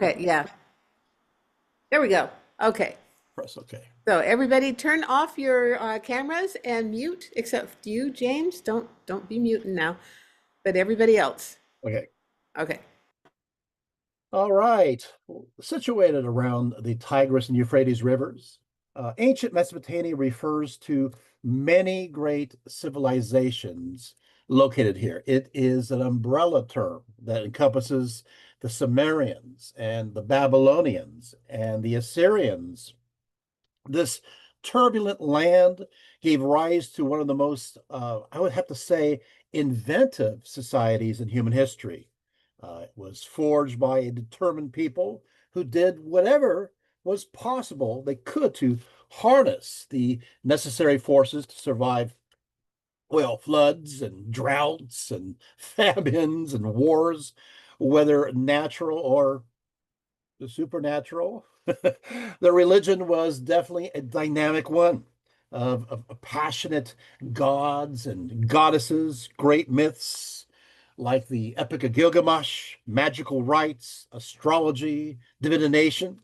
Okay, yeah. There we go. Okay. Press OK. So everybody turn off your cameras and mute, except you, James. Don't be muting now, but everybody else. Okay. Okay. All right. Situated around the Tigris and Euphrates rivers, ancient Mesopotamia refers to many great civilizations located here. It is an umbrella term that encompasses the Sumerians and the Babylonians and the Assyrians. This turbulent land gave rise to one of the most, I would have to say, inventive societies in human history. It was forged by a determined people who did whatever was possible they could to harness the necessary forces to survive, well, floods and droughts and famines and wars, whether natural or supernatural. The religion was definitely a dynamic one of passionate gods and goddesses, great myths like the Epic of Gilgamesh, magical rites, astrology, divination.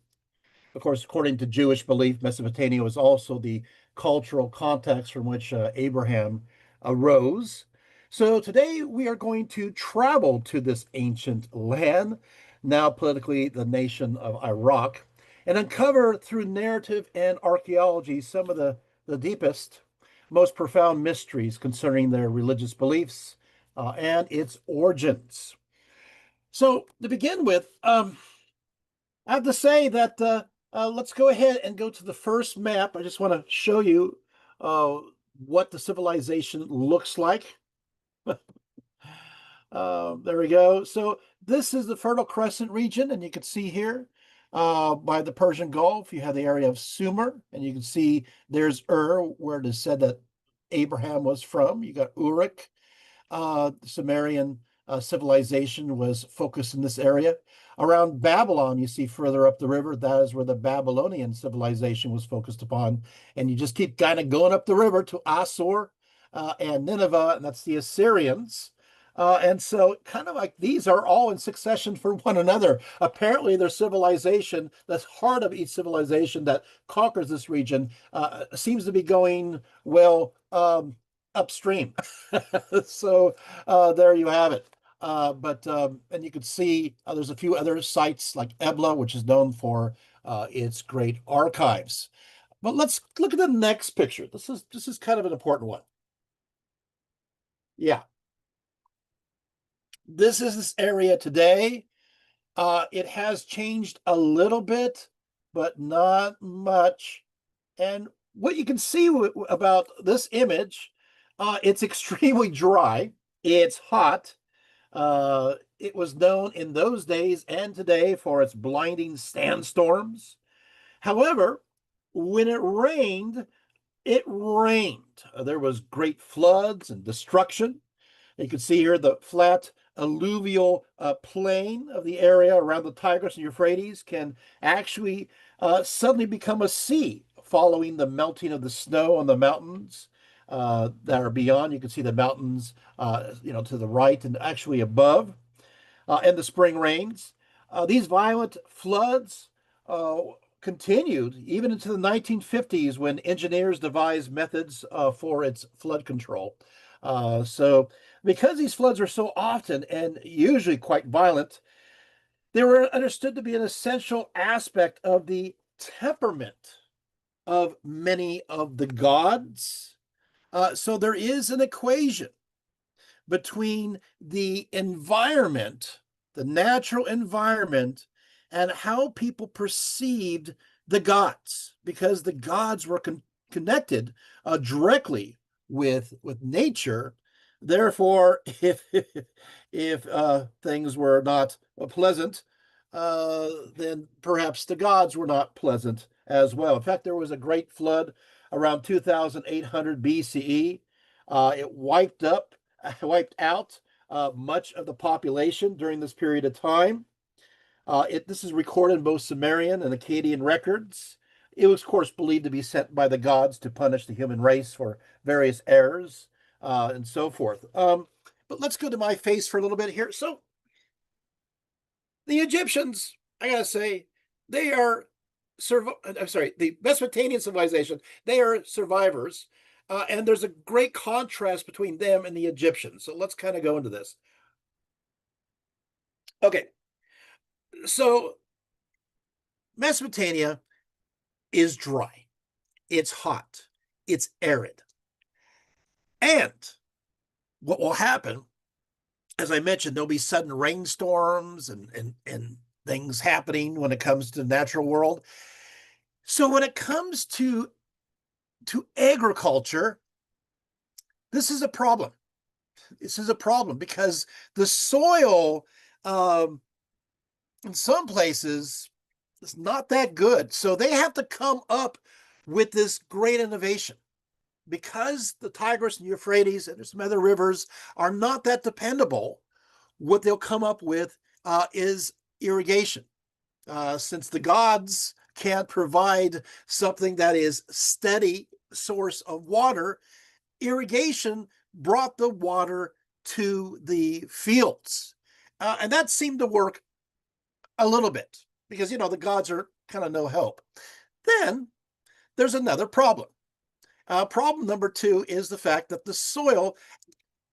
Of course, according to Jewish belief, Mesopotamia was also the cultural context from which Abraham arose. So today we are going to travel to this ancient land, now politically the nation of Iraq, and uncover through narrative and archaeology some of the deepest, most profound mysteries concerning their religious beliefs and its origins. So to begin with, I have to say that let's go ahead and go to the first map. I just want to show you uh, what the civilization looks like. There we go. So this is the Fertile Crescent region, and you can see here by the Persian Gulf, you have the area of Sumer, and you can see there's where it is said that Abraham was from. You got Uruk. The Sumerian civilization was focused in this area. Around Babylon, you see further up the river, that is where the Babylonian civilization was focused upon. And you just keep kind of going up the river to Assur and Nineveh, and that's the Assyrians. And so, kind of like these are all in succession for one another. Apparently, their civilization, the heart of each civilization that conquers this region, seems to be going, well, upstream. So there you have it. And you can see there's a few other sites like Ebla, which is known for its great archives. But let's look at the next picture. This is kind of an important one. Yeah, this is this area today. It has changed a little bit, but not much. And what you can see about this image, it's extremely dry. It's hot. It was known in those days and today for its blinding sandstorms. However, when it rained, it rained. There was great floods and destruction. You can see here the flat alluvial plain of the area around the Tigris and Euphrates can actually suddenly become a sea following the melting of the snow on the mountains that are beyond. You can see the mountains, to the right and actually above, and the spring rains. These violent floods continued even into the 1950s when engineers devised methods for its flood control. So, because these floods are so often and usually quite violent, they were understood to be an essential aspect of the temperament of many of the gods. So, there is an equation between the environment, the natural environment, and how people perceived the gods, because the gods were connected directly with nature. Therefore, if things were not pleasant, then perhaps the gods were not pleasant as well. In fact, there was a great flood around 2800 BCE. It wiped out much of the population during this period of time. This is recorded in both Sumerian and Akkadian records. It was, of course, believed to be sent by the gods to punish the human race for various errors and so forth. But let's go to my face for a little bit here. So the Egyptians I gotta say, they are I'm sorry, the Mesopotamian civilization, they are survivors. And there's a great contrast between them and the Egyptians. So let's kind of go into this. Okay, so Mesopotamia is dry, it's hot, it's arid. And what will happen, as I mentioned, there'll be sudden rainstorms and things happening when it comes to the natural world. So when it comes to agriculture, this is a problem. This is a problem because the soil, um, in some places, is not that good. So they have to come up with this great innovation. Because the Tigris and Euphrates and some other rivers are not that dependable, what they'll come up with is irrigation. Since the gods can't provide something that is steady source of water, irrigation brought the water to the fields. And that seemed to work a little bit because, the gods are kind of no help. Then there's another problem. Problem number two is the fact that the soil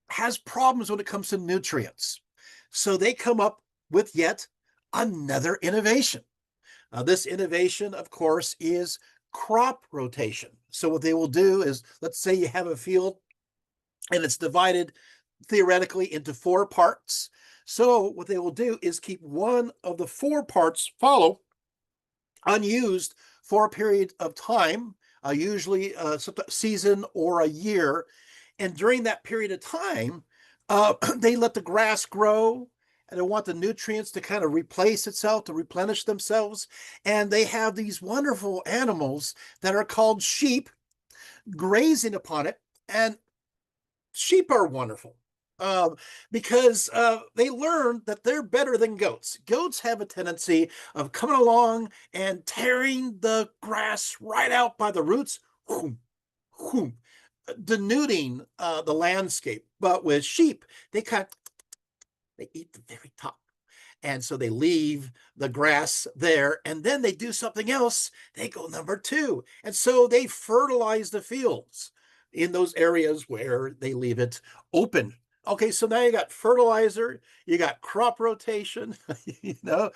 has problems when it comes to nutrients. So they come up with yet another innovation. This innovation, of course, is crop rotation. So what they will do is, let's say you have a field and it's divided theoretically into 4 parts. So what they will do is keep one of the 4 parts fallow unused for a period of time, usually a season or a year. And during that period of time, they let the grass grow and they want the nutrients to kind of replace itself, to replenish themselves. And they have these wonderful animals that are called sheep grazing upon it. And sheep are wonderful because they learn that they're better than goats. Goats have a tendency of coming along and tearing the grass right out by the roots, whoom, whoom, denuding the landscape. But with sheep, they eat the very top. And so they leave the grass there and then they do something else. They go number 2. And so they fertilize the fields in those areas where they leave it open. Okay, so now you got fertilizer, you got crop rotation, you got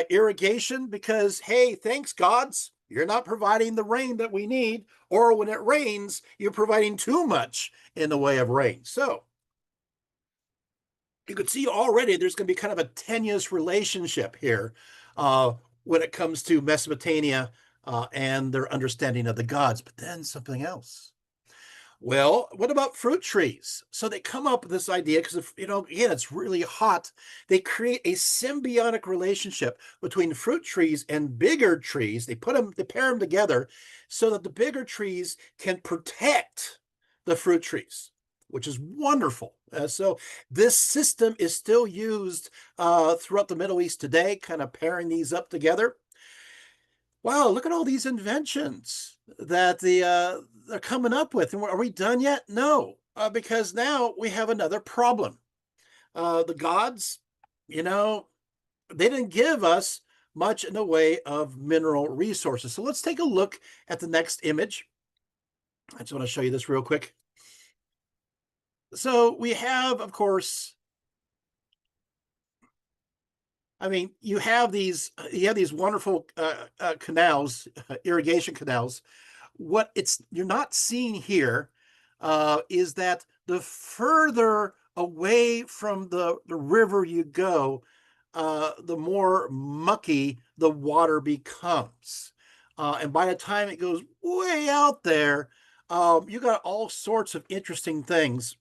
irrigation because, hey, thanks gods, you're not providing the rain that we need, or when it rains, you're providing too much in the way of rain. So you could see already there's going to be kind of a tenuous relationship here when it comes to Mesopotamia and their understanding of the gods. But then something else. Well, what about fruit trees? So they come up with this idea because, again, it's really hot. They create a symbiotic relationship between fruit trees and bigger trees. They pair them together so that the bigger trees can protect the fruit trees, which is wonderful. So this system is still used throughout the Middle East today, kind of pairing these up together. Wow, look at all these inventions that they're coming up with. And are we done yet? No, because now we have another problem. The gods, they didn't give us much in the way of mineral resources. So let's take a look at the next image. I just want to show you this real quick. So we have, of course, you have these wonderful canals, irrigation canals. What you're not seeing here is that the further away from the river you go, the more mucky the water becomes. And by the time it goes way out there, you got all sorts of interesting things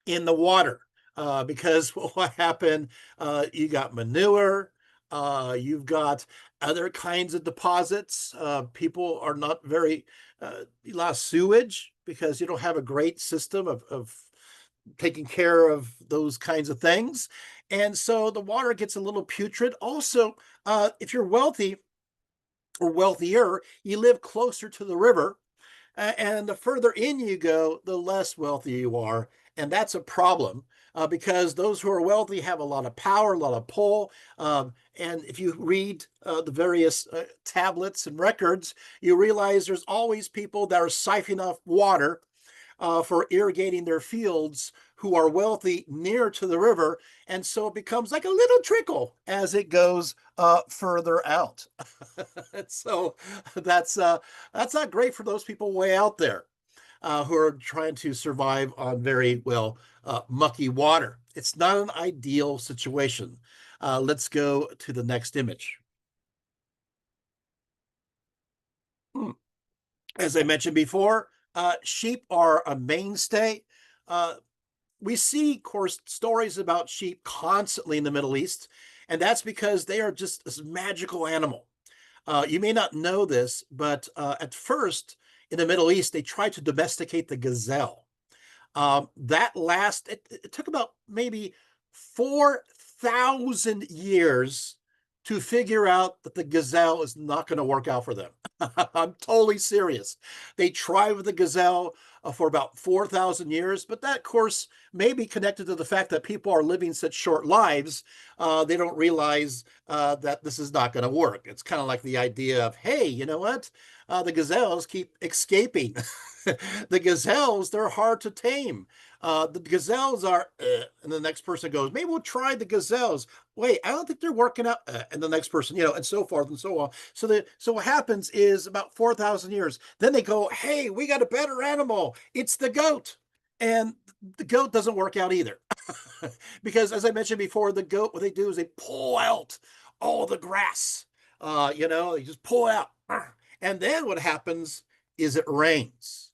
in the water because what happened, you got manure, you've got other kinds of deposits. People are not very, a lot of sewage because you don't have a great system of taking care of those kinds of things. And so the water gets a little putrid. Also, if you're wealthy or wealthier, you live closer to the river. And the further in you go, the less wealthy you are. And that's a problem because those who are wealthy have a lot of power, a lot of pull. And if you read the various tablets and records, you realize there's always people that are siphoning off water for irrigating their fields who are wealthy near to the river. And so it becomes like a little trickle as it goes further out. So that's not great for those people way out there who are trying to survive on very, well, mucky water. It's not an ideal situation. Let's go to the next image. As I mentioned before, sheep are a mainstay. Uh, we see, of course, stories about sheep constantly in the Middle East, and that's because they are just this magical animal. You may not know this, but at first in the Middle East, they tried to domesticate the gazelle. It took about maybe 4,000 years to figure out that the gazelle is not going to work out for them. I'm totally serious. They tried with the gazelle for about 4,000 years, but that, of course, may be connected to the fact that people are living such short lives. They don't realize that this is not going to work. It's kind of like the idea of, hey, you know what? The gazelles keep escaping. The gazelles, they're hard to tame. The gazelles are, and the next person goes, maybe we'll try the gazelles. Wait, I don't think they're working out. And the next person, and so forth and so on. So what happens is about 4,000 years, then they go, hey, we got a better animal. It's the goat. And the goat doesn't work out either. Because as I mentioned before, the goat, what they do is they pull out all the grass. They just pull out. And then what happens is it rains.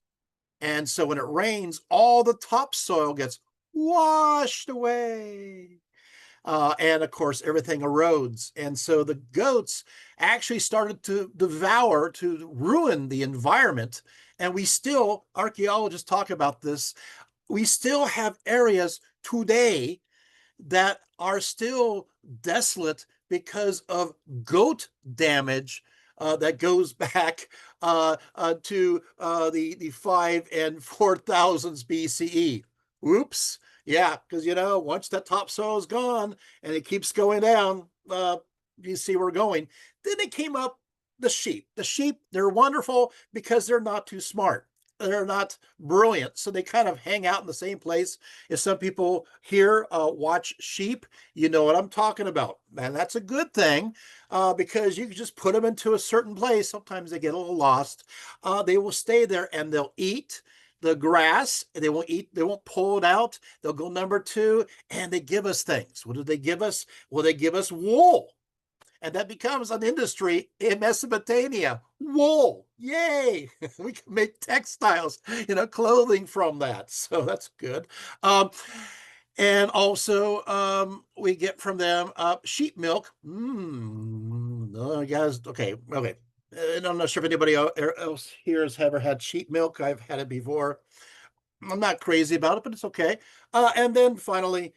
And so when it rains, all the topsoil gets washed away. And of course, everything erodes. And so the goats actually started to devour, to ruin the environment. And we still, archaeologists talk about this, we still have areas today that are still desolate because of goat damage that goes back to the 5 and 4,000s BCE. Oops. Yeah, because, once that topsoil is gone and it keeps going down, you see where we're going. Then it came up the sheep. The sheep, they're wonderful because they're not too smart. They're not brilliant. So they kind of hang out in the same place. If some people here watch sheep, you know what I'm talking about. And that's a good thing because you can just put them into a certain place. Sometimes they get a little lost. They will stay there and they'll eat the grass. They won't pull it out. They'll go number 2 and they give us things. What do they give us? Well, they give us wool. And that becomes an industry in Mesopotamia. Wool, yay! We can make textiles, clothing from that. So that's good. And also, we get from them sheep milk. Guys, okay. And I'm not sure if anybody else here has ever had sheep milk. I've had it before. I'm not crazy about it, but it's okay. And then finally,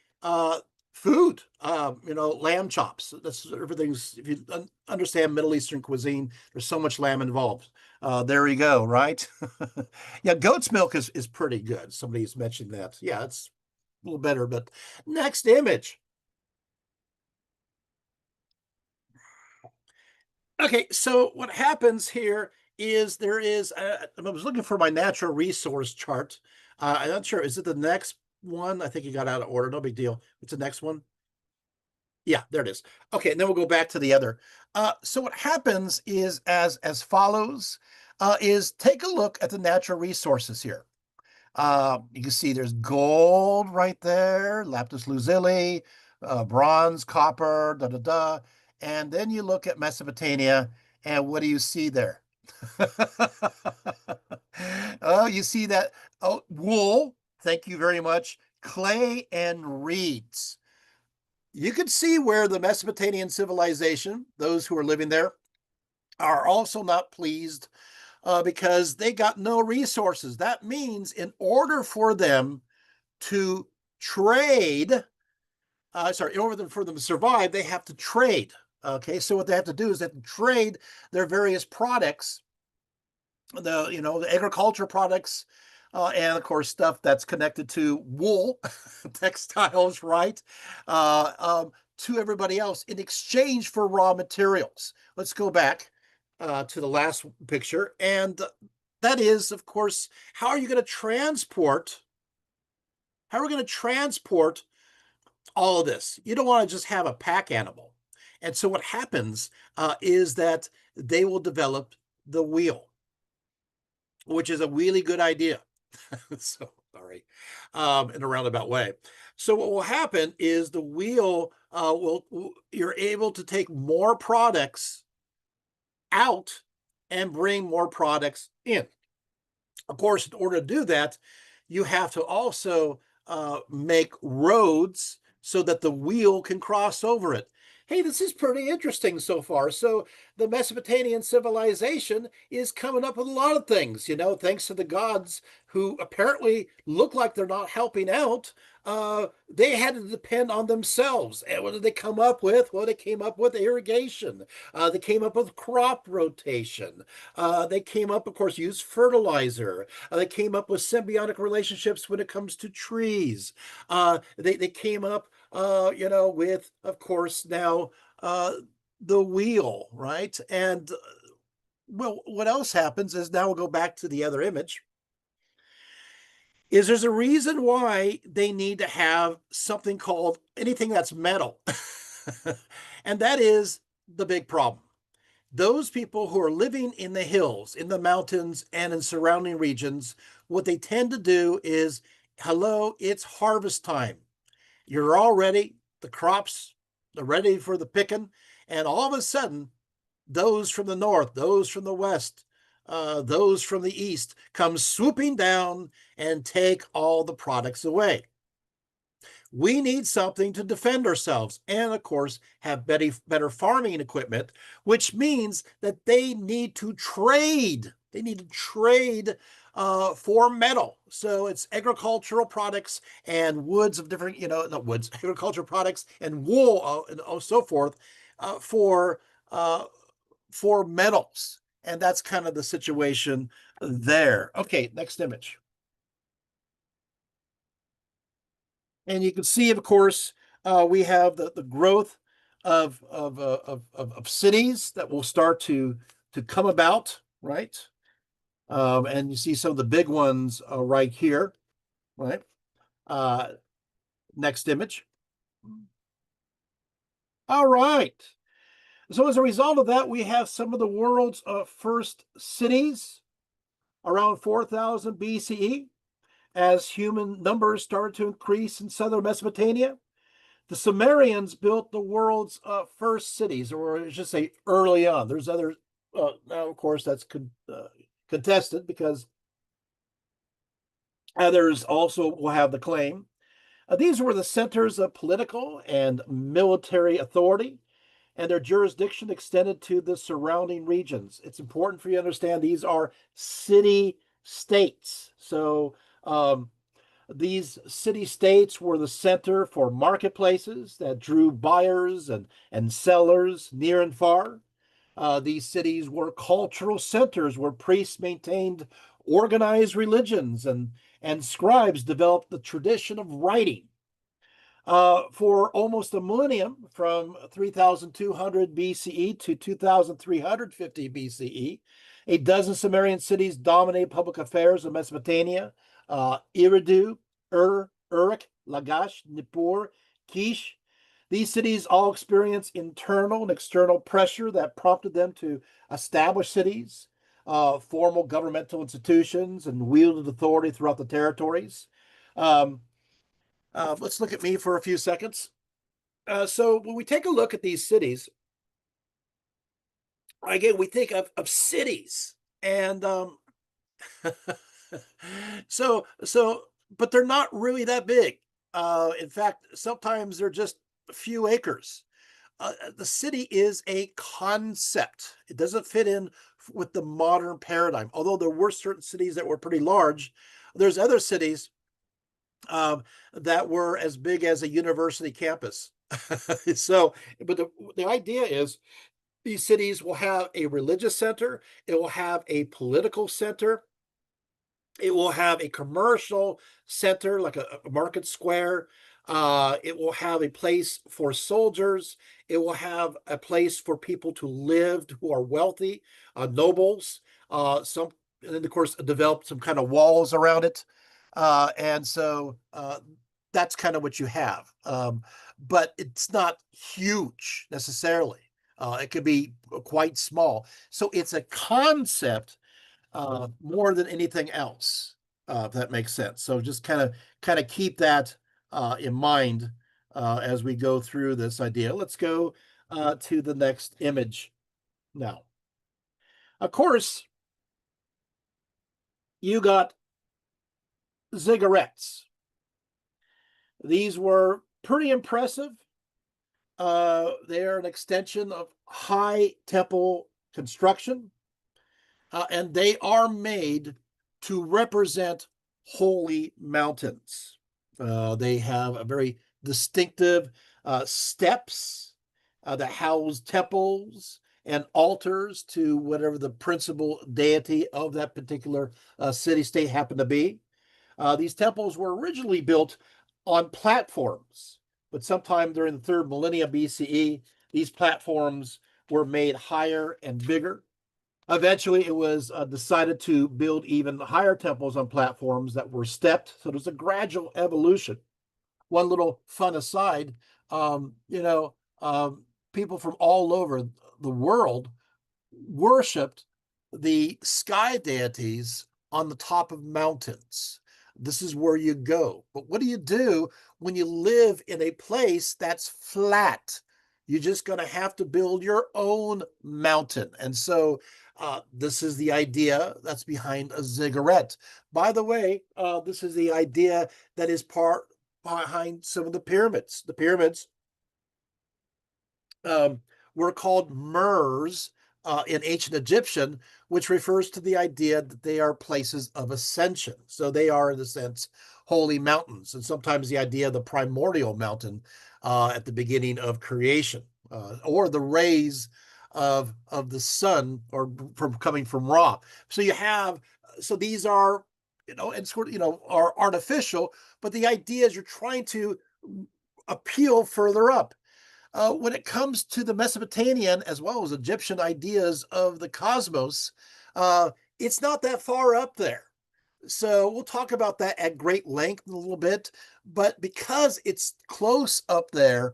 food, lamb chops. That's everything's, if you understand Middle Eastern cuisine, there's so much lamb involved. There you go, right? Yeah, goat's milk is pretty good. Somebody's mentioned that. Yeah, it's a little better, but next image. Okay, so what happens here is I was looking for my natural resource chart. I'm not sure. Is it the next one? I think you got out of order. No big deal. It's the next one. Yeah, there it is. Okay, and then we'll go back to the other. So what happens is as follows, is take a look at the natural resources here. You can see there's gold right there, lapis lazuli, bronze, copper, da da da. And then you look at Mesopotamia, and what do you see there? Oh, you see that? Oh, wool. Thank you very much. Clay and reeds. You can see where the Mesopotamian civilization, those who are living there, are also not pleased because they got no resources. That means in order for them to trade, in order for them to survive, they have to trade. Okay, so what they have to do is they have to trade their various products, the agriculture products, and of course stuff that's connected to wool, textiles, right? To everybody else in exchange for raw materials. Let's go back to the last picture, and that is, of course, how are you going to transport? How are we going to transport all of this? You don't want to just have a pack animal, and so what happens is that they will develop the wheel, which is a really good idea. So sorry, in a roundabout way. So what will happen is the wheel you're able to take more products out and bring more products in. Of course, in order to do that, you have to also make roads so that the wheel can cross over it. Hey, this is pretty interesting so far. So the Mesopotamian civilization is coming up with a lot of things, thanks to the gods who apparently look like they're not helping out. They had to depend on themselves. And what did they come up with? Well, they came up with irrigation. They came up with crop rotation. They came up, of course, use fertilizer. They came up with symbiotic relationships when it comes to trees. They came up, with, of course, now the wheel, right? And well, what else happens is now we'll go back to the other image. Is there's a reason why they need to have something called anything that's metal. And that is the big problem. Those people who are living in the hills, in the mountains, and in surrounding regions, what they tend to do is, hello, it's harvest time. You're all ready. The crops are ready for the picking. And all of a sudden, those from the north, those from the west, those from the east come swooping down and take all the products away. We need something to defend ourselves and, of course, have better farming equipment, which means that they need to trade. They need to trade for metal. So it's agricultural products and woods of different, not woods, agricultural products and wool and so forth for metals. And that's kind of the situation there. Okay, next image. And you can see, of course, we have the growth of cities that will start to come about, right? And you see some of the big ones right here, right? Next image. All right. So as a result of that, we have some of the world's first cities around 4000 BCE as human numbers started to increase in southern Mesopotamia. The Sumerians built the world's first cities, or I should say early on. There's other, now of course that's contested because others also will have the claim. These were the centers of political and military authority, and their jurisdiction extended to the surrounding regions. It's important for you to understand these are city-states. So these city-states were the center for marketplaces that drew buyers and sellers near and far. These cities were cultural centers where priests maintained organized religions and scribes developed the tradition of writing. For almost a millennium, from 3200 BCE to 2350 BCE, a dozen Sumerian cities dominated public affairs in Mesopotamia. Eridu, Uruk, Lagash, Nippur, Kish. These cities all experienced internal and external pressure that prompted them to establish cities, formal governmental institutions, and wielded authority throughout the territories. Let's look at me for a few seconds. So when we take a look at these cities, again, we think of cities, and but they're not really that big. In fact, sometimes they're just a few acres. The city is a concept. It doesn't fit in with the modern paradigm. Although there were certain cities that were pretty large, there's other cities that were as big as a university campus. So, but the idea is these cities will have a religious center, it will have a political center, It will have a commercial center, like a market square. It will have a place for soldiers. It will have a place for people to live who are wealthy, nobles. Some, and then of course, develop some kind of walls around it, and so that's kind of what you have. But it's not huge necessarily. It could be quite small. So it's a concept more than anything else, if that makes sense. So just kind of keep that in mind as we go through this idea. Let's go to the next image now. Of course, you got ziggurats. These were pretty impressive. They are an extension of high temple construction, and they are made to represent holy mountains. They have a very distinctive steps that house temples and altars to whatever the principal deity of that particular city state happened to be. These temples were originally built on platforms, but sometime during the third millennia BCE, these platforms were made higher and bigger. Eventually, it was decided to build even higher temples on platforms that were stepped. So there's a gradual evolution. One little fun aside, um, you know, people from all over the world worshipped the sky deities on the top of mountains. This is where you go. But what do you do when you live in a place that's flat? You're just going to have to build your own mountain. And so this is the idea that's behind a ziggurat. By the way, this is the idea that is part behind some of the pyramids. The pyramids um, were called mers in ancient Egyptian, which refers to the idea that they are places of ascension. So they are, in a sense, holy mountains, and sometimes the idea of the primordial mountain at the beginning of creation, or the rays of the sun, or from coming from Ra. So you have, so these are, and sort of, are artificial, but the idea is you're trying to appeal further up. When it comes to the Mesopotamian as well as Egyptian ideas of the cosmos, it's not that far up there. So we'll talk about that at great length in a little bit. But because it's close up there,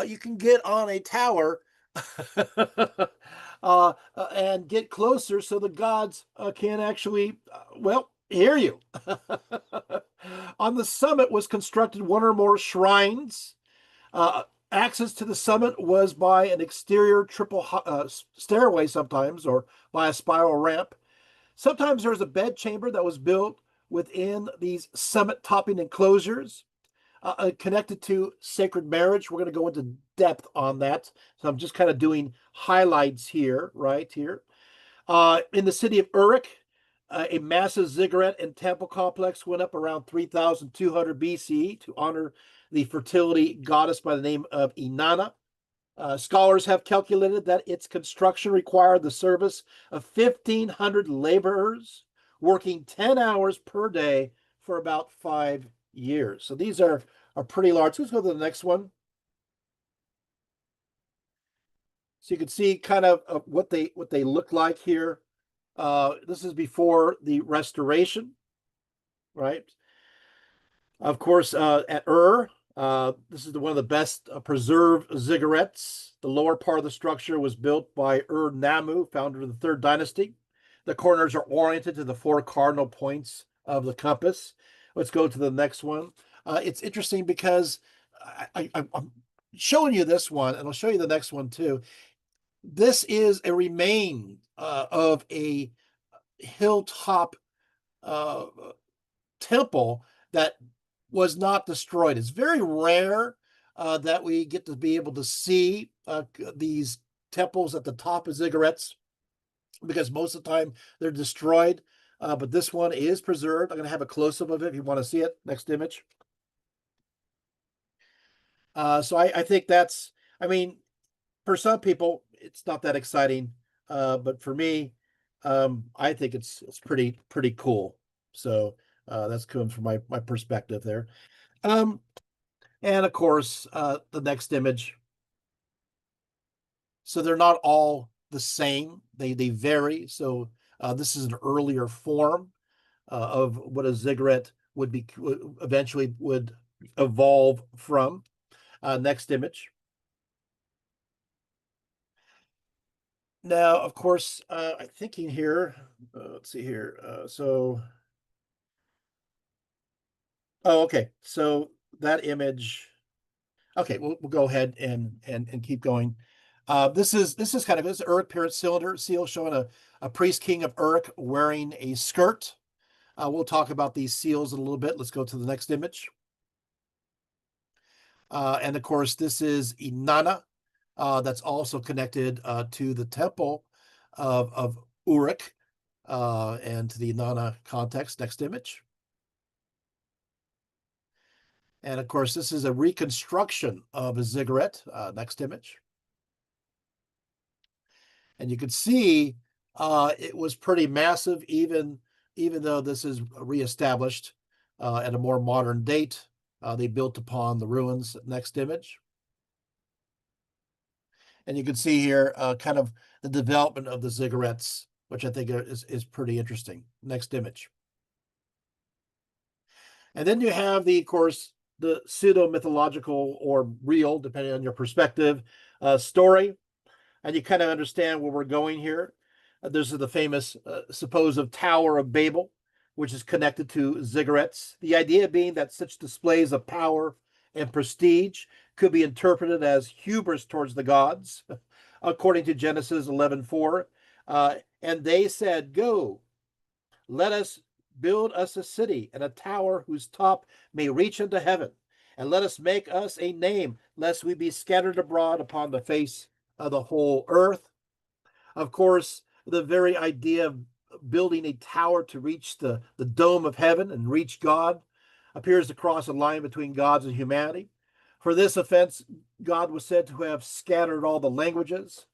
you can get on a tower and get closer so the gods can actually, well, hear you. On the summit was constructed one or more shrines. Uh, Access to the summit was by an exterior triple stairway sometimes, or by a spiral ramp. Sometimes there was a bed chamber that was built within these summit topping enclosures connected to sacred marriage. We're going to go into depth on that. So I'm just kind of doing highlights here, right here. In the city of Uruk, a massive ziggurat and temple complex went up around 3200 BCE to honor the fertility goddess by the name of Inanna. Scholars have calculated that its construction required the service of 1,500 laborers working 10 hours per day for about 5 years. So these are pretty large. Let's go to the next one. So you can see kind of what they look like here. This is before the restoration, right? Of course, at this is one of the best preserved ziggurats. The lower part of the structure was built by Namu, founder of the third dynasty. The corners are oriented to the four cardinal points of the compass. Let's go to the next one. It's interesting because I'm showing you this one, and I'll show you the next one too. This is a remain of a hilltop uh, temple that was not destroyed. It's very rare that we get to be able to see these temples at the top of ziggurats, because most of the time they're destroyed. But this one is preserved. I'm going to have a close-up of it if you want to see it. Next image. So I think that's, I mean, for some people, it's not that exciting. But for me, I think it's pretty cool. So that's coming from my perspective there. And of course, the next image. So they're not all the same. They vary. So this is an earlier form of what a ziggurat eventually would evolve from. Next image. Now, of course, I'm thinking here. Let's see here. Okay. So that image. Okay, we'll go ahead and keep going. This is kind of this Uruk period cylinder seal showing a priest king of Uruk wearing a skirt. We'll talk about these seals in a little bit. Let's go to the next image. And of course, this is Inanna. That's also connected to the temple of Uruk and to the Inanna context. Next image. And of course, this is a reconstruction of a ziggurat. Next image. And you can see it was pretty massive, even though this is reestablished at a more modern date. They built upon the ruins. Next image. And you can see here kind of the development of the ziggurats, which I think is pretty interesting. Next image. And then you have of course, the pseudo-mythological or real, depending on your perspective, story. And you kind of understand where we're going here. There's the famous supposed Tower of Babel, which is connected to ziggurats. The idea being that such displays of power and prestige could be interpreted as hubris towards the gods, according to Genesis 11:4. And they said, "Go, let us build us a city and a tower whose top may reach unto heaven, and let us make us a name, lest we be scattered abroad upon the face of the whole earth." Of course, the very idea of building a tower to reach the dome of heaven and reach God appears to cross a line between gods and humanity. For this offense, God was said to have scattered all the languages.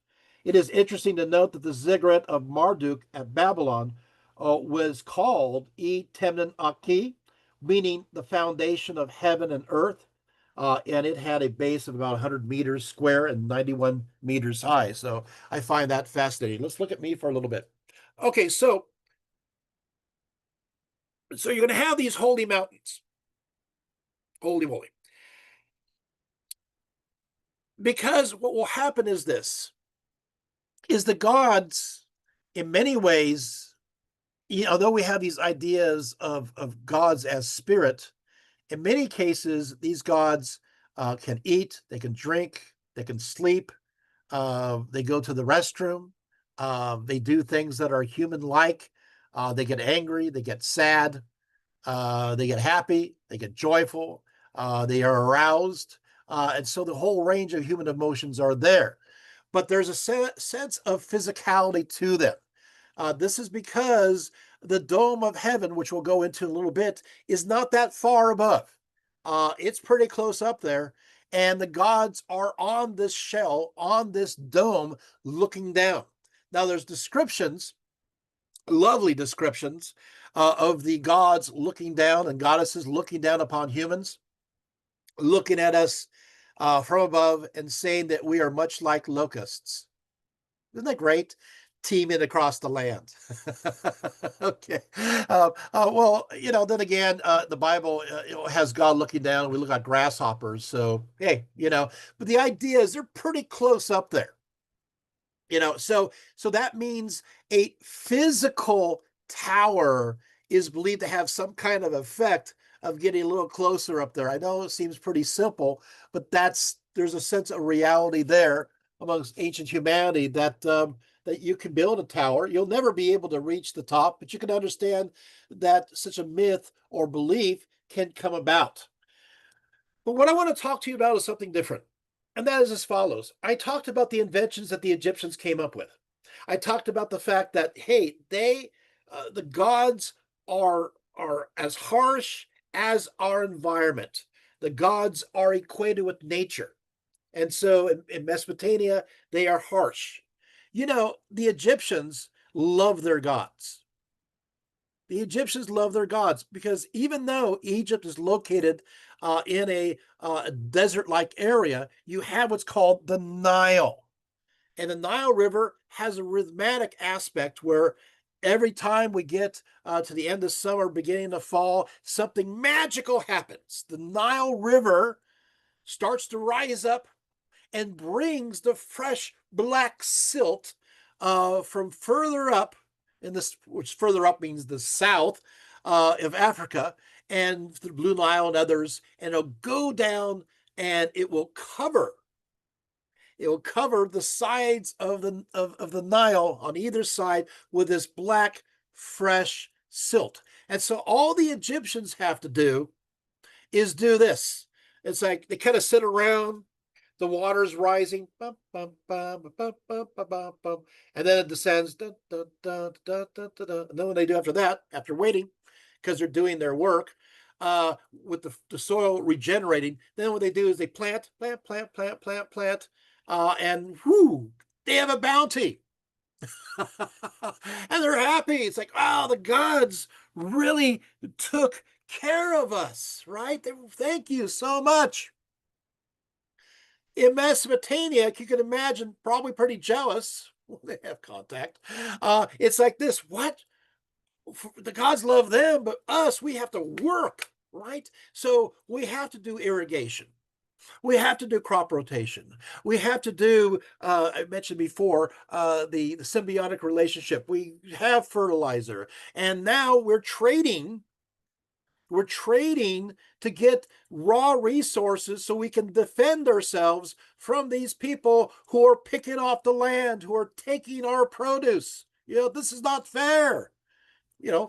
It is interesting to note that the ziggurat of Marduk at Babylon was called Temnin Akki, meaning the foundation of heaven and earth. And it had a base of about 100 meters square and 91 meters high. So I find that fascinating. Let's look at me for a little bit. Okay, so you're going to have these holy mountains. Holy moly. Because what will happen is this, is the gods, in many ways, although we have these ideas of gods as spirit, in many cases, these gods can eat, they can drink, they can sleep, they go to the restroom, they do things that are human-like. They get angry, they get sad, they get happy, they get joyful, they are aroused. And so the whole range of human emotions are there. But there's a sense of physicality to them. This is because the dome of heaven, which we'll go into in a little bit, is not that far above. It's pretty close up there. And the gods are on this shell, on this dome, looking down. Now, there's descriptions, lovely descriptions, of the gods looking down and goddesses looking down upon humans, looking at us from above and saying that we are much like locusts. Isn't that great? Teeming across the land. Okay. Well, then again, the Bible has God looking down, and we look at grasshoppers. So, hey, but the idea is they're pretty close up there. So that means a physical tower is believed to have some kind of effect of getting a little closer up there. I know it seems pretty simple, but there's a sense of reality there amongst ancient humanity that you can build a tower. You'll never be able to reach the top, but you can understand that such a myth or belief can come about. But what I want to talk to you about is something different. And that is as follows. I talked about the inventions that the Egyptians came up with. I talked about the fact that, hey, the gods are as harsh as our environment. The gods are equated with nature. And so in Mesopotamia, they are harsh. The Egyptians love their gods. The Egyptians love their gods because even though Egypt is located in a desert-like area, you have what's called the Nile. And the Nile River has a rhythmic aspect where every time we get to the end of summer, beginning of fall, something magical happens. The Nile River starts to rise up and brings the fresh black silt from further up in this, which further up means the south of Africa, and the Blue Nile and others, and it'll go down and it will cover the sides of the Nile on either side with this black, fresh silt. And so all the Egyptians have to do is do this. It's like they kind of sit around, the water's rising, bum, bum, bum, bum, bum, bum, bum, bum, and then it descends. Da, da, da, da, da, da, da. And then what they do after that, after waiting, because they're doing their work, with the soil regenerating, then what they do is they plant, and whoo, they have a bounty. And they're happy. It's like, oh, the gods really took care of us, right? Thank you so much. In Mesopotamia, you can imagine, probably pretty jealous when they have contact. It's like this: what? The gods love them, but us, we have to work, right? So we have to do irrigation. We have to do crop rotation. We have to do, I mentioned before, the symbiotic relationship. We have fertilizer. And now we're trading to get raw resources so we can defend ourselves from these people who are picking off the land, who are taking our produce. This is not fair.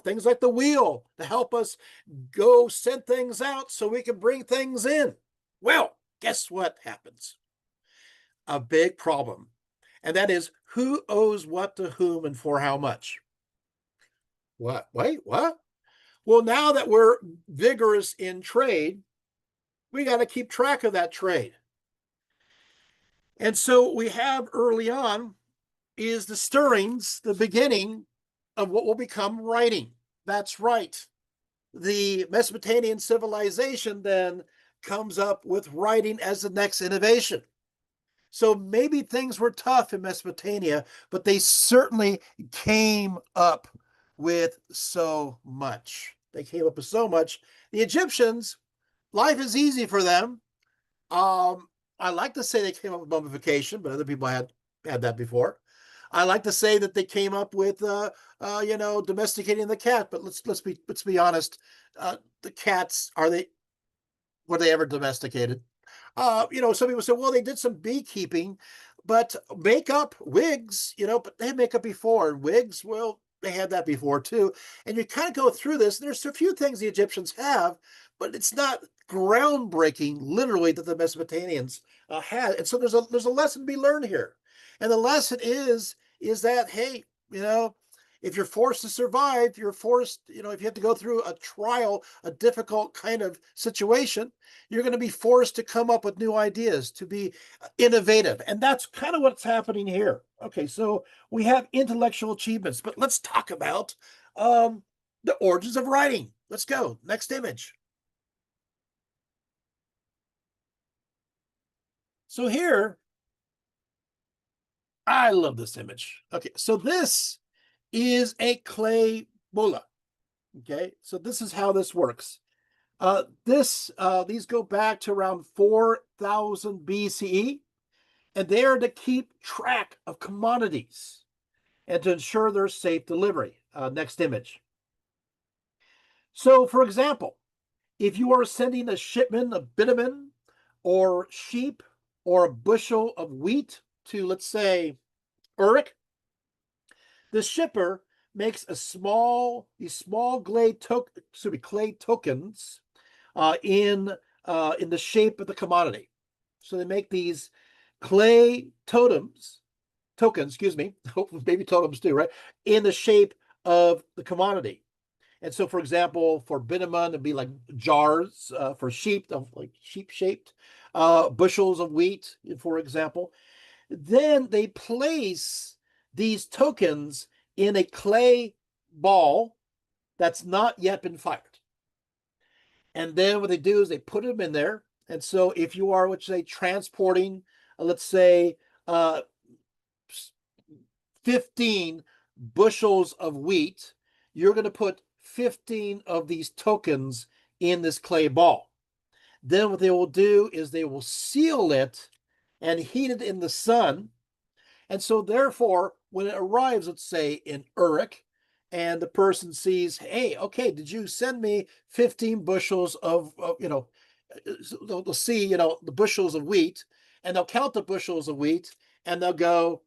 Things like the wheel to help us go send things out so we can bring things in. Well, guess what happens? A big problem. And that is, who owes what to whom and for how much? What? Wait, what? Well, now that we're vigorous in trade, we got to keep track of that trade. And so we have early on is the stirrings, the beginning of what will become writing. That's right. The Mesopotamian civilization then comes up with writing as the next innovation. So maybe things were tough in Mesopotamia, but they certainly came up with so much. They came up with so much. The Egyptians, life is easy for them. I like to say they came up with mummification, but other people had that before. I like to say that they came up with, domesticating the cat, but let's be honest. The cats, were they ever domesticated? Some people say, well, they did some beekeeping, but makeup, wigs, but they had makeup before, and wigs, well, they had that before too. And you kind of go through this, and there's a few things the Egyptians have, but it's not groundbreaking, literally, that the Mesopotamians had. And so there's a lesson to be learned here. And the lesson is that, hey, if you're forced to survive, you're forced, if you have to go through a trial, a difficult kind of situation, you're going to be forced to come up with new ideas, to be innovative. And that's kind of what's happening here. Okay, so we have intellectual achievements, but let's talk about the origins of writing. Let's go. Next image. So here, I love this image. Okay, so this is a clay bulla. Okay, so this is how this works. These go back to around 4000 BCE, and they are to keep track of commodities and to ensure their safe delivery. Next image. So, for example, if you are sending a shipment of bitumen or sheep or a bushel of wheat to, let's say, Uruk, the shipper makes these small clay tokens in the shape of the commodity. So they make these clay tokens, maybe totems too, right? In the shape of the commodity. And so, for example, for bitumen, it'd be like jars. For sheep, like sheep-shaped bushels of wheat, for example. Then they place these tokens in a clay ball that's not yet been fired. And then what they do is they put them in there. And so if you are, let's say, transporting, let's say, 15 bushels of wheat, you're going to put 15 of these tokens in this clay ball. Then what they will do is they will seal it and heat it in the sun. And so therefore, when it arrives, let's say in Uruk, and the person sees, hey, okay, did you send me 15 bushels of they'll see, the bushels of wheat, and they'll count the bushels of wheat, and they'll go,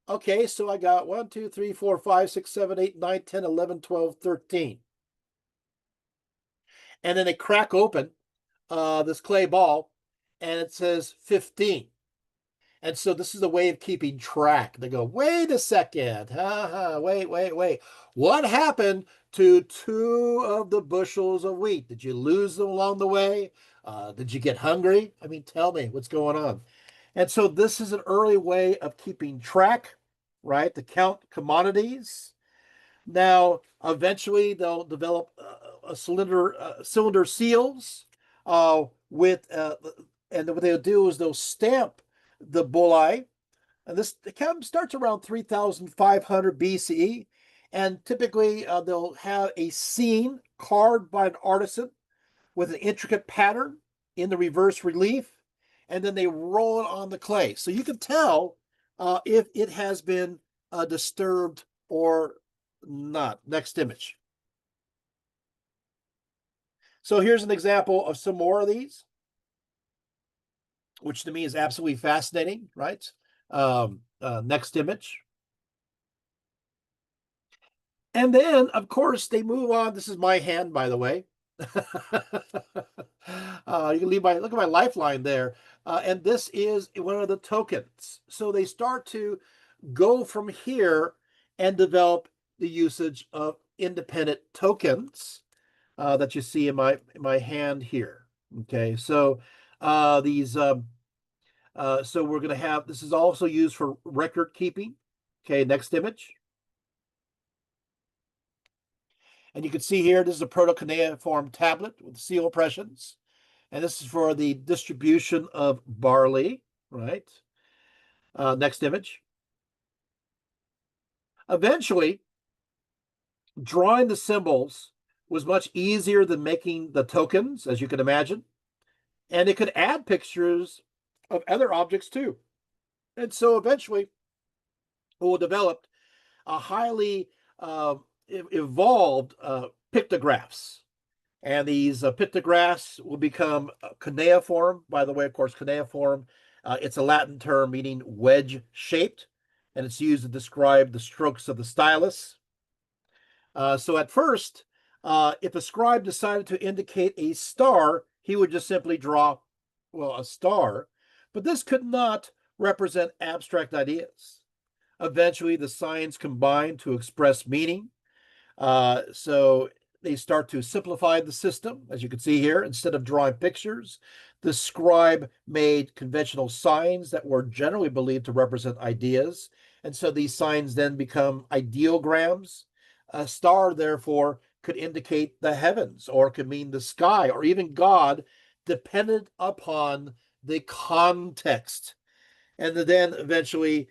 okay, so I got 1, 2, 3, 4, 5, 6, 7, 8, 9, 10, 11, 12, 13. And then they crack open this clay ball, and it says 15. And so this is a way of keeping track. They go, wait a second. Wait. What happened to 2 of the bushels of wheat? Did you lose them along the way? Did you get hungry? I mean, tell me what's going on. And so this is an early way of keeping track, right? To count commodities. Now, eventually, they'll develop cylinder seals and what they'll do is they'll stamp the bullae, and this account starts around 3,500 BCE, and typically they'll have a scene carved by an artisan with an intricate pattern in the reverse relief, and then they roll it on the clay. So you can tell if it has been disturbed or not. Next image. So here's an example of some more of these, which to me is absolutely fascinating, right? Next image. And then, of course, they move on. This is my hand, by the way. You can look at my lifeline there. And this is one of the tokens. So they start to go from here and develop the usage of independent tokens that you see in my hand here. Okay, so so we're going to have, this is also used for record keeping. Okay, next image. And you can see here, this is a proto-cuneiform tablet with seal impressions. And this is for the distribution of barley, right? Next image. Eventually, drawing the symbols was much easier than making the tokens, as you can imagine. And it could add pictures of other objects too. And so eventually, it will develop a highly evolved pictographs. And these pictographs will become cuneiform. By the way, of course, cuneiform, it's a Latin term meaning wedge-shaped, and it's used to describe the strokes of the stylus. So at first, if a scribe decided to indicate a star, he would just simply draw, well, a star. But this could not represent abstract ideas. Eventually, the signs combine to express meaning. So they start to simplify the system, as you can see here. Instead of drawing pictures, the scribe made conventional signs that were generally believed to represent ideas. And so these signs then become ideograms. A star, therefore, could indicate the heavens, or could mean the sky, or even God, dependent upon the context. And then eventually,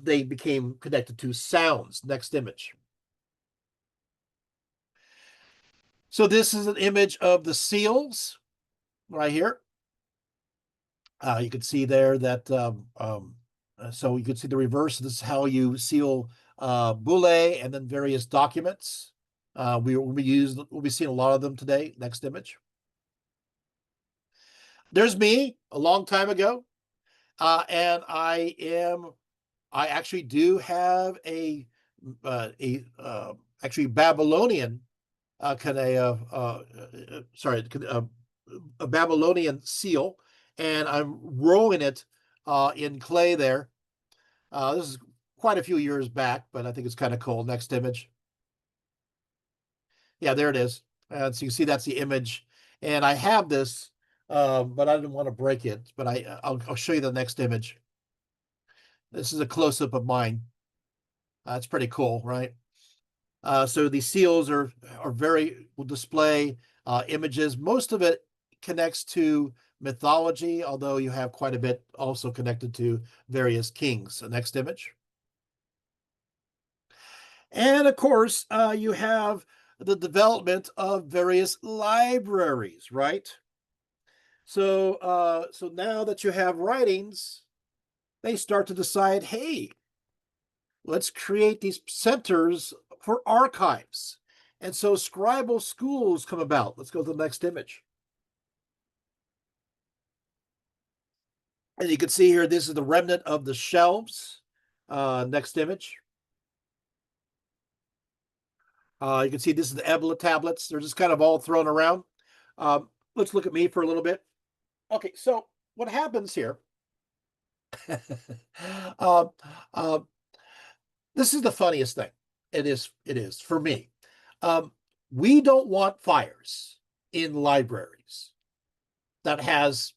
they became connected to sounds. Next image. So this is an image of the seals right here. You can see there that, so you can see the reverse. This is how you seal bulle and then various documents. We'll be seeing a lot of them today. Next image. There's me a long time ago. And I actually do have actually Babylonian a Babylonian seal, and I'm rolling it in clay there. This is quite a few years back, but I think it's kind of cool. Next image. Yeah, there it is. So you can see that's the image, and I have this, but I didn't want to break it. But I'll show you the next image. This is a close-up of mine. It's pretty cool, right? So these seals will display images. Most of it connects to mythology, although you have quite a bit also connected to various kings. So next image. And of course, you have the development of various libraries, right? So now that you have writings, they start to decide, hey, let's create these centers for archives. And so scribal schools come about. Let's go to the next image. And you can see here, this is the remnant of the shelves. Next image. You can see this is the Ebla tablets. They're just kind of all thrown around. Let's look at me for a little bit. Okay, so what happens here? uh, uh, this is the funniest thing. It is for me. Um, we don't want fires in libraries that has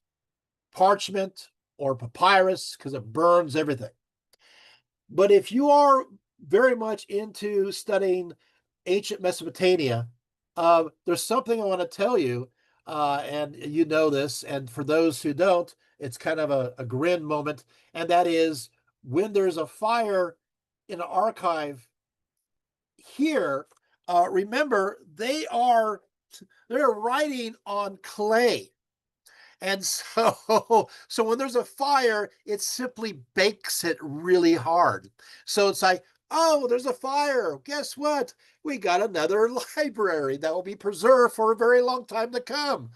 parchment or papyrus because it burns everything. But if you are very much into studying ancient Mesopotamia, there's something I want to tell you, and you know this, and for those who don't, it's kind of a grin moment, and that is when there's a fire in an archive here, remember they're writing on clay. And so, so when there's a fire, it simply bakes it really hard. So it's like, oh, there's a fire. Guess what? We got another library that will be preserved for a very long time to come.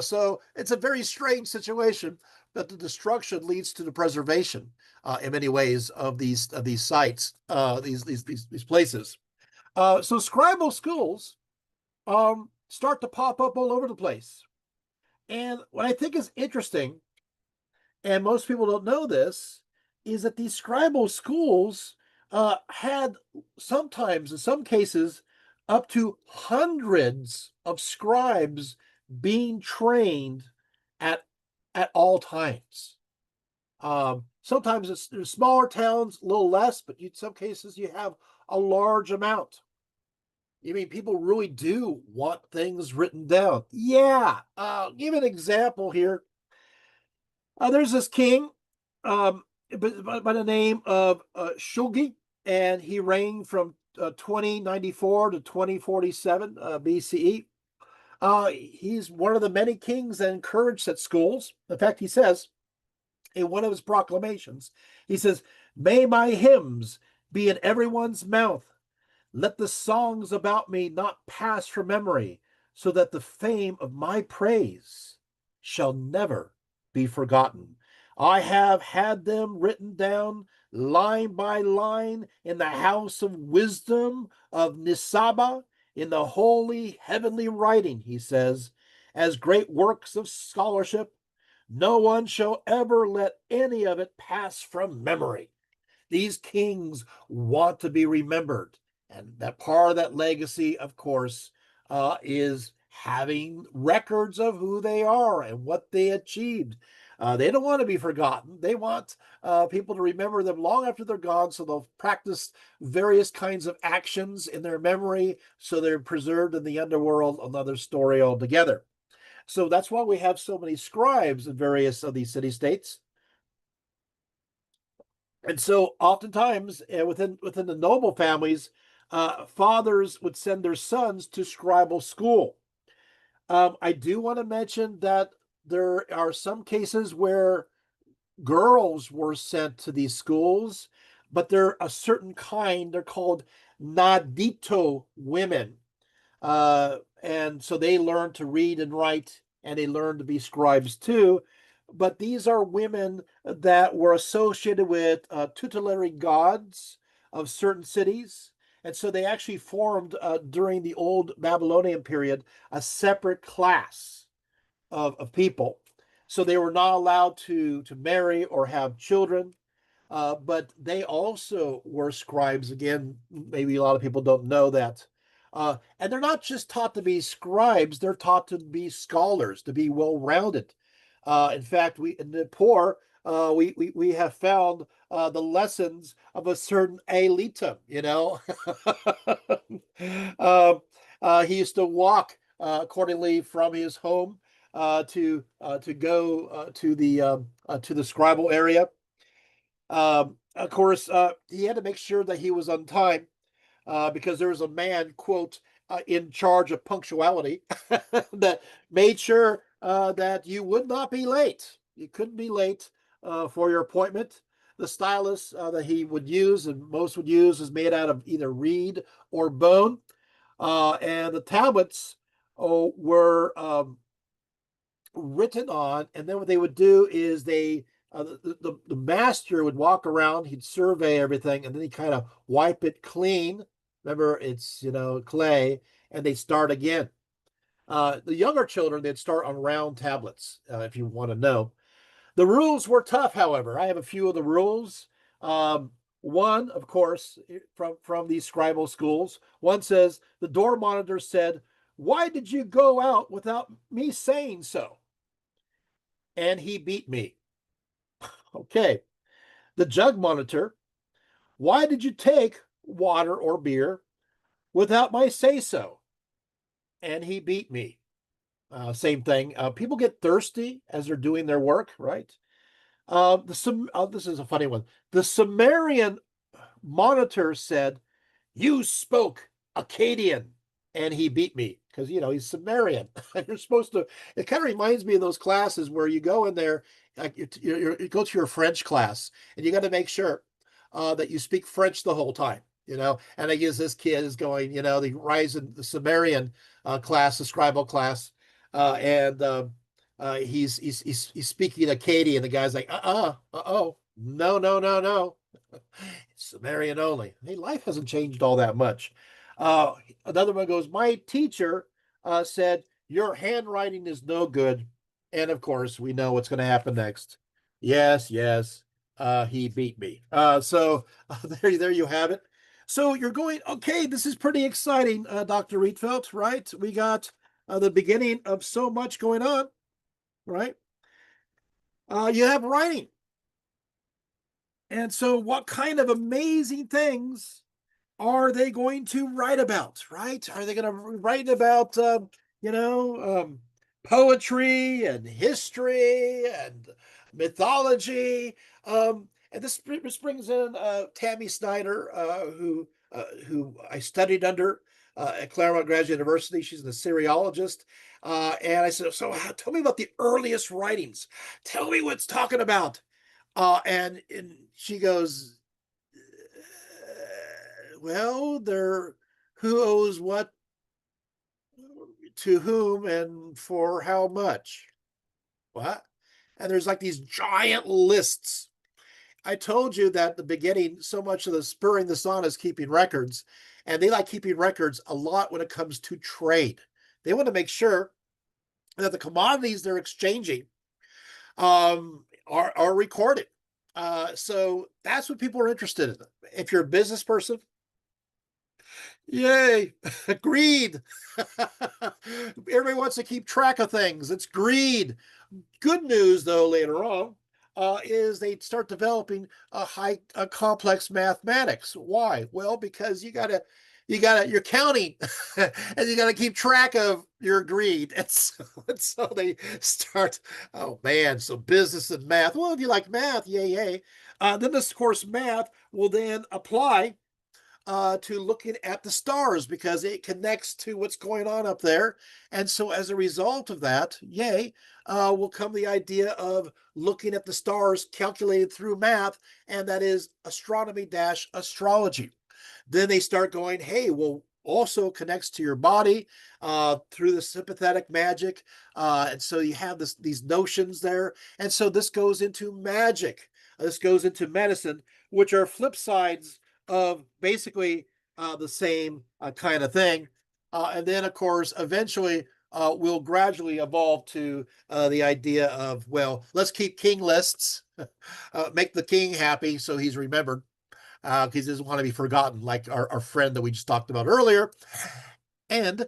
So it's a very strange situation, but the destruction leads to the preservation in many ways of these sites, these places. So scribal schools start to pop up all over the place. And what I think is interesting, and most people don't know this, is that these scribal schools had sometimes, in some cases, up to hundreds of scribes being trained at at all times. Sometimes there's smaller towns, a little less, but in some cases you have a large amount. You mean people really do want things written down? Yeah. Give an example here. There's this king by the name of Shulgi, and he reigned from 2094 to 2047 BCE. He's one of the many kings that encouraged such schools. In fact, he says in one of his proclamations, he says, "May my hymns be in everyone's mouth. Let the songs about me not pass from memory, so that the fame of my praise shall never be forgotten. I have had them written down line by line in the house of wisdom of Nisaba, in the holy heavenly writing," he says, "as great works of scholarship. No one shall ever let any of it pass from memory." These kings want to be remembered. And that part of that legacy, of course, is having records of who they are and what they achieved. They don't want to be forgotten. They want people to remember them long after they're gone. So they'll practice various kinds of actions in their memory so they're preserved in the underworld, another story altogether. So that's why we have so many scribes in various of these city states. And so oftentimes within the noble families, fathers would send their sons to scribal school. I do want to mention that there are some cases where girls were sent to these schools, but they're a certain kind. They're called Nadito women. And so they learn to read and write, and they learn to be scribes too. But these are women that were associated with tutelary gods of certain cities. And so they actually formed during the old Babylonian period a separate class of people. So they were not allowed to marry or have children. But they also were scribes. Again, maybe a lot of people don't know that. And they're not just taught to be scribes, they're taught to be scholars, to be well rounded. In fact, we in Nippur, we have found the lessons of a certain Aelitum, he used to walk accordingly from his home to go to the scribal area. Of course, he had to make sure that he was on time because there was a man, quote, in charge of punctuality that made sure that you would not be late. You couldn't be late for your appointment. The stylus that he would use and most would use is made out of either reed or bone. And the tablets were written on, and then what they would do is the master would walk around, he'd survey everything, and then he kind of wipe it clean. Remember, it's clay, and they start again. The younger children, they'd start on round tablets, if you want to know. The rules were tough, however. I have a few of the rules. One, of course, from these scribal schools, one says, the door monitor said, "Why did you go out without me saying so?" And he beat me. Okay. The jug monitor, "Why did you take water or beer without my say so?" And he beat me. Same thing. People get thirsty as they're doing their work, right? This is a funny one. The Sumerian monitor said, "You spoke Akkadian," and he beat me because he's Sumerian. You're supposed to. It kind of reminds me of those classes where you go in there, like you go to your French class, and you got to make sure that you speak French the whole time. And I guess this kid is going, the rise in the Sumerian class, the scribal class, and he's speaking Akkadian. The guy's like, oh, no, no, no, no. Sumerian only. Hey, life hasn't changed all that much. Another one goes, "My teacher said your handwriting is no good." And of course, we know what's going to happen next. Yes, yes, he beat me. There you have it. So you're going, okay, this is pretty exciting, Dr. Rietveld, right? We got the beginning of so much going on, right? You have writing. And so what kind of amazing things are they going to write about, right? Are they going to write about, poetry and history and mythology? And this brings in Tammy Snyder, who I studied under at Claremont Graduate University. She's an Assyriologist. And I said, "So tell me about the earliest writings. Tell me what's talking about." And she goes, "Well, they're who owes what to whom and for how much." What? And there's like these giant lists. I told you that at the beginning, so much of the spurring this on is keeping records, and they like keeping records a lot when it comes to trade. They want to make sure that the commodities they're exchanging are recorded. So that's what people are interested in. If you're a business person, yay, greed. Everybody wants to keep track of things. It's greed. Good news, though, later on, is they start developing a complex mathematics. Why? Well, because you're counting and you got to keep track of your greed. And so they start, oh man, so business and math. Well, if you like math, yay, yay. Then this course math will then apply to looking at the stars because it connects to what's going on up there. And so as a result of that, yay, will come the idea of looking at the stars calculated through math, and that is astronomy-astrology. Then they start going, hey, well, also connects to your body through the sympathetic magic. And so you have these notions there. And so this goes into magic. This goes into medicine, which are flip sides of basically the same kind of thing. And then, of course, eventually we'll gradually evolve to the idea of, well, let's keep king lists, make the king happy so he's remembered because he doesn't want to be forgotten, like our friend that we just talked about earlier. And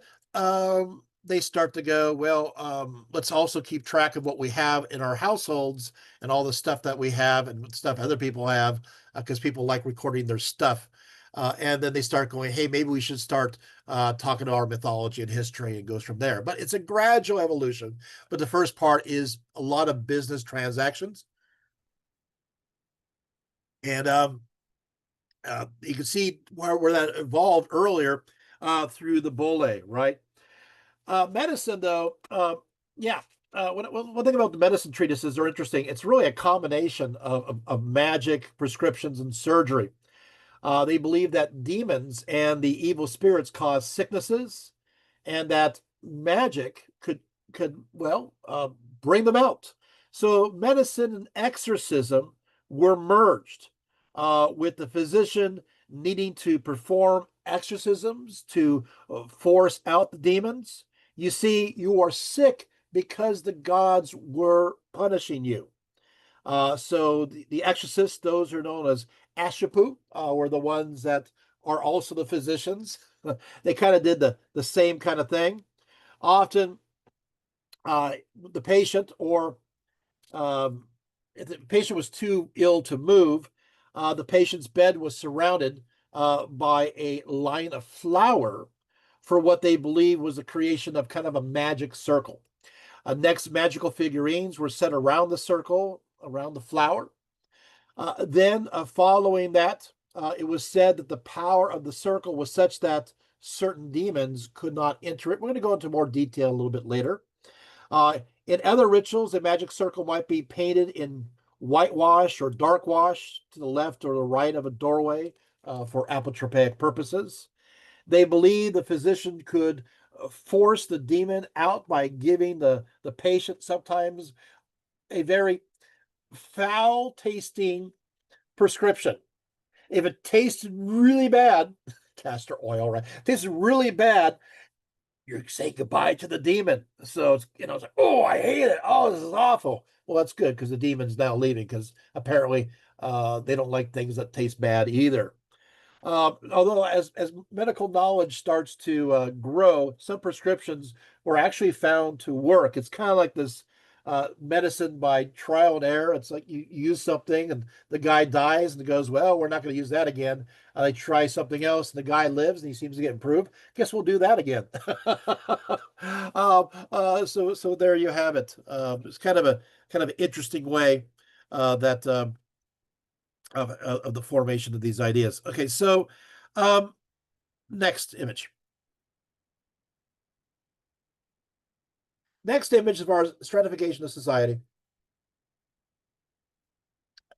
they start to go, well, let's also keep track of what we have in our households and all the stuff that we have and stuff other people have, because people like recording their stuff. And then they start going, hey, maybe we should start talking to our mythology and history, and goes from there. But it's a gradual evolution. But the first part is a lot of business transactions. And you can see where that evolved earlier through the bulle, right? Medicine, though, yeah. One thing about the medicine treatises, they're interesting. It's really a combination of magic, prescriptions, and surgery. They believe that demons and the evil spirits cause sicknesses, and that magic could well bring them out. So medicine and exorcism were merged, with the physician needing to perform exorcisms to force out the demons. You see, you are sick because the gods were punishing you. So the exorcists, those are known as Ashapu, were the ones that are also the physicians. They kind of did the same kind of thing. Often, the patient, or if the patient was too ill to move, the patient's bed was surrounded by a line of flour for what they believe was the creation of kind of a magic circle. Next, magical figurines were set around the circle, around the flower. Then, following that, it was said that the power of the circle was such that certain demons could not enter it. We're going to go into more detail a little bit later. In other rituals, a magic circle might be painted in whitewash or dark wash to the left or the right of a doorway for apotropaic purposes. They believe the physician could force the demon out by giving the patient sometimes a very foul tasting prescription. If it tasted really bad, castor oil, right? Tasted really bad, you say goodbye to the demon. So it's like, oh, I hate it. Oh, this is awful. Well, that's good, because the demon's now leaving, because apparently they don't like things that taste bad either. Although as medical knowledge starts to grow, some prescriptions were actually found to work. It's kind of like this medicine by trial and error. It's like you use something and the guy dies, and it goes, well, we're not going to use that again. They try something else and the guy lives and he seems to get improved. Guess we'll do that again. So there you have it. It's kind of interesting way that of the formation of these ideas. Okay, so next image. Next image of our stratification of society.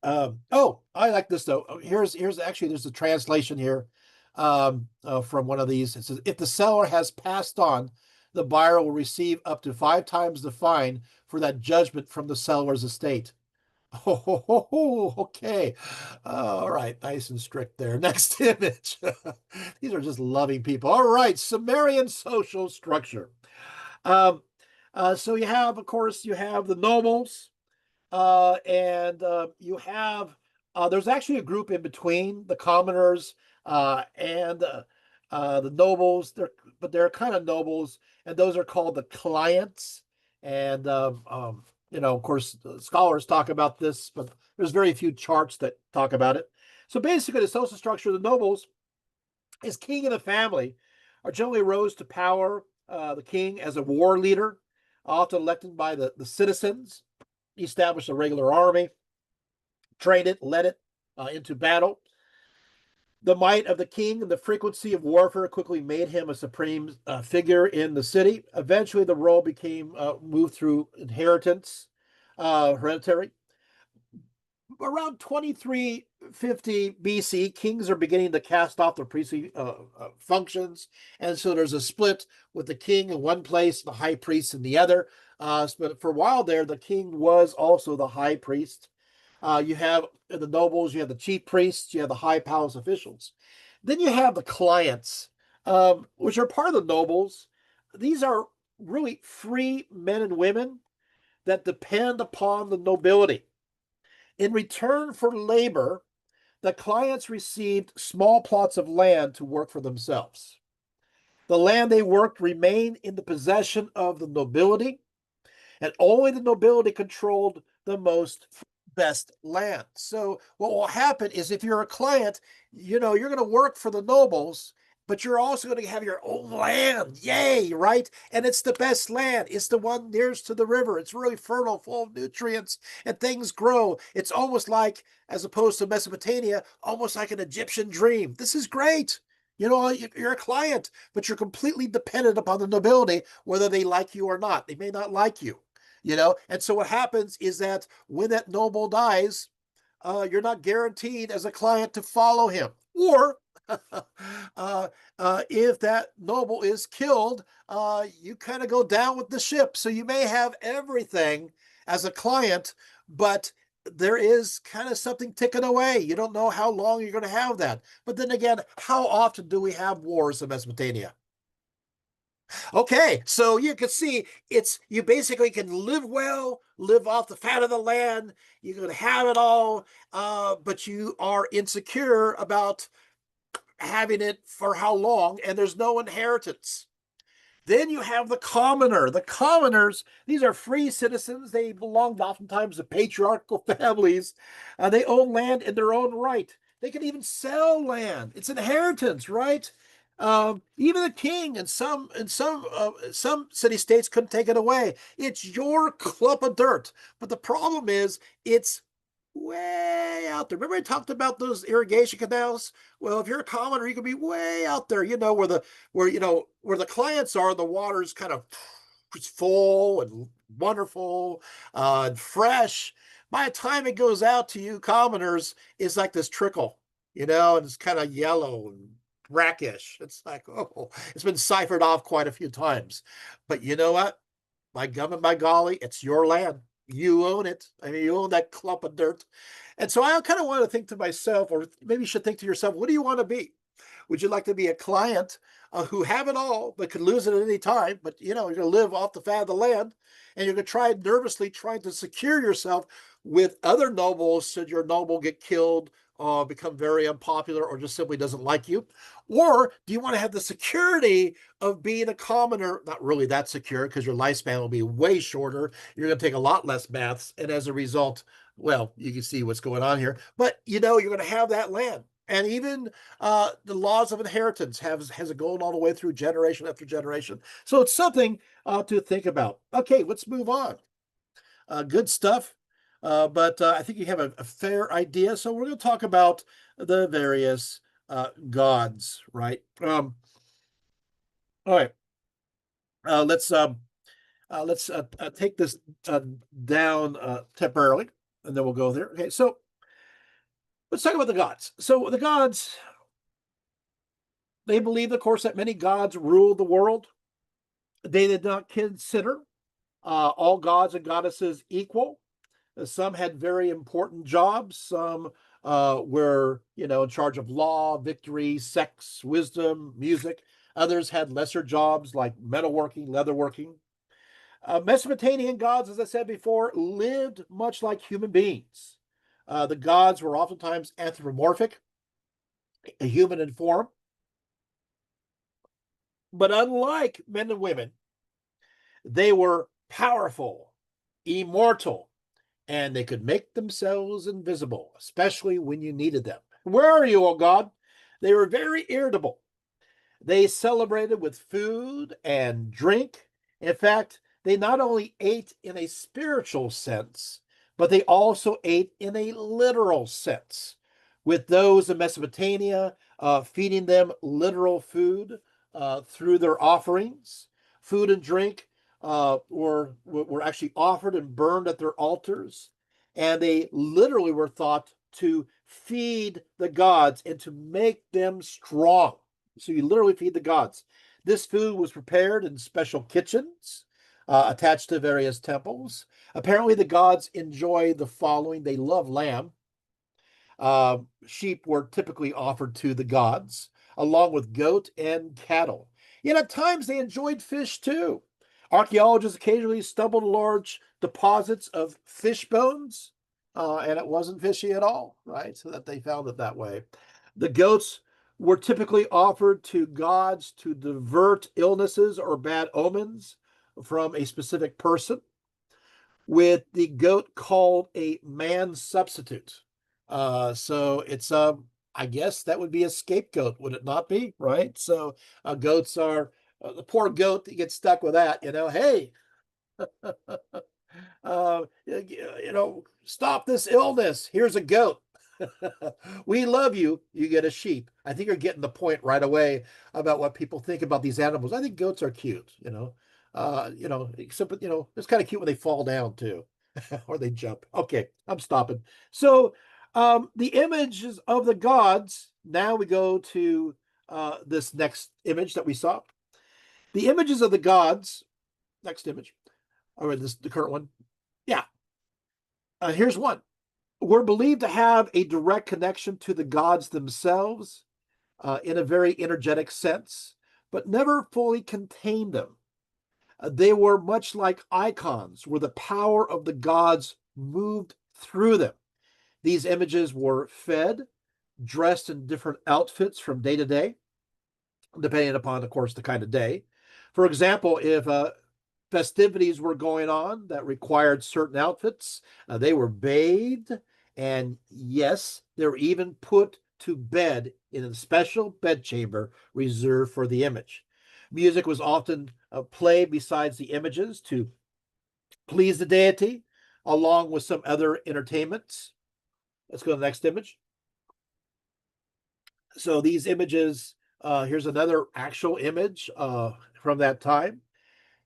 Oh, I like this though. Here's actually, there's a translation here from one of these. It says, if the seller has passed on, the buyer will receive up to 5 times the fine for that judgment from the seller's estate. Oh, okay. All right. Nice and strict there. Next image. These are just loving people. All right. Sumerian social structure. Um, so you have, of course, you have the nobles, and you have, there's actually a group in between the commoners and the nobles. But they're kind of nobles, and those are called the clients. And of course, scholars talk about this, but there's very few charts that talk about it. So basically, the social structure of the nobles is king and the family are generally rose to power. The king as a war leader, often elected by the citizens. He established a regular army, trained it, led it into battle. The might of the king and the frequency of warfare quickly made him a supreme figure in the city. Eventually, the role became moved through inheritance, hereditary. Around 2350 BC, kings are beginning to cast off their priestly functions. And so there's a split with the king in one place, the high priest in the other. But for a while there, the king was also the high priest. You have the nobles, you have the chief priests, you have the high palace officials. Then you have the clients, which are part of the nobles. These are really free men and women that depend upon the nobility. In return for labor, the clients received small plots of land to work for themselves. The land they worked remained in the possession of the nobility, and only the nobility controlled the best land. So what will happen is if you're a client, you're going to work for the nobles, but you're also going to have your own land. Yay, right? And it's the best land. It's the one nearest to the river. It's really fertile, full of nutrients, and things grow. It's almost like, as opposed to Mesopotamia, almost like an Egyptian dream. This is great. You're a client, but you're completely dependent upon the nobility, whether they like you or not. They may not like you. And so what happens is that when that noble dies, you're not guaranteed as a client to follow him. Or if that noble is killed, you kind of go down with the ship. So you may have everything as a client, but there is kind of something ticking away. You don't know how long you're going to have that. But then again, how often do we have wars in Mesopotamia? Okay, so you can see you basically can live well, live off the fat of the land. You can have it all, but you are insecure about having it for how long, and there's no inheritance. Then you have the commoner. The commoners, these are free citizens. They belonged oftentimes to patriarchal families. They own land in their own right. They can even sell land. It's inheritance, right? Even the king and some city states couldn't take it away. It's your clump of dirt. But the problem is, it's way out there. Remember I talked about those irrigation canals? Well, if you're a commoner, you can be way out there. Where the clients are, the water's kind of it's full and wonderful and fresh. By the time it goes out to you commoners, it's like this trickle, and it's kind of yellow and brackish. It's like, oh, it's been siphoned off quite a few times. But you know what? By gum and by golly, it's your land. You own it. I mean, you own that clump of dirt. And so I kind of want to think to myself, or maybe you should think to yourself, what do you want to be? Would you like to be a client who have it all, but could lose it at any time? But, you're going to live off the fat of the land, and you're going to try nervously trying to secure yourself with other nobles should your noble get killed, become very unpopular, or just simply doesn't like you? Or do you want to have the security of being a commoner? Not really that secure, because your lifespan will be way shorter. You're going to take a lot less baths. And as a result, well, you can see what's going on here. But, you're going to have that land. And even the laws of inheritance has it going all the way through generation after generation. So it's something to think about. Okay, let's move on. Good stuff. But I think you have a fair idea. So we're going to talk about the various gods, right? All right. Let's take this down temporarily, and then we'll go there. Okay, so let's talk about the gods. So the gods, they believed, of course, that many gods ruled the world. They did not consider all gods and goddesses equal. Some had very important jobs. Some were, in charge of law, victory, sex, wisdom, music. Others had lesser jobs like metalworking, leatherworking. Mesopotamian gods, as I said before, lived much like human beings. The gods were oftentimes anthropomorphic, human in form. But unlike men and women, they were powerful, immortal, and they could make themselves invisible, especially when you needed them. Where are you, O God? They were very irritable. They celebrated with food and drink. In fact, they not only ate in a spiritual sense, but they also ate in a literal sense, with those in Mesopotamia feeding them literal food through their offerings. Food and drink were actually offered and burned at their altars, and they literally were thought to feed the gods and to make them strong. So you literally feed the gods. This food was prepared in special kitchens attached to various temples. Apparently, the gods enjoy the following. They love lamb. Sheep were typically offered to the gods, along with goat and cattle. Yet at times they enjoyed fish too. Archaeologists occasionally stumbled on large deposits of fish bones, and it wasn't fishy at all, right? So that they found it that way. The goats were typically offered to gods to divert illnesses or bad omens from a specific person, with the goat called a man substitute. So it's I guess that would be a scapegoat, would it not be? Right. So goats are the poor goat that gets stuck with that. Hey, stop this illness. Here's a goat. We love you. You get a sheep. I think you're getting the point right away about what people think about these animals. I think goats are cute. Except it's kind of cute when they fall down too, or they jump. Okay, I'm stopping. So, the images of the gods. Now we go to this next image that we saw. The images of the gods. Next image. Or the current one. Yeah. Here's one. We're believed to have a direct connection to the gods themselves in a very energetic sense, but never fully contained them. They were much like icons, where the power of the gods moved through them. These images were fed, dressed in different outfits from day to day, depending upon, of course, the kind of day. For example, if festivities were going on that required certain outfits, they were bathed, and yes, they were even put to bed in a special bedchamber reserved for the image. Music was often played besides the images to please the deity, along with some other entertainments. Let's go to the next image. So these images, here's another actual image from that time.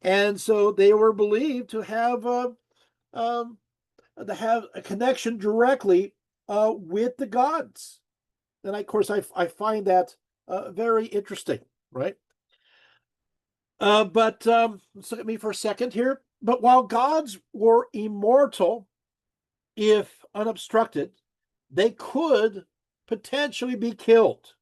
And so they were believed to have a connection directly with the gods. And of course, I find that very interesting, right? But let's look at me for a second here. But while gods were immortal, if unobstructed, they could potentially be killed.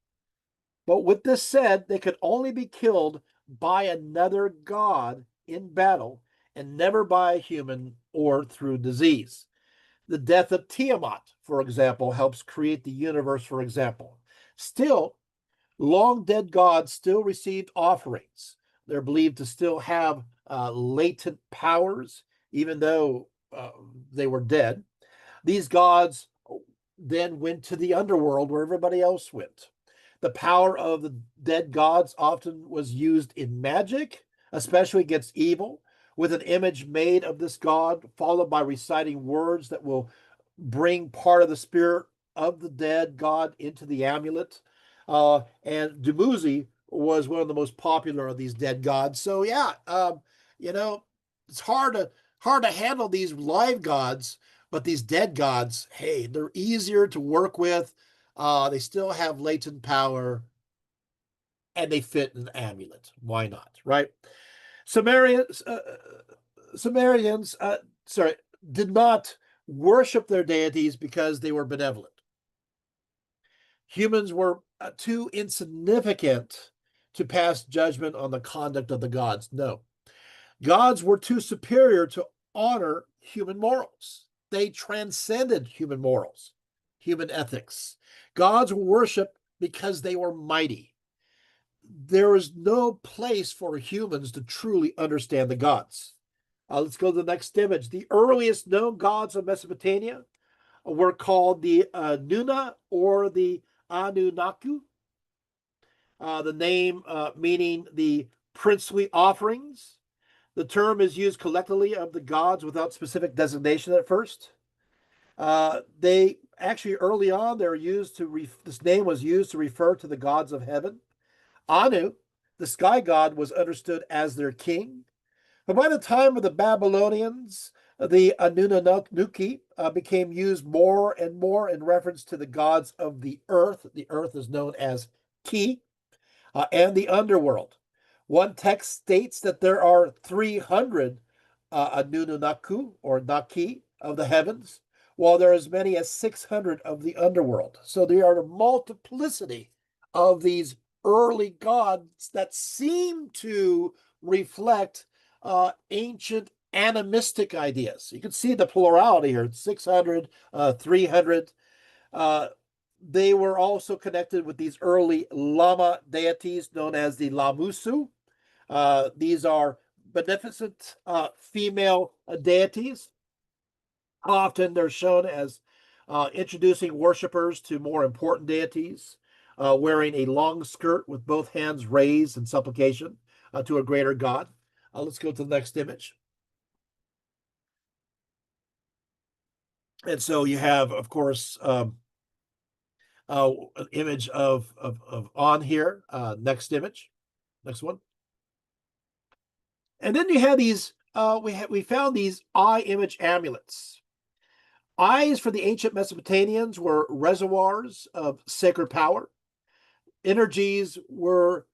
But with this said, they could only be killed by another god in battle and never by a human or through disease. The death of Tiamat, for example, helps create the universe, for example. Still, long dead gods still received offerings. They're believed to still have latent powers, even though they were dead. These gods then went to the underworld where everybody else went. The power of the dead gods often was used in magic, especially against evil, with an image made of this god, followed by reciting words that will bring part of the spirit of the dead god into the amulet. And Dumuzi was one of the most popular of these dead gods. So yeah, it's hard to handle these live gods, but these dead gods, hey, they're easier to work with. They still have latent power, and they fit an amulet. Why not, right? Sumerians, did not worship their deities because they were benevolent. Humans were too insignificant to pass judgment on the conduct of the gods. No, gods were too superior to honor human morals. They transcended human morals, human ethics. Gods were worshipped because they were mighty. There is no place for humans to truly understand the gods. Let's go to the next image. The earliest known gods of Mesopotamia were called the Nuna or the Anunnaku. The name meaning the princely offerings. The term is used collectively of the gods without specific designation at first. They actually early on they're used to this name was used to refer to the gods of heaven. Anu, the sky god, was understood as their king. But by the time of the Babylonians, the Anunnaki became used more and more in reference to the gods of the earth. The earth is known as Ki, and the underworld. One text states that there are 300 Anunnaku or Naki of the heavens, while there are as many as 600 of the underworld. So there are a multiplicity of these early gods that seem to reflect ancient animistic ideas. You can see the plurality here, 600, 300. They were also connected with these early Lama deities known as the Lamusu. These are beneficent female deities. Often they're shown as introducing worshippers to more important deities, wearing a long skirt with both hands raised in supplication to a greater god. Let's go to the next image. And so you have, of course, an image of On here. Next image, next one. And then you have these. We found these eye image amulets. Eyes for the ancient Mesopotamians were reservoirs of sacred power. Energies were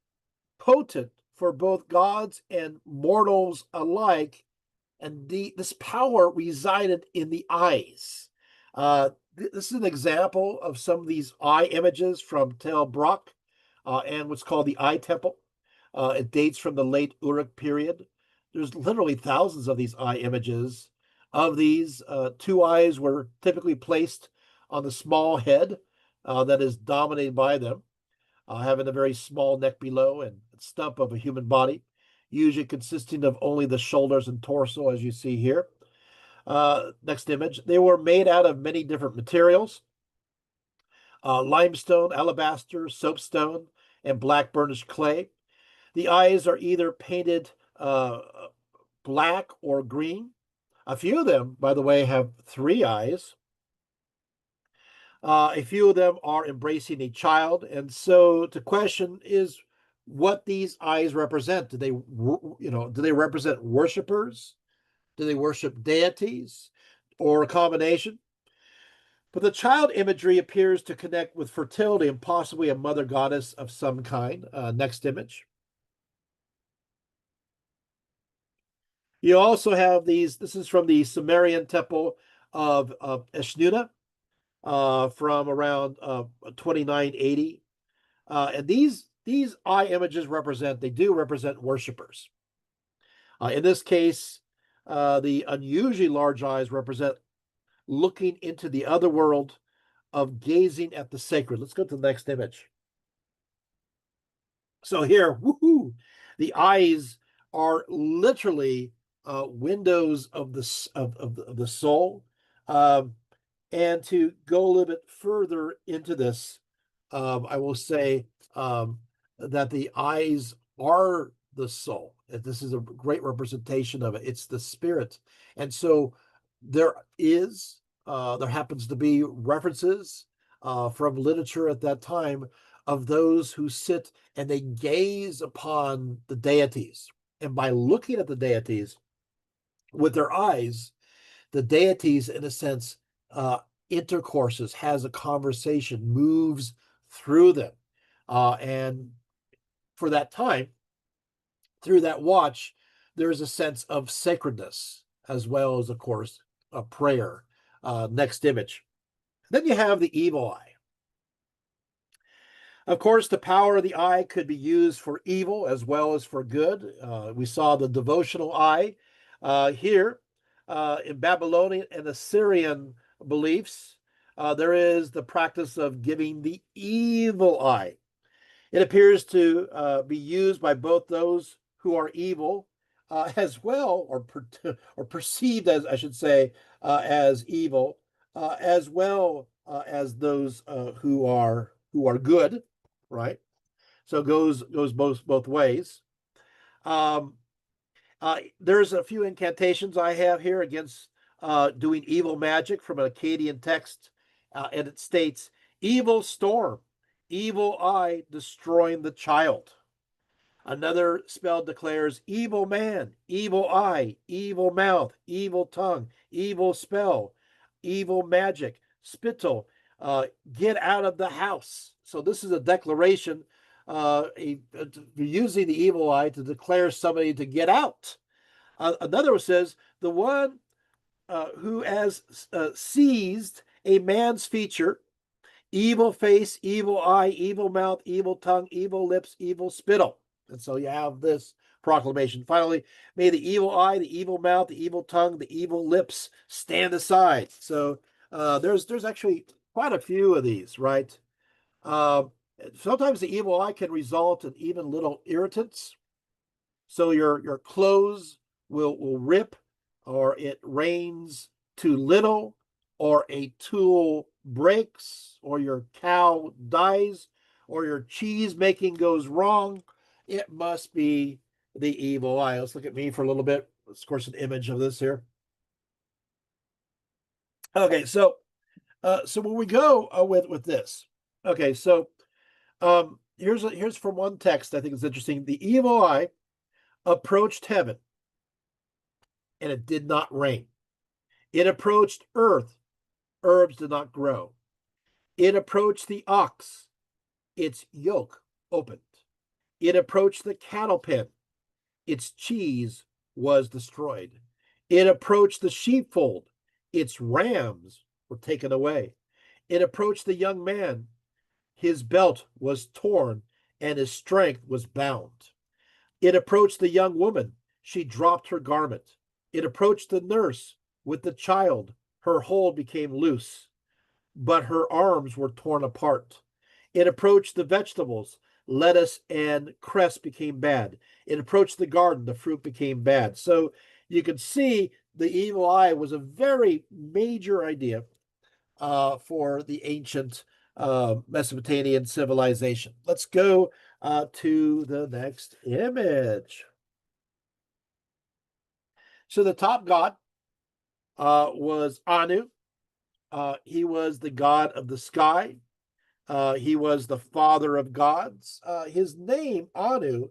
potent for both gods and mortals alike, and this power resided in the eyes. This is an example of some of these eye images from Tel Brak and what's called the Eye Temple. It dates from the late Uruk period. There's literally thousands of these eye images. Of these, two eyes were typically placed on the small head that is dominated by them, having a very small neck below and stump of a human body, usually consisting of only the shoulders and torso, as you see here. Next image. They were made out of many different materials: limestone, alabaster, soapstone, and black burnished clay. The eyes are either painted black or green. A few of them, by the way, have three eyes. A few of them are embracing a child. And so the question is what these eyes represent. Do they represent worshipers? Do they worship deities, or a combination? But the child imagery appears to connect with fertility and possibly a mother goddess of some kind. Next image. You also have these. This is from the Sumerian temple of Eshnuna from around 2980. And these eye images do represent worshipers. In this case, the unusually large eyes represent looking into the other world of gazing at the sacred. Let's go to the next image. So here, woohoo, the eyes are literally windows of the soul. And to go a little bit further into this, I will say that the eyes are the soul. This is a great representation of it. It's the spirit. And so there happens to be references from literature at that time of those who sit and they gaze upon the deities. And by looking at the deities with their eyes, the deities, in a sense, intercourses, has a conversation, moves through them. And for that time, through that watch, there's a sense of sacredness, as well as, of course, a prayer. Next image. Then you have the evil eye. Of course, the power of the eye could be used for evil as well as for good. We saw the devotional eye here. In Babylonian and Assyrian beliefs, there is the practice of giving the evil eye. It appears to be used by both those who are evil as well, or perceived as, I should say, as evil, as well as those who are good, right? So it goes both ways. There's a few incantations I have here against doing evil magic from an Akkadian text, and it states, "Evil storm, evil eye destroying the child." Another spell declares, "Evil man, evil eye, evil mouth, evil tongue, evil spell, evil magic, spittle, get out of the house." So this is a declaration, using the evil eye to declare somebody to get out. Another one says, "The one who has seized a man's feature, evil face, evil eye, evil mouth, evil tongue, evil lips, evil spittle." And so you have this proclamation. Finally, "May the evil eye, the evil mouth, the evil tongue, the evil lips stand aside." So there's actually quite a few of these, right? Um, Sometimes the evil eye can result in even little irritants. So your clothes will rip, or it rains too little, or a tool breaks, or your cow dies, or your cheese making goes wrong. It must be the evil eye. Let's look at me for a little bit. Of course, an image of this here. Okay, so when we go with this, okay, so here's from one text I think is interesting. The evil eye approached heaven, and it did not rain. It approached earth, herbs did not grow. It approached the ox, its yoke opened. It approached the cattle pen, its cheese was destroyed. It approached the sheepfold, its rams were taken away. It approached the young man, his belt was torn and his strength was bound. It approached the young woman, she dropped her garment. It approached the nurse with the child, her hold became loose, but her arms were torn apart. It approached the vegetables, lettuce and cress became bad. It approached the garden, the fruit became bad. So you can see the evil eye was a very major idea for the ancient Mesopotamian civilization. Let's go to the next image. So the top god was Anu. He was the god of the sky. He was the father of gods. His name, Anu,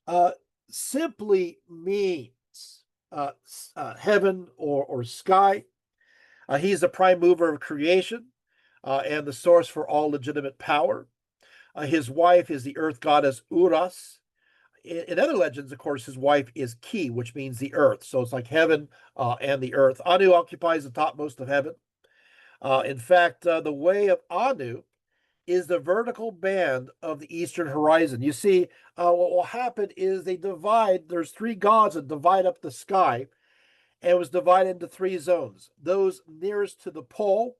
uh, simply means heaven or sky. He's the prime mover of creation and the source for all legitimate power. His wife is the earth goddess Uras. In other legends, of course, his wife is Ki, which means the earth. So it's like heaven and the earth. Anu occupies the topmost of heaven. In fact, the way of Anu is the vertical band of the eastern horizon. You see, what will happen is they divide, there's three gods that divide up the sky, and it was divided into three zones. Those nearest to the pole,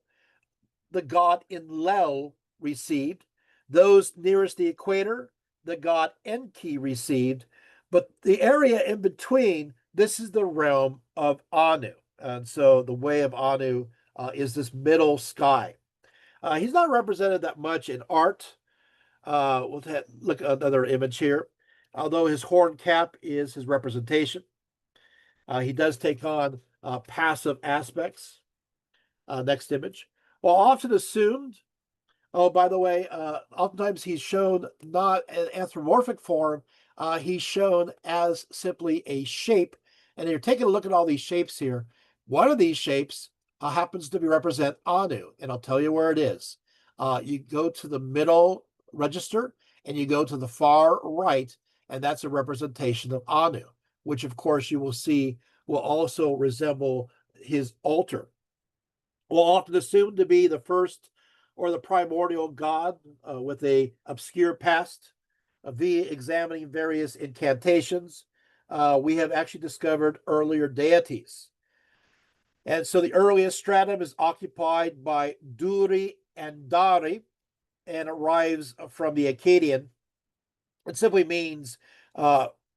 the god Enlil received. Those nearest the equator, the god Enki received. But the area in between, this is the realm of Anu. And so the way of Anu is this middle sky. He's not represented that much in art. We'll look at another image here. Although his horn cap is his representation, he does take on passive aspects. Next image. Well, often assumed, oh, by the way, oftentimes he's shown not an anthropomorphic form, he's shown as simply a shape. And you're taking a look at all these shapes here. One of these shapes happens to be represent Anu, and I'll tell you where it is. You go to the middle register and you go to the far right, and that's a representation of Anu, which of course you will see will also resemble his altar. Will often assumed to be the first or the primordial god with a obscure past. Via examining various incantations, we have actually discovered earlier deities. And so the earliest stratum is occupied by Duri and Dari and arrives from the Akkadian. It simply means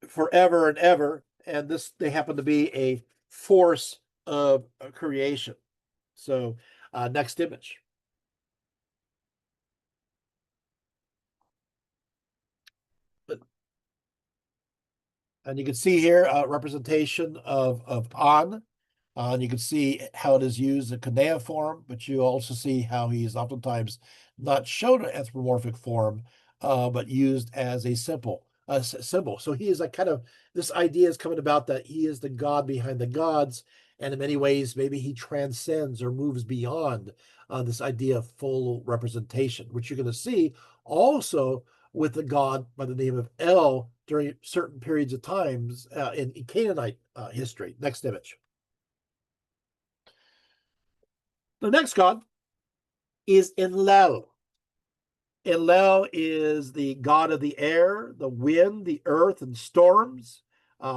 forever and ever, and this they happen to be a force of creation. So next image. And you can see here a representation of An. And you can see how it is used in cuneiform, but you also see how he's oftentimes not shown an anthropomorphic form, but used as a symbol. So he is like kind of, this idea is coming about that he is the god behind the gods, and in many ways, maybe he transcends or moves beyond this idea of full representation, which you're going to see also with the god by the name of El during certain periods of times in Canaanite history. Next image. The next god is Enlil. Enlil is the god of the air, the wind, the earth, and storms.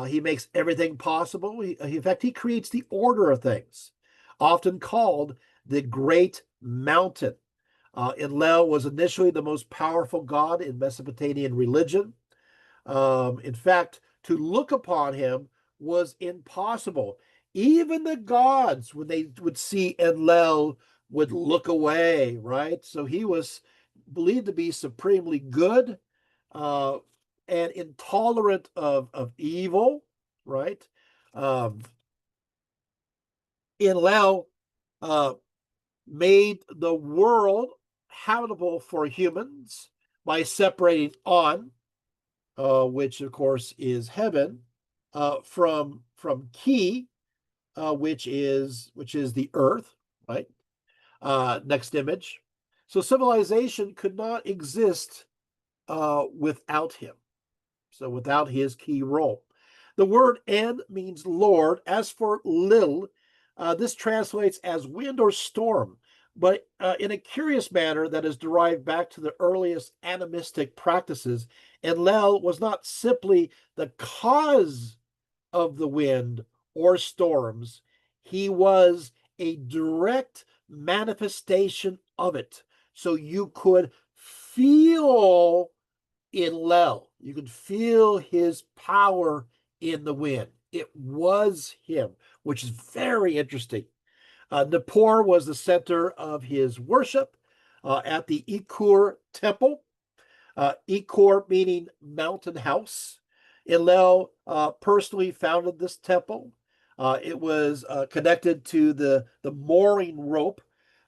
He makes everything possible. In fact, he creates the order of things, often called the Great Mountain. Enlil was initially the most powerful god in Mesopotamian religion. In fact, to look upon him was impossible. Even the gods, when they would see Enlil, would look away, right? So he was believed to be supremely good uh, and intolerant of evil, right? Um, Enlil uh, made the world habitable for humans by separating On, which of course is heaven, from Ki, which is the earth, right? Next image. So civilization could not exist without him. So without his key role. The word En means Lord. As for Lil, this translates as wind or storm, but in a curious manner that is derived back to the earliest animistic practices. Enlil was not simply the cause of the wind or storms, he was a direct manifestation of it. So you could feel Enlil. You could feel his power in the wind. It was him, which is very interesting. Nippur was the center of his worship at the Ikur temple. Ikur meaning mountain house. Enlil personally founded this temple. It was connected to the mooring rope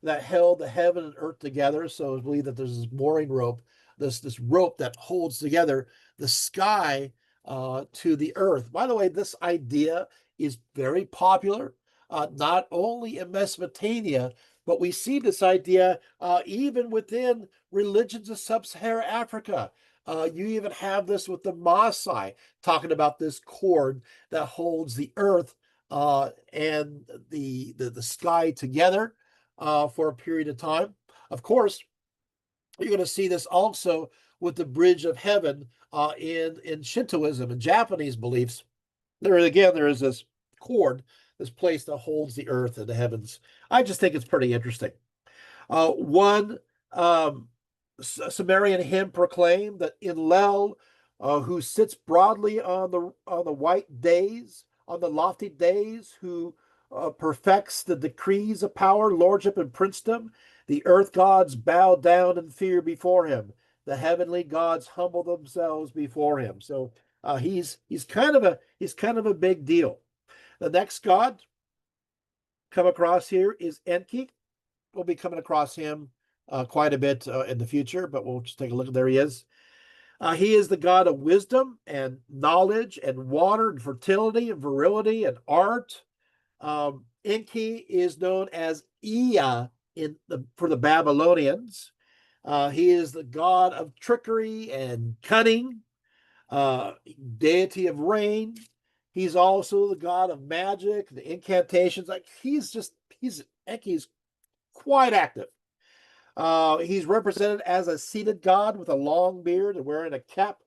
that held the heaven and earth together. So it's believed that there's this mooring rope, this rope that holds together the sky to the earth. By the way, this idea is very popular, not only in Mesopotamia, but we see this idea even within religions of sub-Saharan Africa. You even have this with the Maasai, talking about this cord that holds the earth and the sky together for a period of time. Of course, you're going to see this also with the bridge of heaven in Shintoism and Japanese beliefs. There is this cord, this place that holds the earth and the heavens. I just think it's pretty interesting. One Sumerian hymn proclaimed that Enlil, who sits broadly on the white days, on the lofty days, who perfects the decrees of power, lordship, and princedom, the earth gods bow down in fear before him. The heavenly gods humble themselves before him. So he's kind of a big deal. The next god come across here is Enki. We'll be coming across him quite a bit in the future, but we'll just take a look. There he is. He is the god of wisdom and knowledge and water and fertility and virility and art. Enki is known as Ea for the Babylonians. He is the god of trickery and cunning, deity of rain. He's also the god of magic, the incantations. Like Enki's quite active. He's represented as a seated god with a long beard and wearing a cap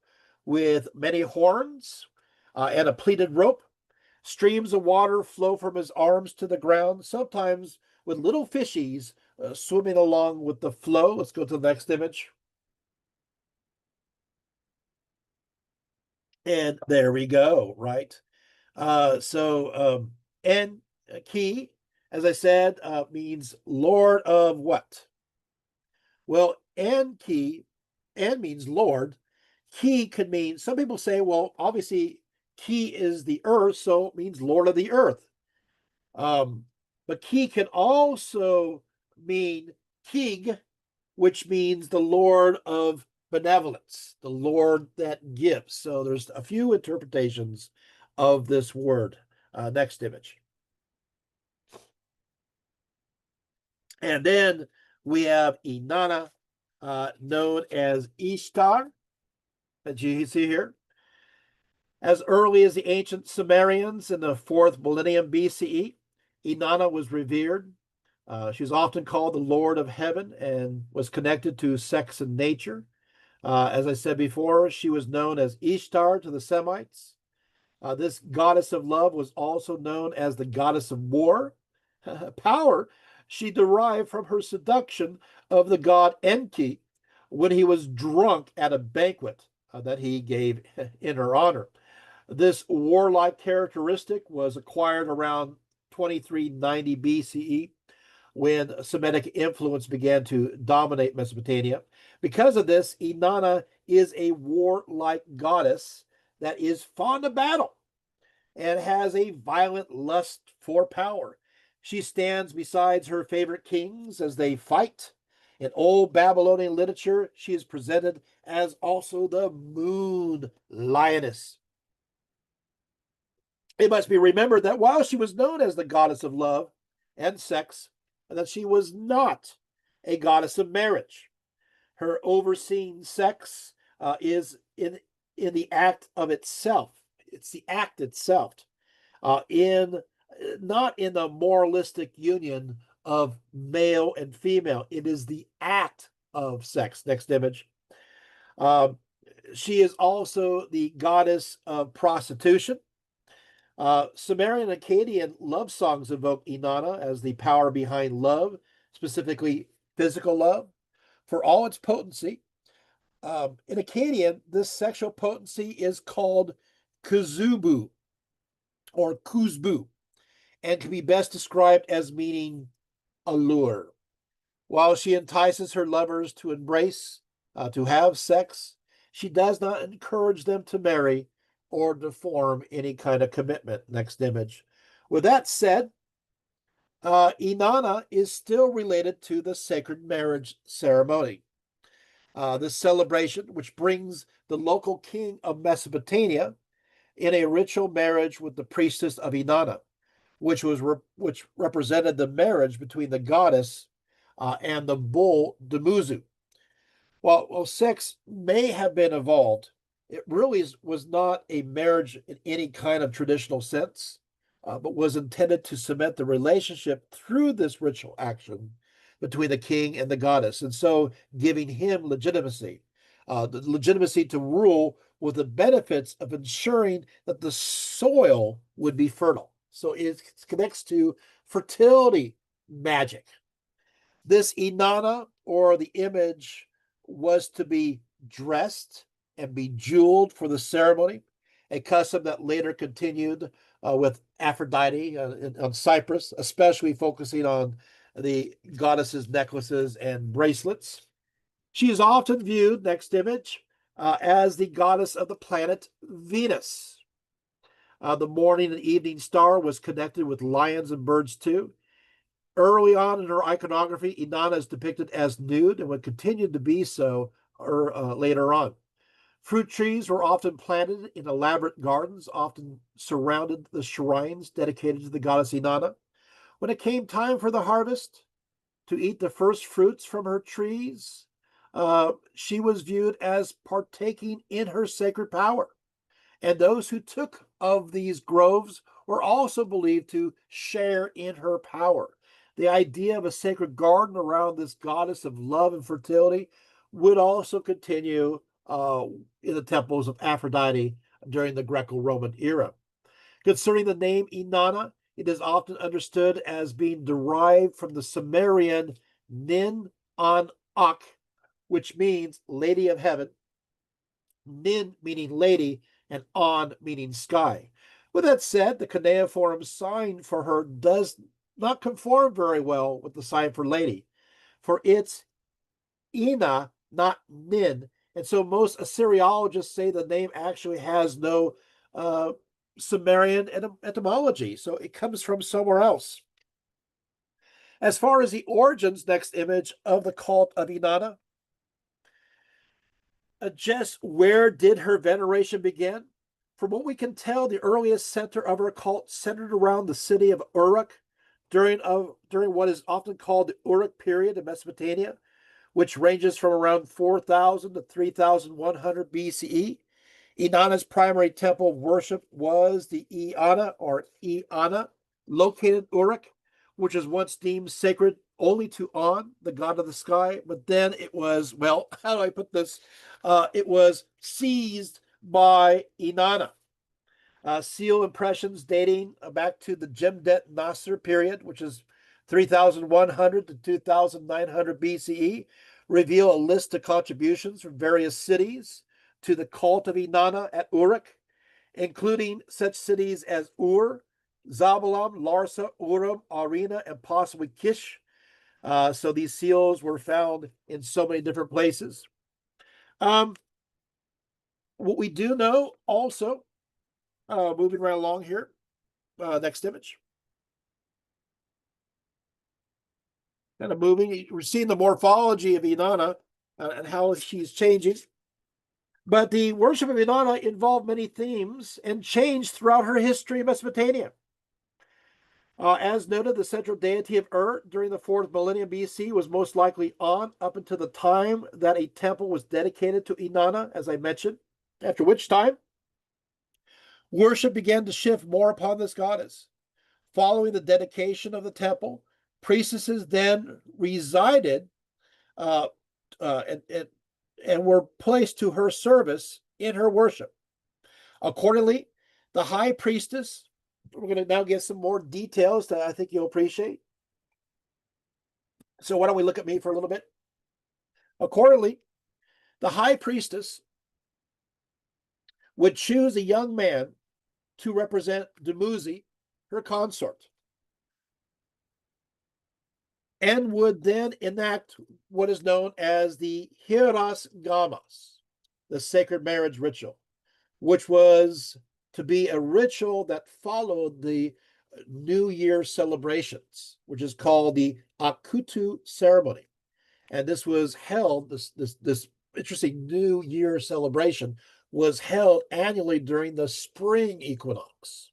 with many horns and a pleated rope. Streams of water flow from his arms to the ground, sometimes with little fishies swimming along with the flow. Let's go to the next image. And there we go, right? And Ki, as I said, means Lord of what? Well, Enki, En means Lord. Ki could mean, some people say, well, obviously, Ki is the earth, so it means Lord of the earth. But Ki can also mean King, which means the Lord of benevolence, the Lord that gives. So there's a few interpretations of this word. Next image. And then we have Inanna, known as Ishtar, as you see here. As early as the ancient Sumerians in the 4th millennium BCE, Inanna was revered. She was often called the Lord of Heaven and was connected to sex and nature. As I said before, she was known as Ishtar to the Semites. This goddess of love was also known as the goddess of war, power, she derived from her seduction of the god Enki when he was drunk at a banquet that he gave in her honor. This warlike characteristic was acquired around 2390 BCE when Semitic influence began to dominate Mesopotamia. Because of this, Inanna is a warlike goddess that is fond of battle and has a violent lust for power. She stands beside her favorite kings as they fight. In old Babylonian literature, she is presented as also the moon lioness. It must be remembered that while she was known as the goddess of love and sex, that she was not a goddess of marriage. Her overseeing sex is in the act of itself. It's the act itself, in not in the moralistic union of male and female. It is the act of sex. Next image. She is also the goddess of prostitution. Sumerian and Akkadian love songs evoke Inanna as the power behind love, specifically physical love, for all its potency. In Akkadian, this sexual potency is called kuzubu or kuzbu and can be best described as meaning allure. While she entices her lovers to embrace, to have sex, she does not encourage them to marry or to form any kind of commitment. Next image. With that said, Inanna is still related to the sacred marriage ceremony. This celebration, which brings the local king of Mesopotamia in a ritual marriage with the priestess of Inanna, which represented the marriage between the goddess and the bull Dumuzu. While sex may have been evolved, it really was not a marriage in any kind of traditional sense, but was intended to cement the relationship through this ritual action between the king and the goddess, and so giving him legitimacy, the legitimacy to rule with the benefits of ensuring that the soil would be fertile. So it connects to fertility magic. This Inanna, or the image, was to be dressed and bejeweled for the ceremony, a custom that later continued with Aphrodite on Cyprus, especially focusing on the goddess's necklaces and bracelets. She is often viewed, next image, as the goddess of the planet Venus. The morning and evening star was connected with lions and birds too. Early on in her iconography, Inanna is depicted as nude and would continue to be so later on. Fruit trees were often planted in elaborate gardens, often surrounded the shrines dedicated to the goddess Inanna. When it came time for the harvest, to eat the first fruits from her trees, she was viewed as partaking in her sacred power. And those who took of these groves were also believed to share in her power. The idea of a sacred garden around this goddess of love and fertility would also continue in the temples of Aphrodite during the Greco-Roman era. Concerning the name Inanna, it is often understood as being derived from the Sumerian Nin an Ok, which means Lady of Heaven, Nin meaning lady, and On meaning sky. With that said, the cuneiform sign for her does not conform very well with the sign for lady, for it's Ina, not Nin, and so most Assyriologists say the name actually has no Sumerian etymology, so it comes from somewhere else. As far as the origins, next image, of the cult of Inanna, just where did her veneration begin? From what we can tell, the earliest center of her cult centered around the city of Uruk during what is often called the Uruk period of Mesopotamia, which ranges from around 4000 to 3100 BCE. Inanna's primary temple of worship was the Eanna or Eanna, located in Uruk, which was once deemed sacred only to On, the god of the sky. But then it was, well, how do I put this? It was seized by Inanna. Seal impressions dating back to the Jemdet Nasser period, which is 3100 to 2900 BCE reveal a list of contributions from various cities to the cult of Inanna at Uruk, including such cities as Ur, Zabalam, Larsa, Urim, Arena, and possibly Kish. So these seals were found in so many different places. What we do know also, moving right along here, next image. Kind of moving, we're seeing the morphology of Inanna and how she's changing. But the worship of Inanna involved many themes and changed throughout her history in Mesopotamia. As noted, the central deity of during the 4th millennium BC was most likely On up until the time that a temple was dedicated to Inanna, as I mentioned, after which time worship began to shift more upon this goddess. Following the dedication of the temple, priestesses then resided and were placed to her service in her worship. Accordingly, the high priestess, we're going to now get some more details that I think you'll appreciate. So why don't we look at me for a little bit? Accordingly, the high priestess would choose a young man to represent Dumuzi, her consort, and would then enact what is known as the Hiras Gamas, the sacred marriage ritual, which was to be a ritual that followed the New Year celebrations, which is called the Akutu ceremony. And this was held, this interesting New Year celebration was held annually during the spring equinox.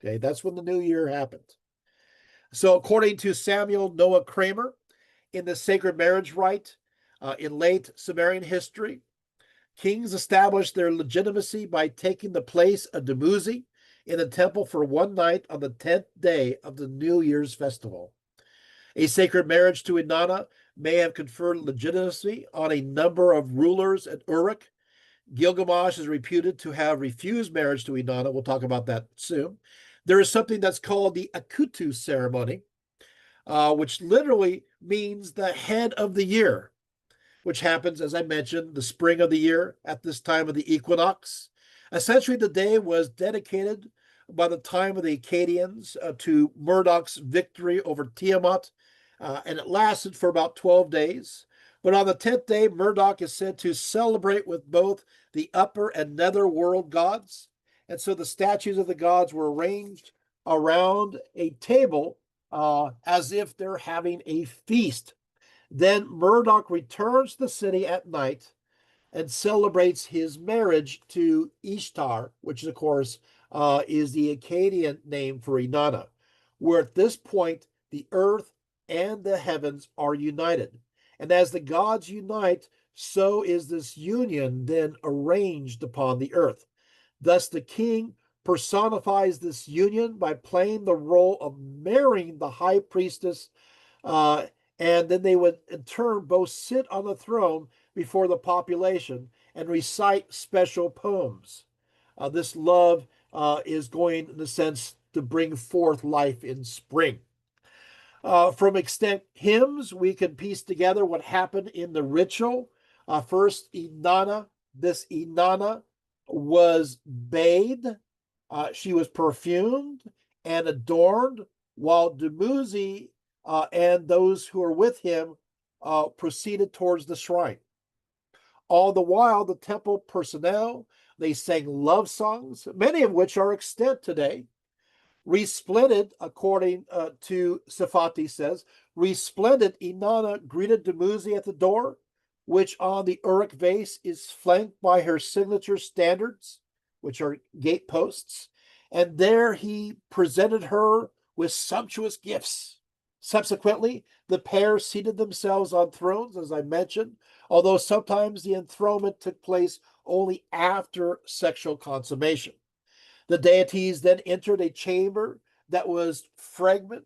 Okay, that's when the New Year happened. So according to Samuel Noah Kramer, in the sacred marriage rite in late Sumerian history, kings established their legitimacy by taking the place of Dumuzi in the temple for one night on the 10th day of the New Year's festival. A sacred marriage to Inanna may have conferred legitimacy on a number of rulers at Uruk. Gilgamesh is reputed to have refused marriage to Inanna. We'll talk about that soon. There is something that's called the Akutu ceremony, which literally means the head of the year, which happens, as I mentioned, the spring of the year at this time of the equinox. Essentially, the day was dedicated by the time of the Akkadians to Marduk's victory over Tiamat, and it lasted for about 12 days. But on the 10th day, Marduk is said to celebrate with both the upper and nether world gods. And so the statues of the gods were arranged around a table as if they're having a feast. Then Marduk returns to the city at night and celebrates his marriage to Ishtar, which of course is the Akkadian name for Inanna, where at this point the earth and the heavens are united. And as the gods unite, so is this union then arranged upon the earth. Thus the king personifies this union by playing the role of marrying the high priestess, and then they would in turn both sit on the throne before the population and recite special poems. This love is going, in a sense, to bring forth life in spring. From extant hymns, we can piece together what happened in the ritual. First, this Inanna was bathed, she was perfumed and adorned, while Dumuzi and those who were with him proceeded towards the shrine. All the while, the temple personnel, they sang love songs, many of which are extant today. Resplendent, according to Safati says, resplendent Inanna greeted Dumuzi at the door, which on the Uruk vase is flanked by her signature standards, which are gate posts, and there he presented her with sumptuous gifts. Subsequently, the pair seated themselves on thrones, as I mentioned, although sometimes the enthronement took place only after sexual consummation. The deities then entered a chamber that was fragrant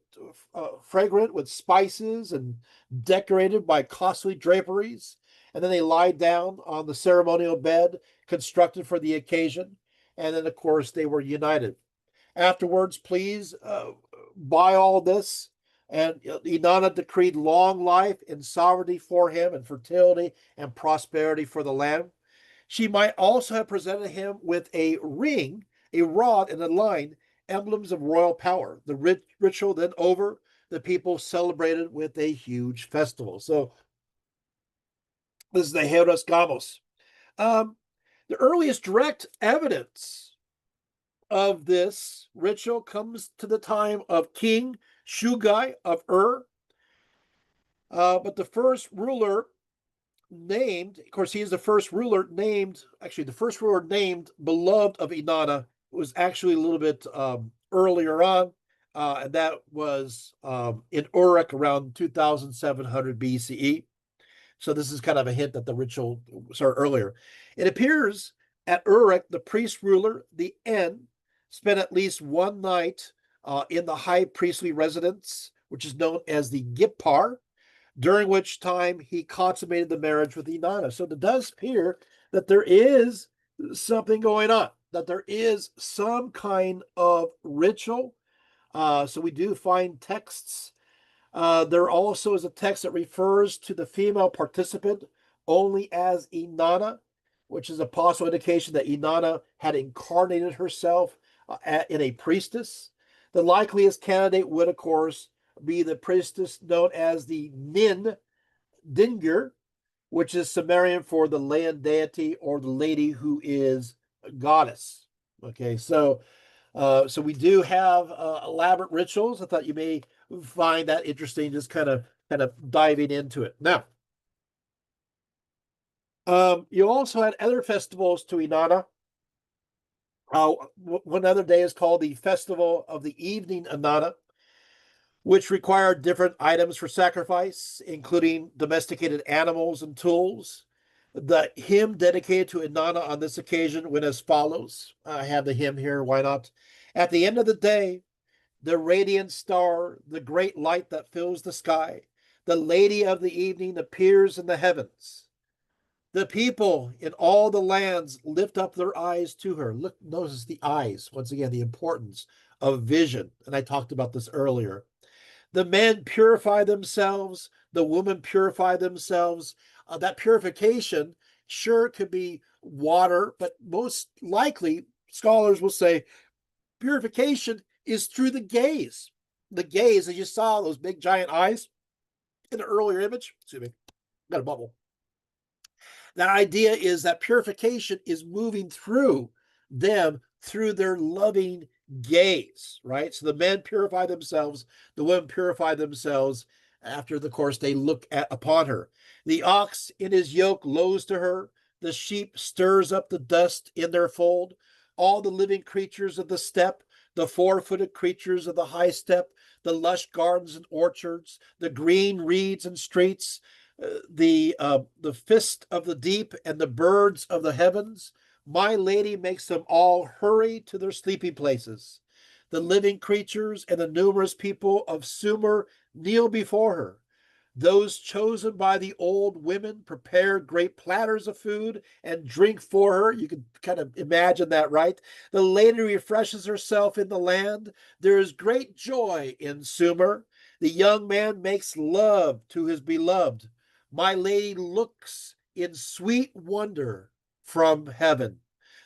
with spices and decorated by costly draperies. And then they lied down on the ceremonial bed constructed for the occasion. And then, of course, they were united. Afterwards, please buy all this And Inanna decreed long life and sovereignty for him, and fertility and prosperity for the land. She might also have presented him with a ring, a rod, and a line, emblems of royal power. The ritual then over, the people celebrated with a huge festival. So this is the Heros Gamos. The earliest direct evidence of this ritual comes to the time of King Shugai of but the first ruler named, of course, he is the first ruler named, actually, the first ruler named beloved of Inanna was actually a little bit earlier on, and that was in Uruk around 2700 BCE. So this is kind of a hint that the ritual started earlier. It appears at Uruk, the priest ruler, the En, spent at least one night in the high priestly residence, which is known as the Gippar, during which time he consummated the marriage with Inanna. So it does appear that there is something going on, that there is some kind of ritual. So we do find texts. There also is a text that refers to the female participant only as Inanna, which is a possible indication that Inanna had incarnated herself in a priestess. The likeliest candidate would, of course, be the priestess known as the Nin Dingir, which is Sumerian for the land deity or the lady who is a goddess. Okay, so we do have elaborate rituals. I thought you may find that interesting, just kind of diving into it. Now, you also had other festivals to Inanna. One other day is called the Festival of the Evening Inanna, which required different items for sacrifice, including domesticated animals and tools. The hymn dedicated to Inanna on this occasion went as follows. I have the hymn here, why not? At the end of the day, the radiant star, the great light that fills the sky, the lady of the evening appears in the heavens. The people in all the lands lift up their eyes to her. Look, notice the eyes. Once again, the importance of vision. And I talked about this earlier. The men purify themselves, the women purify themselves. That purification sure could be water, but most likely scholars will say purification is through the gaze. The gaze, as you saw, those big giant eyes in the earlier image. Excuse me, got a bubble. The idea is that purification is moving through them through their loving gaze, right? So the men purify themselves, the women purify themselves after the course they look upon her. The ox in his yoke lows to her, the sheep stirs up the dust in their fold. All the living creatures of the steppe, the four-footed creatures of the high steppe, the lush gardens and orchards, the green reeds and streets, the fist of the deep and the birds of the heavens. My lady makes them all hurry to their sleeping places. The living creatures and the numerous people of Sumer kneel before her. Those chosen by the old women prepare great platters of food and drink for her. You can kind of imagine that, right? The lady refreshes herself in the land. There is great joy in Sumer. The young man makes love to his beloved. My lady looks in sweet wonder from heaven.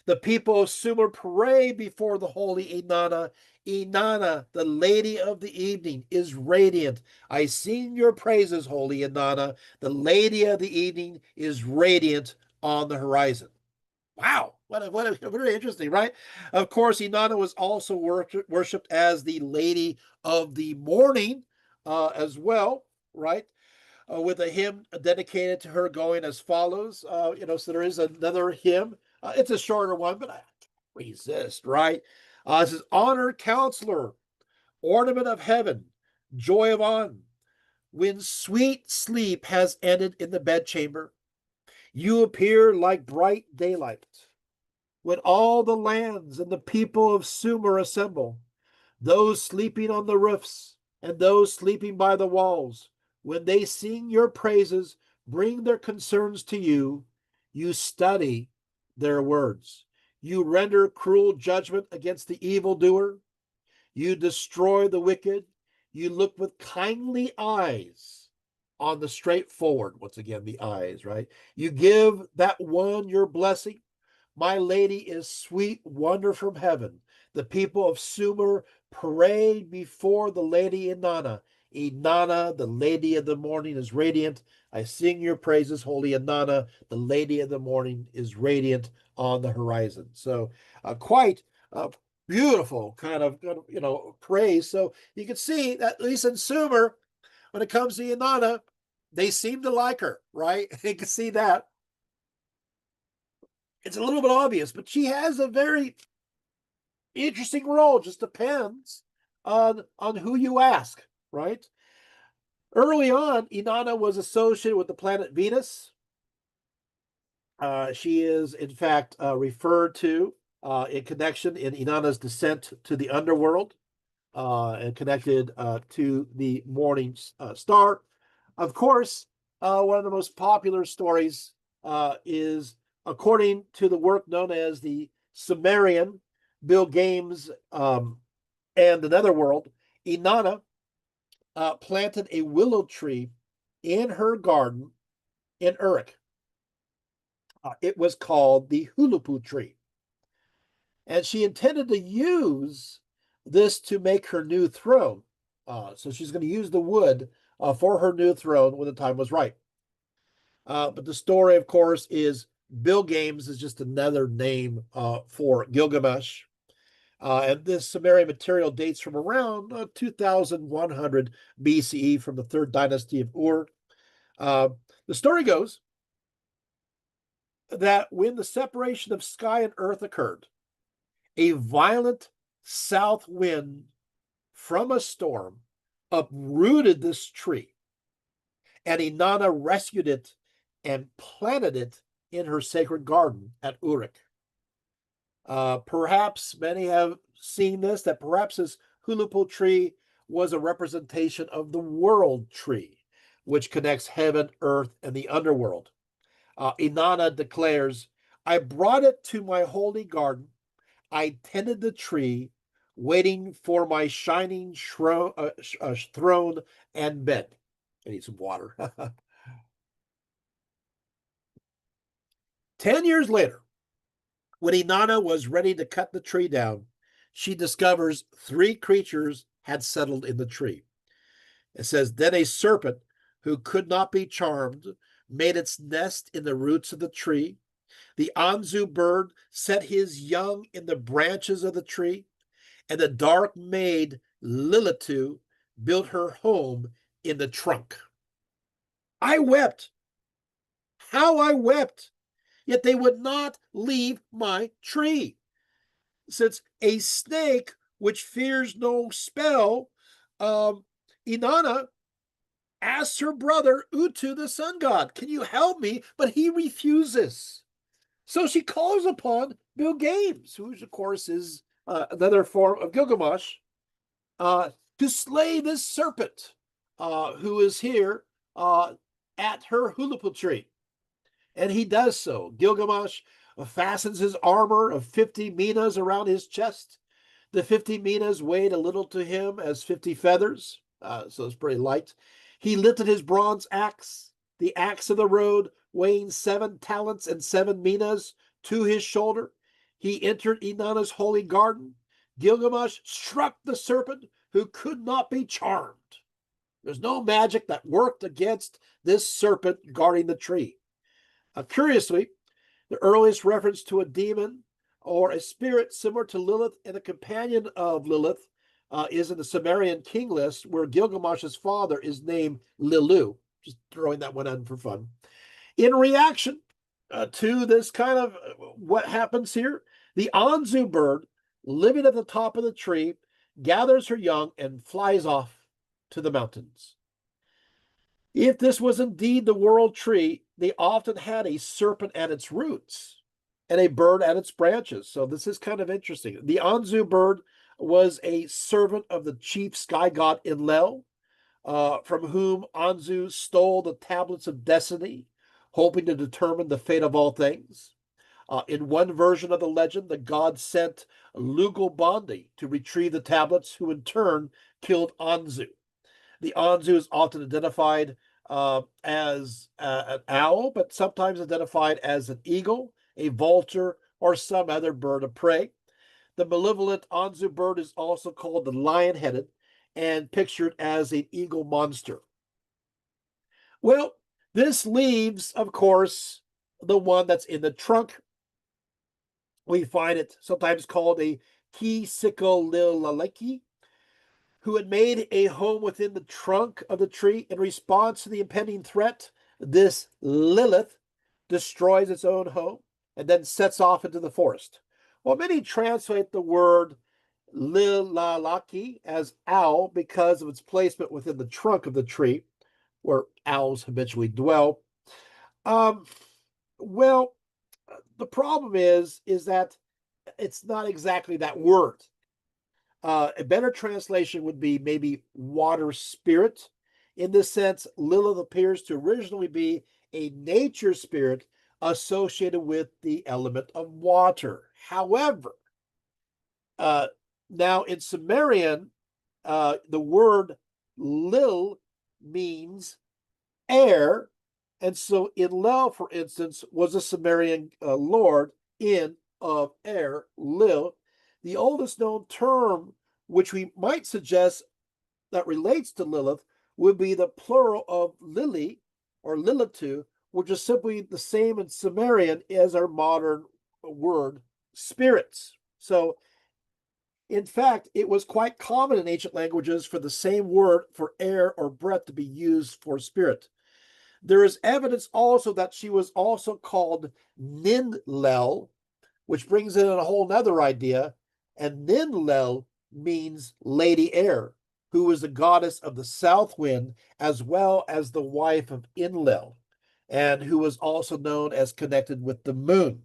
The people of Sumer pray before the holy Inanna. Inanna, the lady of the evening, is radiant. I sing your praises, holy Inanna. The lady of the evening is radiant on the horizon. Wow, what very interesting, right? Of course, Inanna was also worshipped as the lady of the morning as well, right? With a hymn dedicated to her going as follows. So there is another hymn. It's a shorter one, but I can't resist, right? It says, honor, counselor, ornament of heaven, joy of on. When sweet sleep has ended in the bedchamber, you appear like bright daylight. When all the lands and the people of Sumer assemble, those sleeping on the roofs and those sleeping by the walls, when they sing your praises, bring their concerns to you, you study their words. You render cruel judgment against the evildoer. You destroy the wicked. You look with kindly eyes on the straightforward. Once again, the eyes, right? You give that one your blessing. My lady is sweet wonder from heaven. The people of Sumer parade before the lady Inanna. Inanna, the lady of the morning, is radiant. I sing your praises, holy Inanna. The lady of the morning is radiant on the horizon. So quite beautiful kind of praise. So you can see that at least in Sumer, when it comes to Inanna, they seem to like her, right? You can see that. It's a little bit obvious, but she has a very interesting role. Just depends on who you ask, right? Early on, Inanna was associated with the planet Venus. She is, in fact, referred to in connection in Inanna's descent to the underworld and connected to the morning star. Of course, one of the most popular stories is according to the work known as the Sumerian, Gilgamesh, and the Netherworld. Inanna planted a willow tree in her garden in Uruk. It was called the Hulupu tree. And she intended to use this to make her new throne. So she's going to use the wood for her new throne when the time was right. But the story, of course, is Gilgamesh is just another name for Gilgamesh. And this Sumerian material dates from around 2100 BCE from the third dynasty of Ur. The story goes that when the separation of sky and earth occurred, a violent south wind from a storm uprooted this tree, and Inanna rescued it and planted it in her sacred garden at Uruk. Perhaps many have seen this, that perhaps this Hulupu tree was a representation of the world tree, which connects heaven, earth, and the underworld. Inanna declares, I brought it to my holy garden. I tended the tree, waiting for my shining throne and bed. I need some water. 10 years later, when Inanna was ready to cut the tree down, she discovers 3 creatures had settled in the tree. It says, then a serpent who could not be charmed made its nest in the roots of the tree. The Anzu bird set his young in the branches of the tree, and the dark maid Lilitu built her home in the trunk. I wept. How I wept! Yet they would not leave my tree. Since a snake which fears no spell, Inanna asks her brother Utu, the sun god, can you help me? But he refuses. So she calls upon Gilgamesh, who, of course, is another form of Gilgamesh, to slay this serpent who is here at her Hulupu tree. And he does so. Gilgamesh fastens his armor of 50 minas around his chest. The 50 minas weighed a little to him as 50 feathers, so it's pretty light. He lifted his bronze axe, the axe of the road, weighing 7 talents and 7 minas, to his shoulder. He entered Inanna's holy garden. Gilgamesh struck the serpent, who could not be charmed. There's no magic that worked against this serpent guarding the tree. Curiously, the earliest reference to a demon or a spirit similar to Lilith and a companion of Lilith is in the Sumerian king list, where Gilgamesh's father is named Lilu. Just throwing that one in for fun. In reaction to this kind of what happens here, the Anzu bird, living at the top of the tree, gathers her young and flies off to the mountains. If this was indeed the world tree, they often had a serpent at its roots and a bird at its branches. So this is kind of interesting. The Anzu bird was a servant of the chief sky god Enlil, from whom Anzu stole the tablets of destiny, hoping to determine the fate of all things. In one version of the legend, the god sent Lugalbandi to retrieve the tablets, who in turn killed Anzu. The Anzu is often identified as an owl, but sometimes identified as an eagle, a vulture, or some other bird of prey. The malevolent Anzu bird is also called the lion-headed and pictured as an eagle monster. Well, this leaves, of course, the one that's in the trunk. We find it sometimes called a Kisikolilaleki, who had made a home within the trunk of the tree in response to the impending threat. This Lilith destroys its own home and then sets off into the forest. Well, many translate the word Lilalaki as owl because of its placement within the trunk of the tree, where owls habitually dwell. Um, well, the problem is that it's not exactly that word. A better translation would be maybe water spirit. In this sense, Lilith appears to originally be a nature spirit associated with the element of water. However, now in Sumerian, the word Lil means air. And so Enlil, for instance, was a Sumerian lord in of air, Lil. The oldest known term, which we might suggest that relates to Lilith, would be the plural of Lili or Lilitu, which is simply the same in Sumerian as our modern word spirits. So, in fact, it was quite common in ancient languages for the same word for air or breath to be used for spirit. There is evidence also that she was also called Ninlel, which brings in a whole nother idea. And Ninlel means Lady Air, who was the goddess of the south wind, as well as the wife of Enlil, and who was also known as connected with the moon.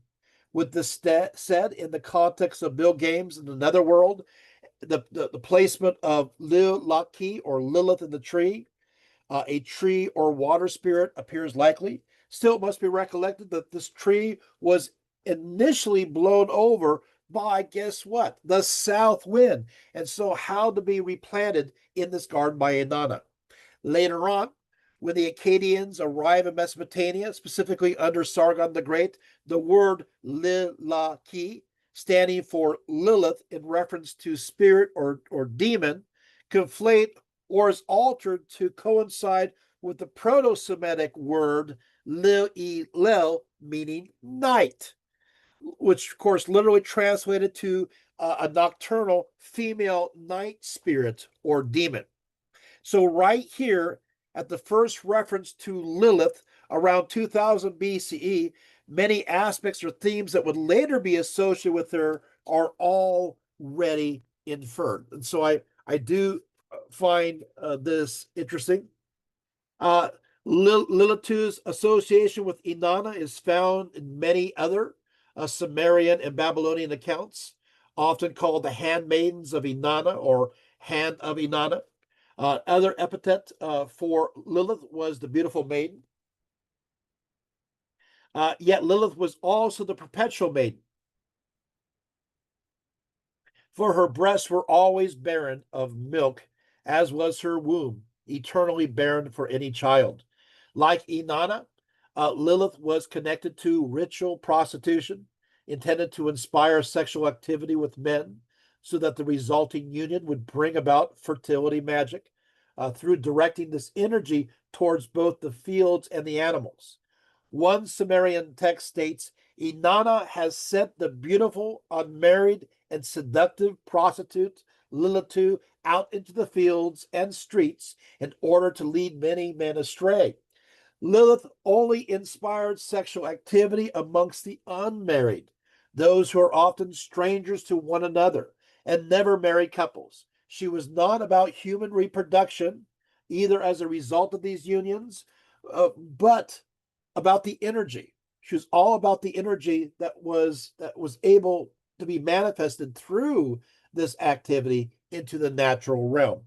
With this said, in the context of Bill Games in the Netherworld, the placement of Lil-Laki or Lilith in the tree, a tree or water spirit appears likely. Still, it must be recollected that this tree was initially blown over by, guess what? The south wind. And so, how to be replanted in this garden by Inanna. Later on, when the Akkadians arrive in Mesopotamia, specifically under Sargon the Great, the word Lilaki, standing for Lilith in reference to spirit or demon, conflate or is altered to coincide with the Proto-Semitic word Lil, meaning night, which of course literally translated to a nocturnal female night spirit or demon. So right here at the first reference to Lilith around 2000 BCE, many aspects or themes that would later be associated with her are already inferred. And so I do find this interesting. Lilitu's association with Inanna is found in many other Sumerian and Babylonian accounts, often called the handmaidens of Inanna or hand of Inanna. Other epithet for Lilith was the beautiful maiden. Yet Lilith was also the perpetual maiden, for her breasts were always barren of milk, as was her womb, eternally barren for any child. Like Inanna, Lilith was connected to ritual prostitution, intended to inspire sexual activity with men, so that the resulting union would bring about fertility magic through directing this energy towards both the fields and the animals. One Sumerian text states, Inanna has sent the beautiful, unmarried, and seductive prostitute Lilitu out into the fields and streets in order to lead many men astray. Lilith only inspired sexual activity amongst the unmarried, those who are often strangers to one another and never married couples. She was not about human reproduction, either as a result of these unions, but about the energy. She was all about the energy that was able to be manifested through this activity into the natural realm.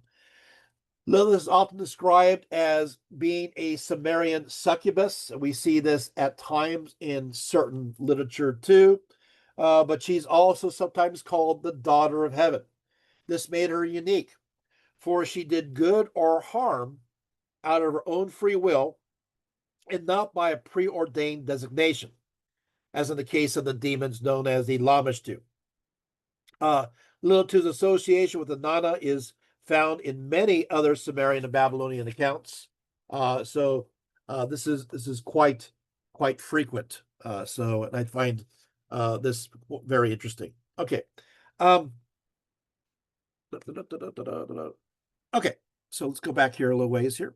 Lilith is often described as being a Sumerian succubus. We see this at times in certain literature too, but she's also sometimes called the daughter of heaven. This made her unique. for she did good or harm out of her own free will and not by a preordained designation, as in the case of the demons known as the Lamashtu. Lilitu's association with the Nana is found in many other Sumerian and Babylonian accounts. So this is quite frequent. And I find this very interesting. Okay. Okay, so let's go back here a little ways here.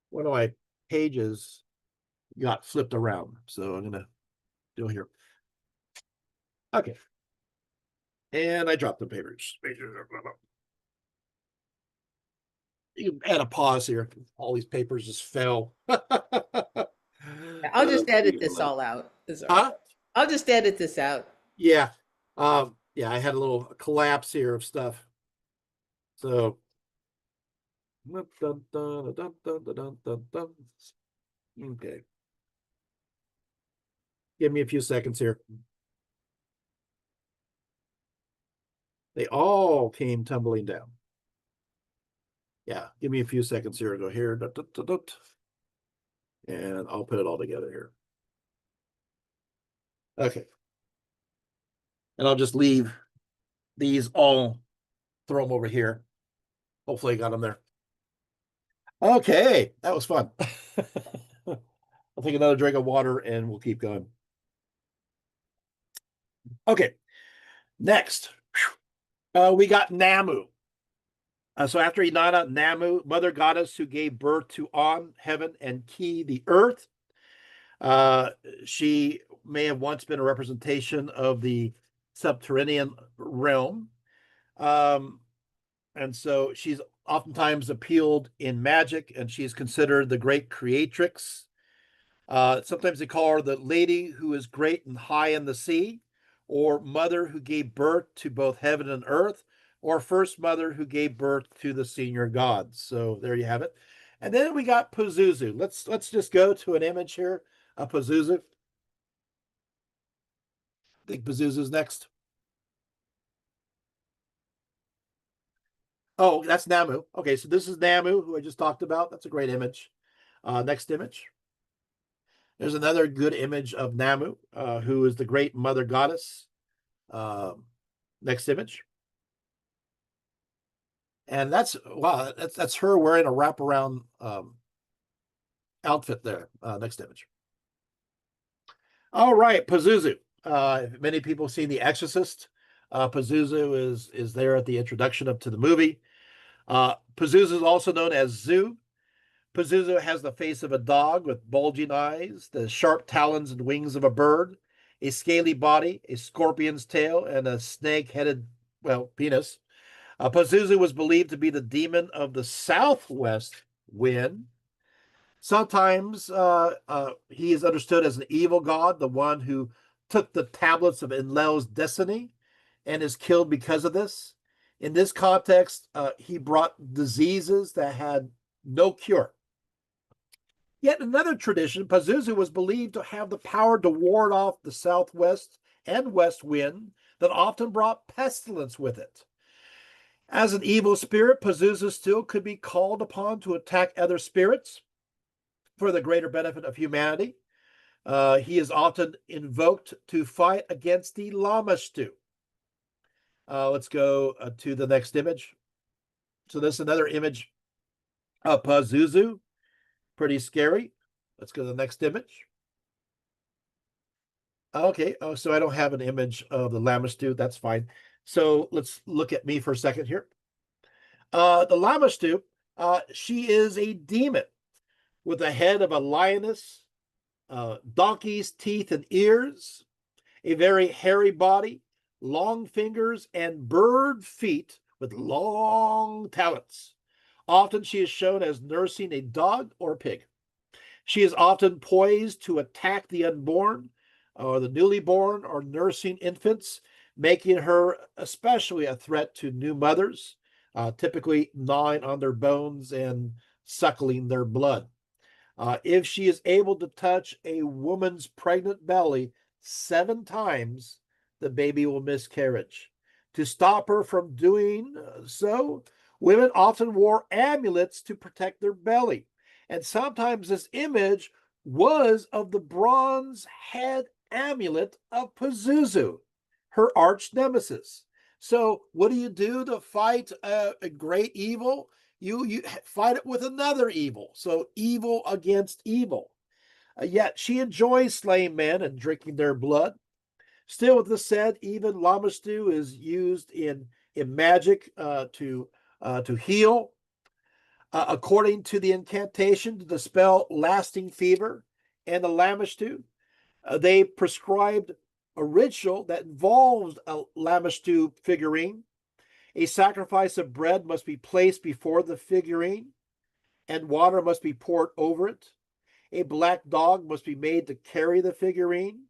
One of my pages got flipped around, so I'm gonna do it here. Okay, and I dropped the papers. You can add a pause here. All these papers just fell. I'll just edit this all out. Huh? I'll just edit this out. Yeah. Yeah, I had a little collapse here of stuff. So okay. Give me a few seconds here. They all came tumbling down. Yeah, give me a few seconds here. Go here. And I'll put it all together here. Okay. And I'll just leave these all, throw them over here. Hopefully I got them there. Okay, that was fun. I'll take another drink of water and we'll keep going. Okay, next, we got Namu. So after Inanna, Namu, mother goddess who gave birth to On, heaven, and Ki, the earth. She may have once been a representation of the subterranean realm. And so she's oftentimes appealed in magic, and she's considered the great creatrix. Sometimes they call her the lady who is great and high in the sea, or mother who gave birth to both heaven and earth, or first mother who gave birth to the senior gods. So there you have it. And then we got Pazuzu. Let's just go to an image here of Pazuzu. I think Pazuzu's next. Oh, that's Namu. Okay, so this is Namu, who I just talked about. That's a great image. Next image. There's another good image of Namu, who is the great mother goddess. Next image. And that's, wow, that's her wearing a wraparound outfit there. Next image. All right, Pazuzu. Many people have seen The Exorcist. Pazuzu is there at the introduction to the movie. Pazuzu is also known as Zu. Pazuzu has the face of a dog with bulging eyes, the sharp talons and wings of a bird, a scaly body, a scorpion's tail, and a snake-headed, penis. Pazuzu was believed to be the demon of the southwest wind. Sometimes he is understood as an evil god, the one who took the tablets of Enlil's destiny and is killed because of this. In this context, he brought diseases that had no cure. Yet another tradition, Pazuzu was believed to have the power to ward off the southwest and west wind that often brought pestilence with it. As an evil spirit, Pazuzu still could be called upon to attack other spirits for the greater benefit of humanity. He is often invoked to fight against the Lamashtu. Let's go to the next image. So this is another image of Pazuzu. Pretty scary. Let's go to the next image. Okay, so I don't have an image of the Lamashtu. That's fine. So let's look at me for a second here. The Lamashtu, she is a demon with the head of a lioness, donkey's teeth and ears, a very hairy body, long fingers, and bird feet with long talons. Often she is shown as nursing a dog or pig. She is often poised to attack the unborn or the newly born or nursing infants, making her especially a threat to new mothers, typically gnawing on their bones and suckling their blood. If she is able to touch a woman's pregnant belly 7 times, the baby will miscarriage. To stop her from doing so, women often wore amulets to protect their belly. And sometimes this image was of the bronze head amulet of Pazuzu, her arch nemesis. So, what do you do to fight a great evil? You fight it with another evil. So, evil against evil. Yet she enjoys slaying men and drinking their blood. Still, with this said, even Lamashtu is used in magic to heal. According to the incantation to dispel lasting fever and the Lamashtu, they prescribed a ritual that involves a Lamashtu figurine. A sacrifice of bread must be placed before the figurine, and water must be poured over it. A black dog must be made to carry the figurine,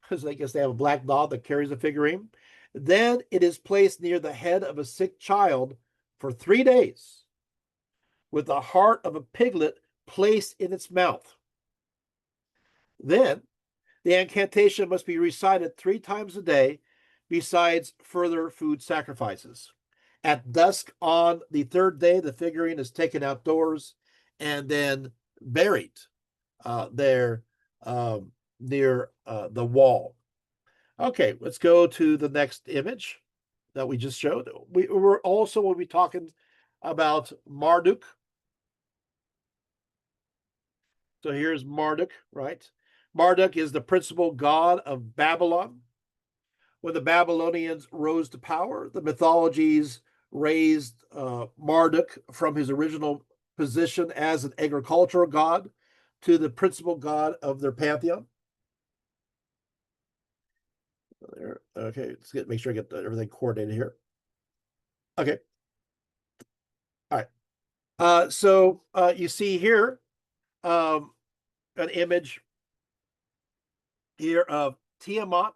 because I guess they have a black dog that carries the figurine. Then it is placed near the head of a sick child for 3 days, with the heart of a piglet placed in its mouth. Then the incantation must be recited 3 times a day, besides further food sacrifices. At dusk on the 3rd day, the figurine is taken outdoors and then buried there near the wall. Okay, let's go to the next image that we just showed. We're also will be talking about Marduk. So here's Marduk, right? Marduk is the principal god of Babylon. When the Babylonians rose to power, the mythologies raised Marduk from his original position as an agricultural god to the principal god of their pantheon. There. Okay, let's make sure I get everything coordinated here. Okay. All right. So you see here an image here of Tiamat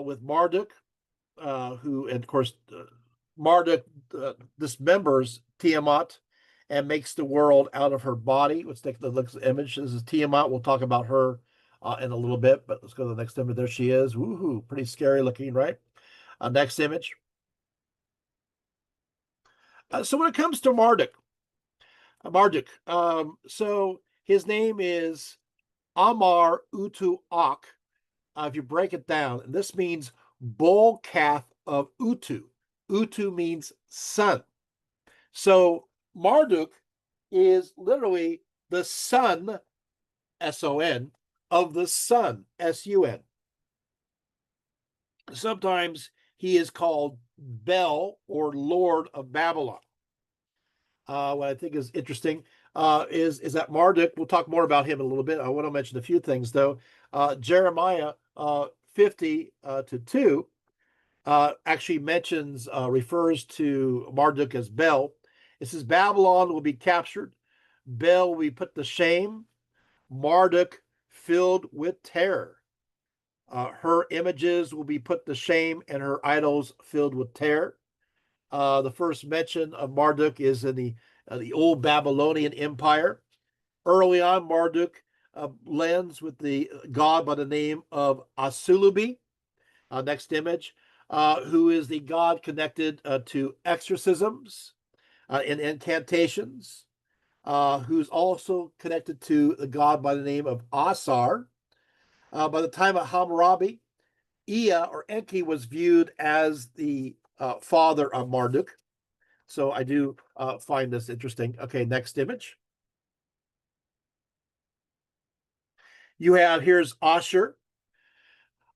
with Marduk, who, and of course, Marduk dismembers Tiamat and makes the world out of her body. Let's take a look at the image. This is Tiamat. We'll talk about her in a little bit, but let's go to the next image. There she is. Woohoo! Pretty scary looking, right? Next image. So when it comes to Marduk, so his name is Amar Utu Ak. If you break it down, and this means bull calf of Utu. Utu means sun. So Marduk is literally the son, S-O-N, of the sun, S-U-N. Sometimes he is called Bel or Lord of Babylon. What I think is interesting is that Marduk, we'll talk more about him in a little bit. I want to mention a few things, though. Jeremiah 50 to 2 actually mentions, refers to Marduk as Bel. It says, Babylon will be captured. Bel will be put to shame. Marduk filled with terror. Her images will be put to shame and her idols filled with terror. The first mention of Marduk is in the old Babylonian Empire. Early on, Marduk blends with the god by the name of Asulubi. Next image, who is the god connected to exorcisms and incantations, who's also connected to the god by the name of Asar. By the time of Hammurabi, Ea or Enki was viewed as the father of Marduk. So I do find this interesting. Okay, next image. You have, here's Ashur.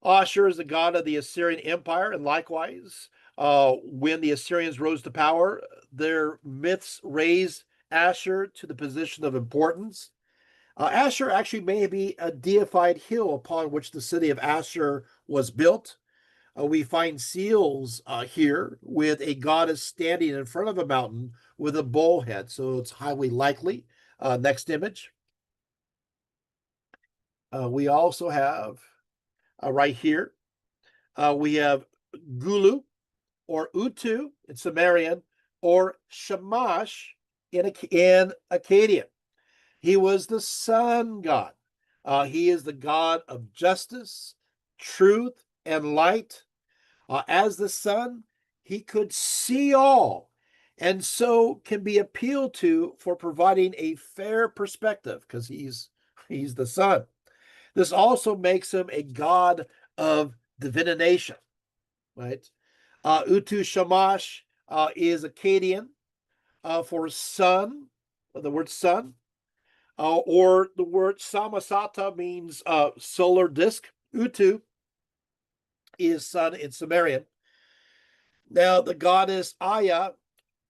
Ashur is the god of the Assyrian Empire, and likewise, when the Assyrians rose to power, their myths raised Ashur to the position of importance. Ashur actually may be a deified hill upon which the city of Ashur was built. We find seals here with a goddess standing in front of a mountain with a bull head, so it's highly likely. Next image. We also have right here, we have Gulu or Utu in Sumerian or Shamash in Akkadian. He was the sun god. He is the god of justice, truth, and light. As the sun, he could see all, and so can be appealed to for providing a fair perspective because he's the sun. This also makes him a god of divination, right? Utu Shamash is Akkadian for sun, the word sun, or the word Samasata means solar disk. Utu is sun in Sumerian. Now, the goddess Aya,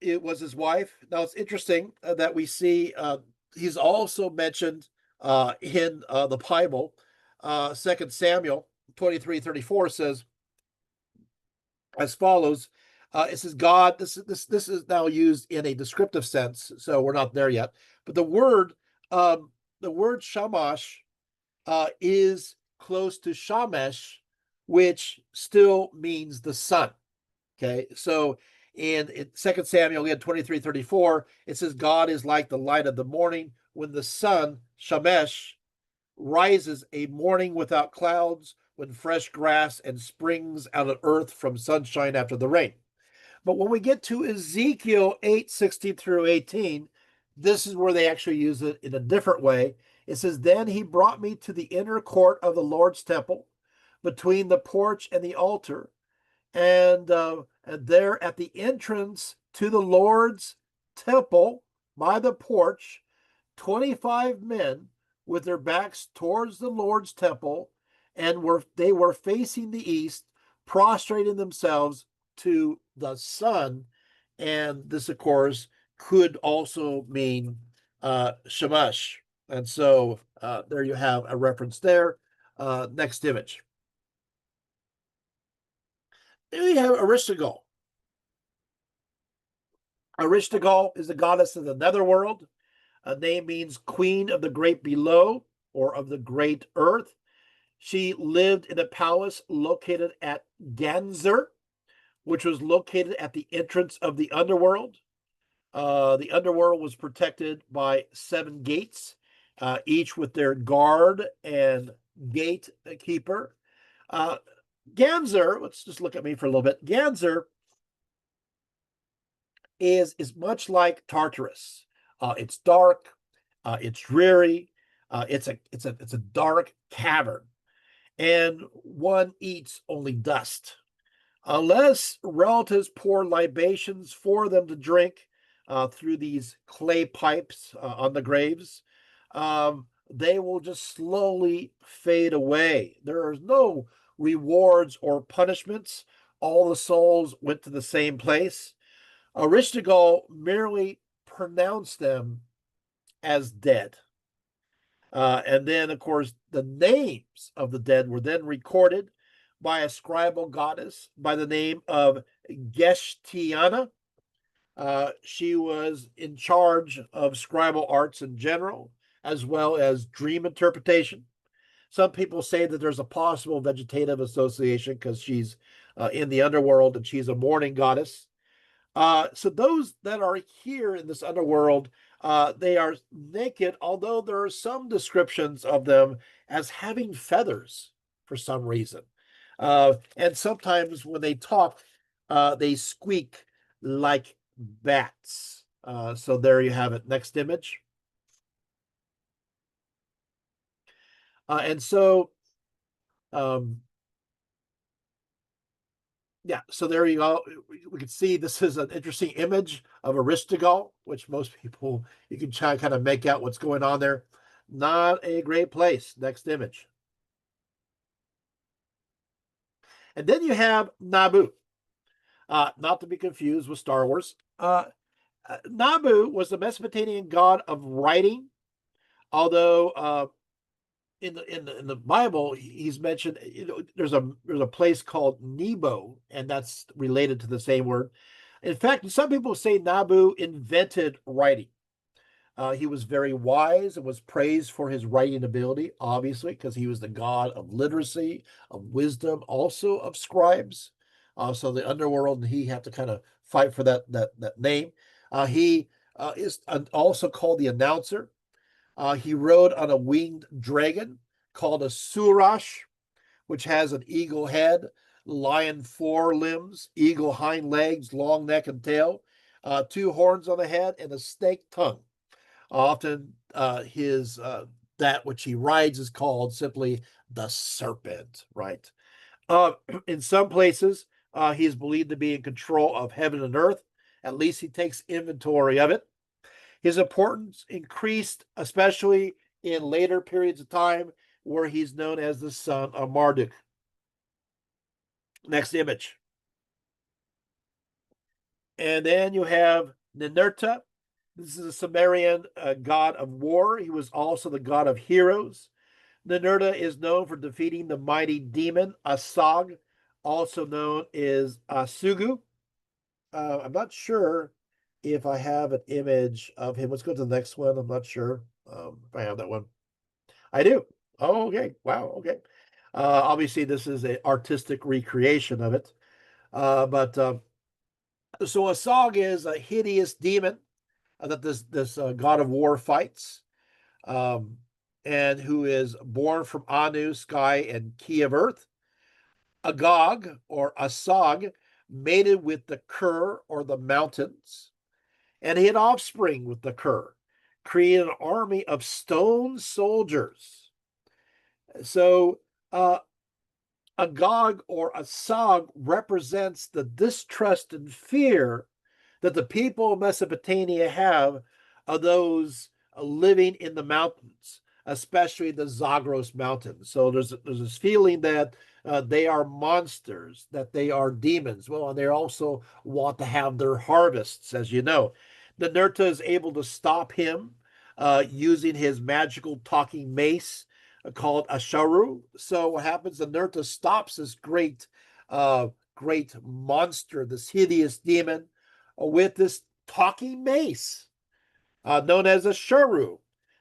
it was his wife. Now, it's interesting that we see he's also mentioned in the Bible. 2 Samuel 23:34 says as follows. It says God. This is now used in a descriptive sense, so we're not there yet. But the word shamash is close to shamesh, which still means the sun. Okay, so in 2 Samuel again 23:34, it says God is like the light of the morning when the sun shamesh rises, a morning without clouds, when fresh grass and springs out of earth from sunshine after the rain. But when we get to Ezekiel 8:16 through 18, this is where they actually use it in a different way. It says, Then he brought me to the inner court of the Lord's temple, between the porch and the altar, and there at the entrance to the Lord's temple by the porch, 25 men with their backs towards the Lord's temple, and they were facing the east, prostrating themselves to the sun. And this, of course, could also mean Shamash. And so there you have a reference there. Next image. Then we have Aristotle. Aristotle is the goddess of the netherworld. A name means queen of the great below or of the great earth. She lived in a palace located at Ganzer, which was located at the entrance of the underworld. The underworld was protected by 7 gates, each with their guard and gatekeeper. Ganzer, let's just look at me for a little bit. Ganzer is much like Tartarus. It's dark, it's dreary, it's a dark cavern, and one eats only dust. Unless relatives pour libations for them to drink through these clay pipes on the graves, they will just slowly fade away. There are no rewards or punishments. All the souls went to the same place. Aristotle merely pronounced them as dead. And then, of course, the names of the dead were then recorded by a scribal goddess by the name of Geshtiana. She was in charge of scribal arts in general, as well as dream interpretation. Some people say that there's a possible vegetative association because she's in the underworld and she's a mourning goddess. So those that are here in this underworld, they are naked, although there are some descriptions of them as having feathers for some reason. And sometimes when they talk, they squeak like bats. So there you have it. Next image. And so, yeah, so there you go. We can see this is an interesting image of Aristotle, which most people, you can try kind of make out what's going on there. Not a great place. Next image. And then you have Nabu, not to be confused with Star Wars. Nabu was the Mesopotamian god of writing, although in the Bible he's mentioned. There's a place called Nebo, and that's related to the same word. In fact, some people say Nabu invented writing. He was very wise and was praised for his writing ability, obviously, because he was the god of literacy, of wisdom, also of scribes. So the underworld and he have to kind of fight for that name. He is also called the announcer. He rode on a winged dragon called a surash, which has an eagle head, lion forelimbs, eagle hind legs, long neck and tail, two horns on the head, and a snake tongue. Often his that which he rides is called simply the serpent, right? In some places, he is believed to be in control of heaven and earth. At least he takes inventory of it. His importance increased, especially in later periods of time, where he's known as the son of Marduk. Next image. And then you have Ninurta. This is a Sumerian god of war. He was also the god of heroes. Ninurta is known for defeating the mighty demon Asag, also known as Asugu. I'm not sure if I have an image of him. Let's go to the next one. I'm not sure if I have that one. I do. Oh, okay. Wow. Okay. Obviously, this is an artistic recreation of it. But so Asag is a hideous demon that this god of war fights, and who is born from Anu, sky, and Ki of earth. Agog or Asag mated with the Kur or the mountains, and he had offspring with the Kur, created an army of stone soldiers. So Agog or Asag represents the distrust and fear that the people of Mesopotamia have of those living in the mountains, especially the Zagros Mountains. So there's this feeling that they are monsters, that they are demons. Well, and they also want to have their harvests, as you know. Ninurta is able to stop him using his magical talking mace called Asharu. So what happens? Ninurta stops this great monster, this hideous demon, with this talking mace known as a shuru.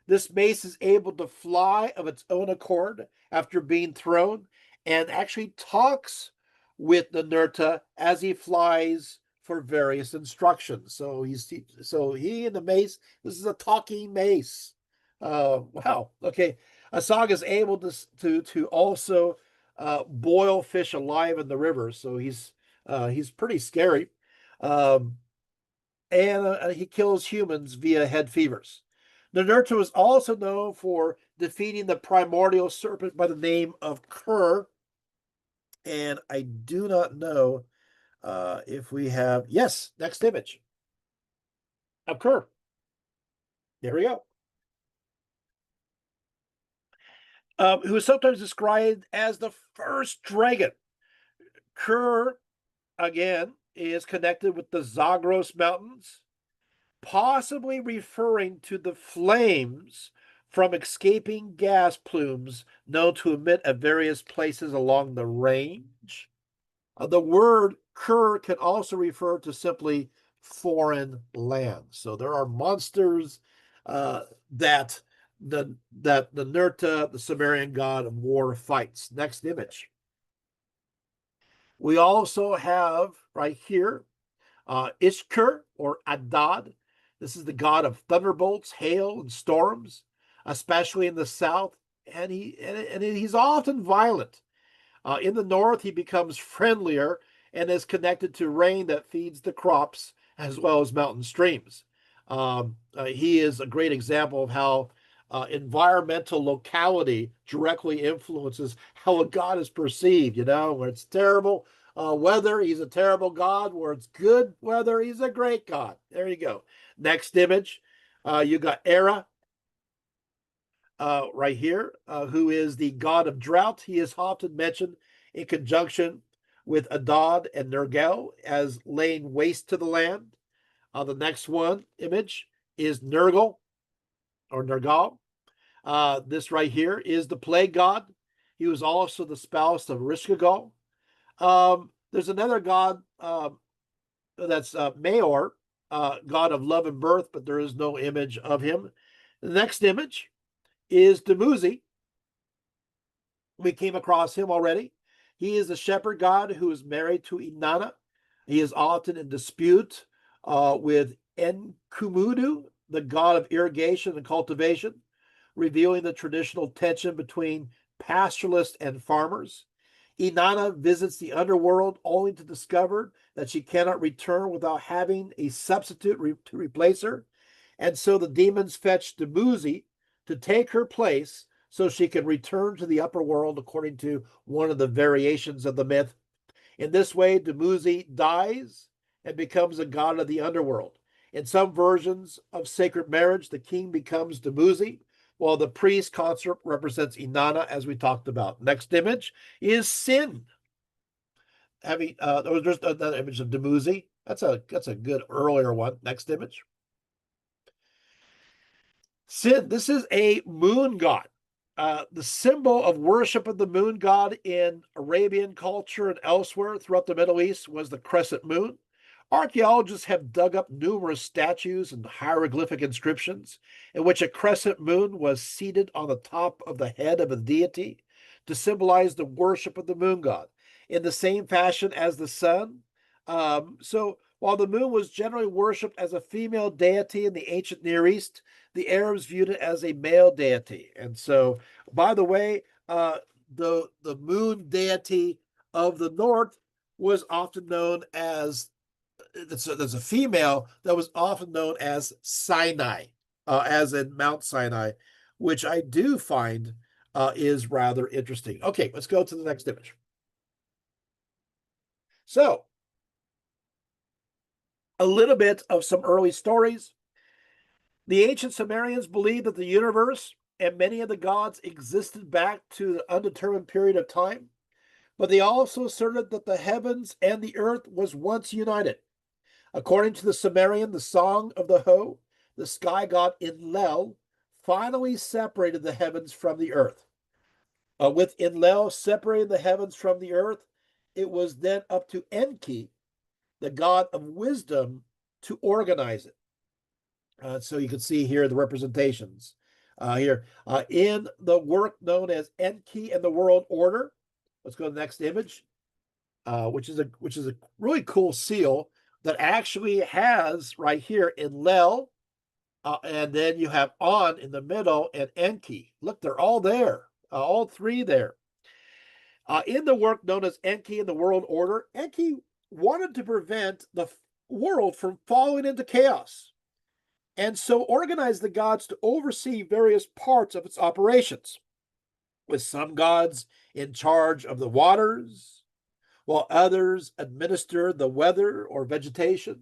This mace is able to fly of its own accord after being thrown, and actually talks with the Ninurta as he flies for various instructions. So he and the mace. This is a talking mace. Wow. Okay. Asag is able to also boil fish alive in the river. So he's pretty scary. And he kills humans via head fevers. Ninurta was also known for defeating the primordial serpent by the name of Kur. And I do not know if we have. Yes, next image of Kur. There we go. Who is sometimes described as the first dragon. Kur, again, is connected with the Zagros Mountains, possibly referring to the flames from escaping gas plumes known to emit at various places along the range. The word Kur can also refer to simply foreign land. So there are monsters that the Ninurta, the Sumerian god of war, fights. Next image. We also have right here Ishkur or Adad. This is the god of thunderbolts, hail, and storms, especially in the south, and he's often violent. In the north, he becomes friendlier and is connected to rain that feeds the crops as well as mountain streams. He is a great example of how environmental locality directly influences how a god is perceived. You know, when it's terrible weather, he's a terrible god. Where it's good weather, he's a great god. There you go. Next image, you got Era right here, who is the god of drought. He is often mentioned in conjunction with Adad and Nergal as laying waste to the land. The next one image is Nergal or Nergal. This right here is the plague god. He was also the spouse of Rishkagal. There's another god that's Maor, god of love and birth, but there is no image of him. The next image is Dumuzi. We came across him already. He is a shepherd god who is married to Inanna. He is often in dispute with Enkumudu, the god of irrigation and cultivation, revealing the traditional tension between pastoralists and farmers. Inanna visits the underworld only to discover that she cannot return without having a substitute to replace her. And so the demons fetch Dumuzi to take her place so she can return to the upper world, according to one of the variations of the myth. In this way, Dumuzi dies and becomes a god of the underworld. In some versions of sacred marriage, the king becomes Dumuzi, while the priest consort represents Inanna, as we talked about. Next image is Sin. There's another image of Dumuzi. That's a good earlier one. Next image. Sin. This is a moon god. The symbol of worship of the moon god in Arabian culture and elsewhere throughout the Middle East was the crescent moon. Archaeologists have dug up numerous statues and hieroglyphic inscriptions in which a crescent moon was seated on the top of the head of a deity to symbolize the worship of the moon god, in the same fashion as the sun. So while the moon was generally worshipped as a female deity in the ancient Near East, the Arabs viewed it as a male deity. And so, by the way, the moon deity of the north was often known as, there's a female that was often known as Sinai, as in Mount Sinai, which I do find is rather interesting. Okay, let's go to the next image. So, a little bit of some early stories. The ancient Sumerians believed that the universe and many of the gods existed back to the undetermined period of time, but they also asserted that the heavens and the earth was once united. According to the Sumerian, the Song of the Hoe, the sky god Enlil finally separated the heavens from the earth. With Enlil separating the heavens from the earth, it was then up to Enki, the god of wisdom, to organize it. So you can see here the representations in the work known as Enki and the World Order. Let's go to the next image, which is a really cool seal that actually has right here Enlil, and then you have On in the middle and Enki. Look, they're all there, all three there. In the work known as Enki and the World Order, Enki wanted to prevent the world from falling into chaos, and so organized the gods to oversee various parts of its operations, with some gods in charge of the waters, while others administered the weather or vegetation.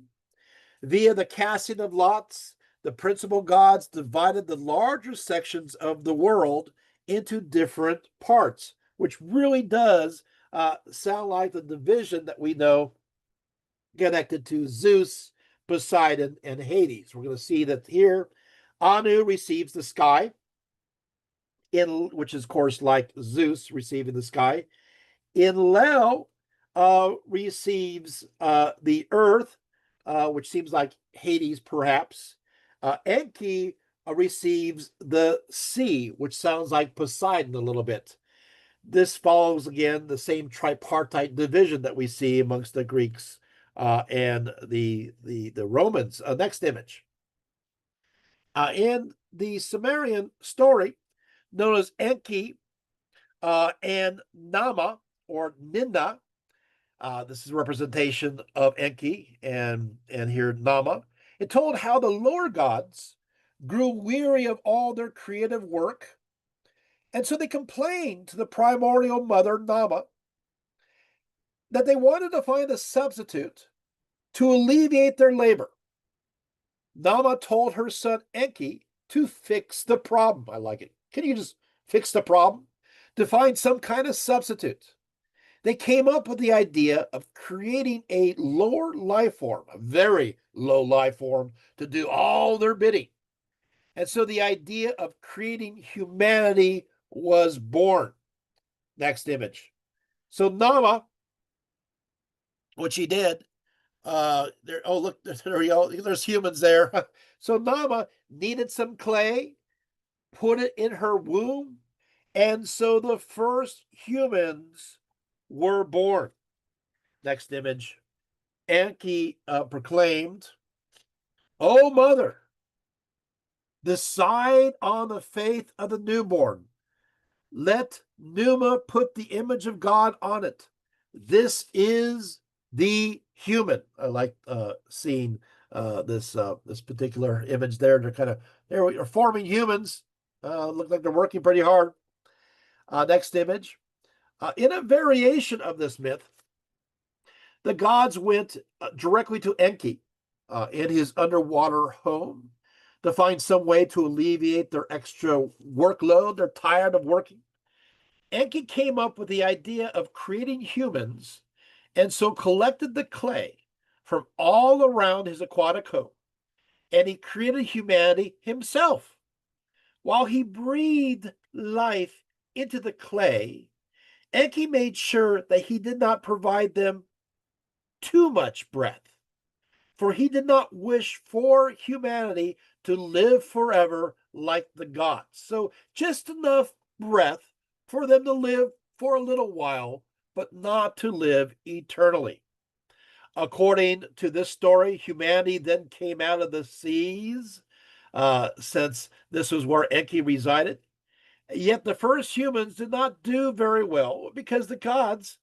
Via the casting of lots, the principal gods divided the larger sections of the world into different parts, which really does sound like the division that we know connected to Zeus, Poseidon, and Hades. We're going to see that here Anu receives the sky, which is, of course, like Zeus receiving the sky. Enlil receives the earth, which seems like Hades, perhaps. Enki receives the sea, which sounds like Poseidon a little bit. This follows, again, the same tripartite division that we see amongst the Greeks and the Romans. Next image. In the Sumerian story, known as Enki and Nama, or Ninna, this is a representation of Enki and here Nama. It told how the lower gods grew weary of all their creative work, and so they complained to the primordial mother, Nama, that they wanted to find a substitute to alleviate their labor. Nama told her son Enki to fix the problem. I like it. Can you just fix the problem? To find some kind of substitute. They came up with the idea of creating a lower life form, a very low life form, to do all their bidding. And so the idea of creating humanity was born. Next image. So Nama, what she did, there, oh, look, there we go. There's humans there. So Nama needed some clay, put it in her womb, and so the first humans were born. Next image. Enki proclaimed, "O mother, decide on the fate of the newborn. Let Numa put the image of God on it. This is the human. I like seeing this particular image there. They're forming humans. Look like they're working pretty hard. Next image. In a variation of this myth, the gods went directly to Enki in his underwater home to find some way to alleviate their extra workload. They're tired of working. Enki came up with the idea of creating humans and so collected the clay from all around his aquatic home, and he created humanity himself. While he breathed life into the clay, Enki made sure that he did not provide them too much breath, for he did not wish for humanity to live forever like the gods. So just enough breath for them to live for a little while, but not to live eternally. According to this story, humanity then came out of the seas, since this was where Enki resided. Yet the first humans did not do very well because the gods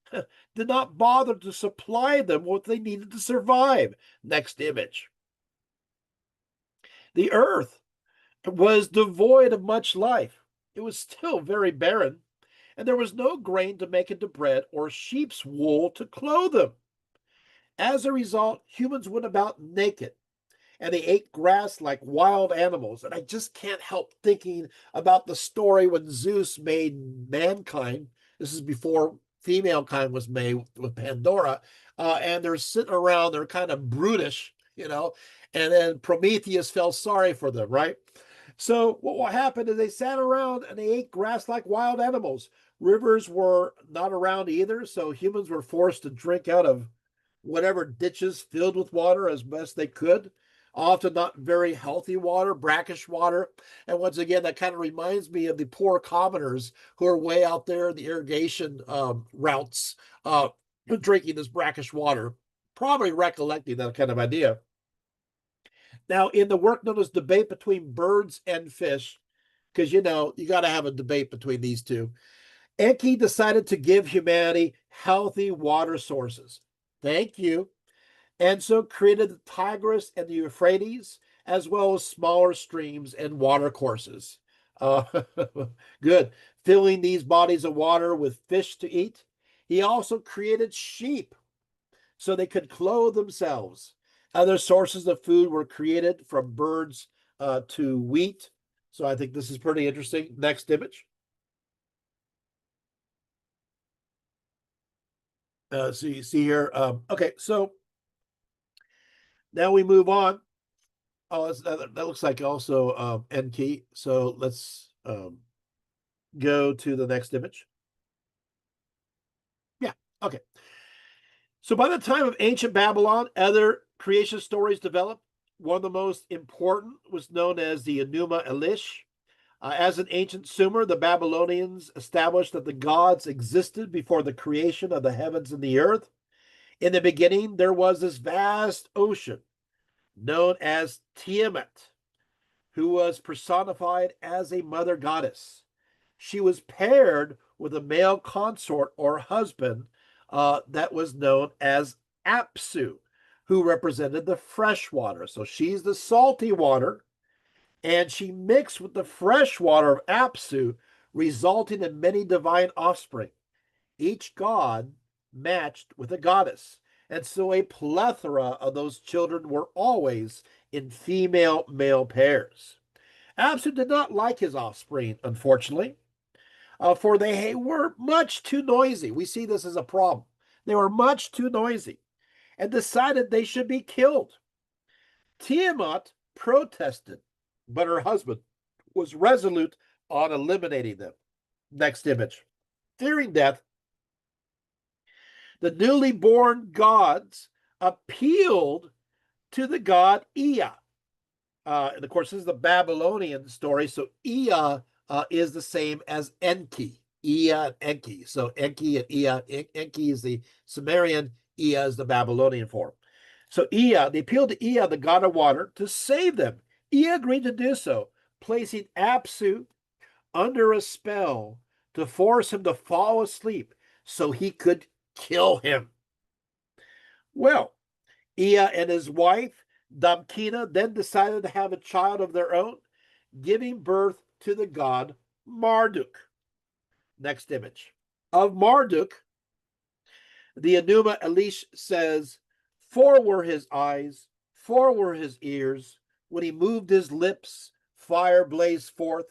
did not bother to supply them what they needed to survive. Next image. The earth was devoid of much life. It was still very barren, and there was no grain to make into bread or sheep's wool to clothe them. As a result, humans went about naked, and they ate grass like wild animals. And I just can't help thinking about the story when Zeus made mankind. This is before female kind was made with Pandora. And they're sitting around, they're kind of brutish, and then Prometheus felt sorry for them, right? So what happened is they sat around and they ate grass like wild animals. Rivers were not around either, so humans were forced to drink out of whatever ditches filled with water as best they could, often not very healthy water, brackish water. And once again, that kind of reminds me of the poor commoners who are way out there in the irrigation routes, drinking this brackish water, probably recollecting that kind of idea. Now, in the work known as Debate Between Birds and Fish, because you got to have a debate between these two, Enki decided to give humanity healthy water sources. Thank you. And so created the Tigris and the Euphrates, as well as smaller streams and watercourses. Uh, Good. Filling these bodies of water with fish to eat. He also created sheep so they could clothe themselves. Other sources of food were created from birds to wheat. So I think this is pretty interesting. Next image. So you see here. Okay, so now we move on. Oh, that looks like also Enki. So let's go to the next image. Yeah, okay. So by the time of ancient Babylon, other creation stories developed. One of the most important was known as the Enuma Elish. As an ancient Sumer, the Babylonians established that the gods existed before the creation of the heavens and the earth. In the beginning, there was this vast ocean known as Tiamat, who was personified as a mother goddess. She was paired with a male consort or husband that was known as Apsu, who represented the fresh water. So she's the salty water, and she mixed with the fresh water of Apsu, resulting in many divine offspring. Each god matched with a goddess. And so a plethora of those children were always in female male pairs. Apsu did not like his offspring, unfortunately, for they were much too noisy. We see this as a problem. They were much too noisy and decided they should be killed. Tiamat protested, but her husband was resolute on eliminating them. Next image. Fearing death, the newly born gods appealed to the god Ea. And of course, this is the Babylonian story. So Ea is the same as Enki. Ea and Enki. So Enki and Ea. Enki is the Sumerian. Ea is the Babylonian form. So Ea, they appealed to Ea, the god of water, to save them. Ea agreed to do so, placing Apsu under a spell to force him to fall asleep so he could kill him. Well, Ea and his wife, Damkina, then decided to have a child of their own, giving birth to the god Marduk. Next image. Of Marduk, the Enuma Elish says, 4 were his eyes, 4 were his ears. When he moved his lips, fire blazed forth.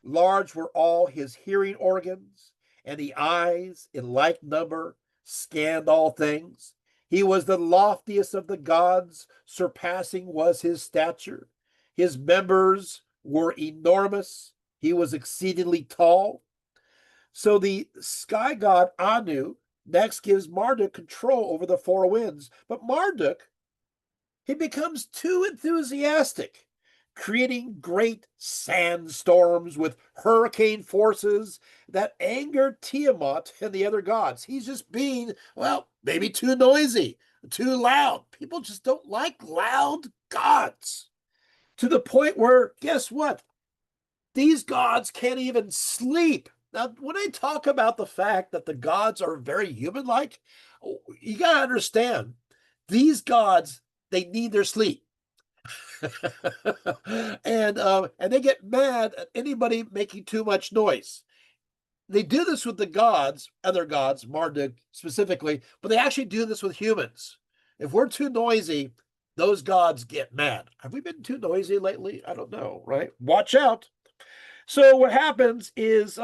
Large were all his hearing organs, and the eyes, in like number, scanned all things. He was the loftiest of the gods, surpassing was his stature. His members were enormous. He was exceedingly tall. So the sky god Anu next gives Marduk control over the 4 winds. But Marduk, he becomes too enthusiastic, creating great sandstorms with hurricane forces that anger Tiamat and the other gods. He's just being, well, maybe too noisy, too loud. People just don't like loud gods. To the point where, guess what? These gods can't even sleep. Now, when I talk about the fact that the gods are very human-like, you got to understand, these gods, they need their sleep. and they get mad at anybody making too much noise. They do this with the gods, other gods, Marduk specifically, but they actually do this with humans. If we're too noisy, those gods get mad. Have we been too noisy lately? I don't know, right? Watch out. So what happens is,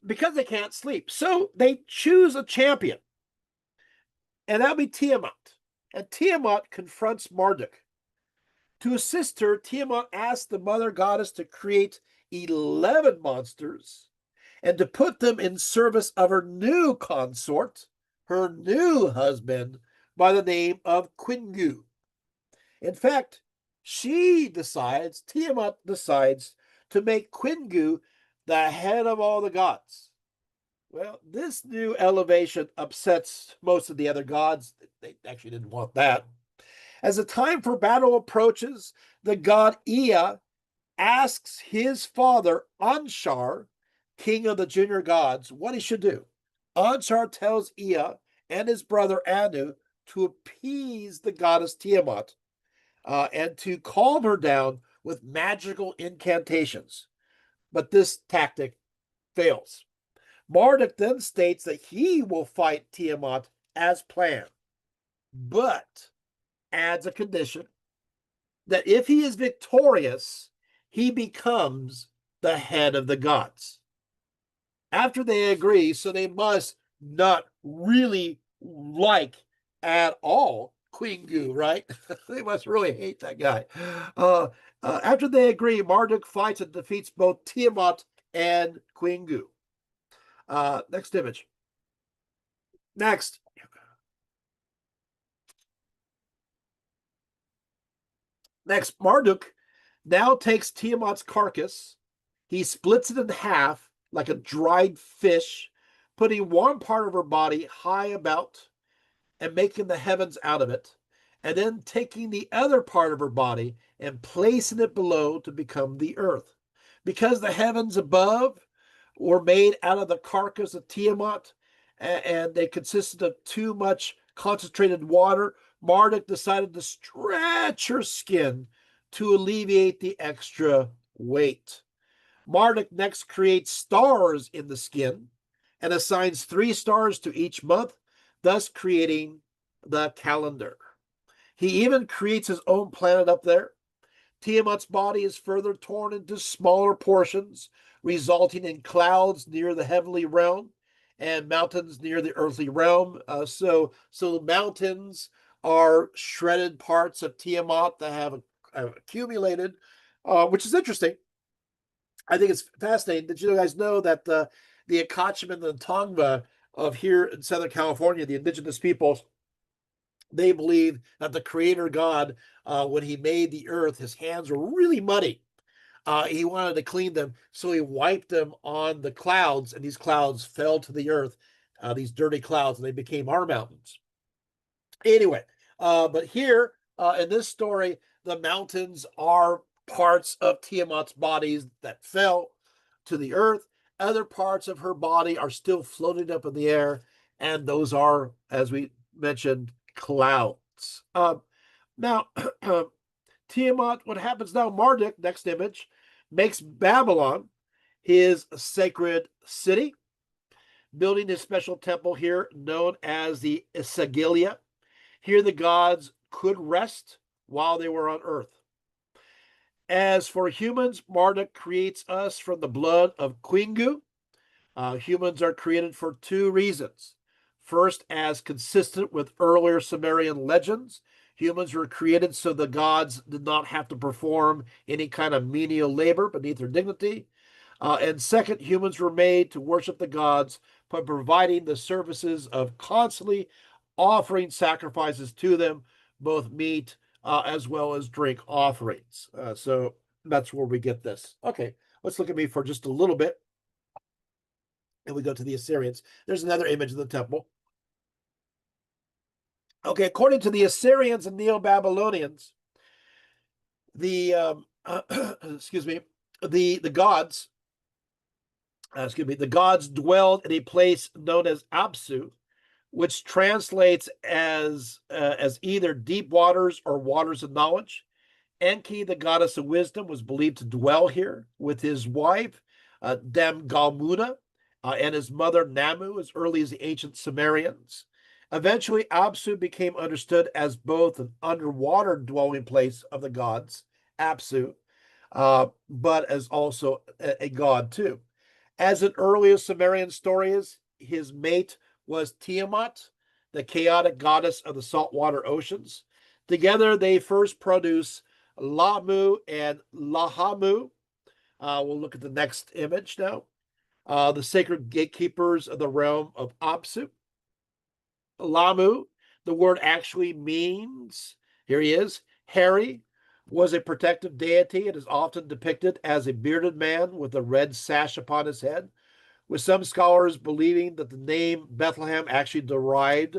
because they can't sleep, so they choose a champion, and that'll be Tiamat. And Tiamat confronts Marduk. To assist her, Tiamat asks the mother goddess to create 11 monsters and to put them in service of her new consort, her new husband, by the name of Quingu. In fact, Tiamat decides to make Quingu the head of all the gods. Well, this new elevation upsets most of the other gods. They actually didn't want that. As the time for battle approaches, the god Ea asks his father, Anshar, king of the junior gods, what he should do. Anshar tells Ea and his brother Anu to appease the goddess Tiamat and to calm her down with magical incantations. But this tactic fails. Marduk then states that he will fight Tiamat as planned, but adds a condition that if he is victorious, he becomes the head of the gods. After they agree, so they must not really like at all Quingu, right? They must really hate that guy. After they agree, Marduk fights and defeats both Tiamat and Quingu. Next image. Next. Marduk now takes Tiamat's carcass. He splits it in half like a dried fish, putting one part of her body high about and making the heavens out of it, and then taking the other part of her body and placing it below to become the earth. Because the heavens above were made out of the carcass of Tiamat, and they consisted of too much concentrated water, Marduk decided to stretch her skin to alleviate the extra weight. Marduk next creates stars in the skin and assigns 3 stars to each month, thus creating the calendar. He even creates his own planet up there. Tiamat's body is further torn into smaller portions, resulting in clouds near the heavenly realm and mountains near the earthly realm. So mountains are shredded parts of Tiamat that have accumulated, which is interesting. I think it's fascinating. Did you guys know that the Akachim and the Tongva of here in Southern California, the indigenous peoples, they believe that the creator God, when he made the earth, his hands were really muddy. He wanted to clean them, so he wiped them on the clouds, and these clouds fell to the earth, these dirty clouds, and they became our mountains. Anyway, but here in this story, the mountains are parts of Tiamat's bodies that fell to the earth, other parts of her body are still floating up in the air, and those are, as we mentioned, clouds. Now, Tiamat, what happens now? Marduk, next image, makes Babylon his sacred city, building his special temple here known as the Isagilia. Here the gods could rest while they were on earth. As for humans, Marduk creates us from the blood of Quingu. Humans are created for two reasons. First, as consistent with earlier Sumerian legends, humans were created so the gods did not have to perform any kind of menial labor beneath their dignity. And second, humans were made to worship the gods by providing the services of constantly offering sacrifices to them, both meat as well as drink offerings. So that's where we get this. Okay, let's look at me for just a little bit. And we go to the Assyrians. There's another image of the temple. Okay, according to the Assyrians and Neo-Babylonians, the excuse me, the gods, the gods dwelled in a place known as Apsu, which translates as either deep waters or waters of knowledge. Enki, the goddess of wisdom, was believed to dwell here with his wife, Damgalmuna, and his mother, Namu, as early as the ancient Sumerians. Eventually, Apsu became understood as both an underwater dwelling place of the gods, Apsu, but as also a god too. As in earlier Sumerian stories, his mate was Tiamat, the chaotic goddess of the saltwater oceans. Together, they first produce Lamu and Lahamu. We'll look at the next image now. The sacred gatekeepers of the realm of Apsu. Lamu, the word actually means, here he is, hairy, was a protective deity. It is often depicted as a bearded man with a red sash upon his head, with some scholars believing that the name Bethlehem actually derived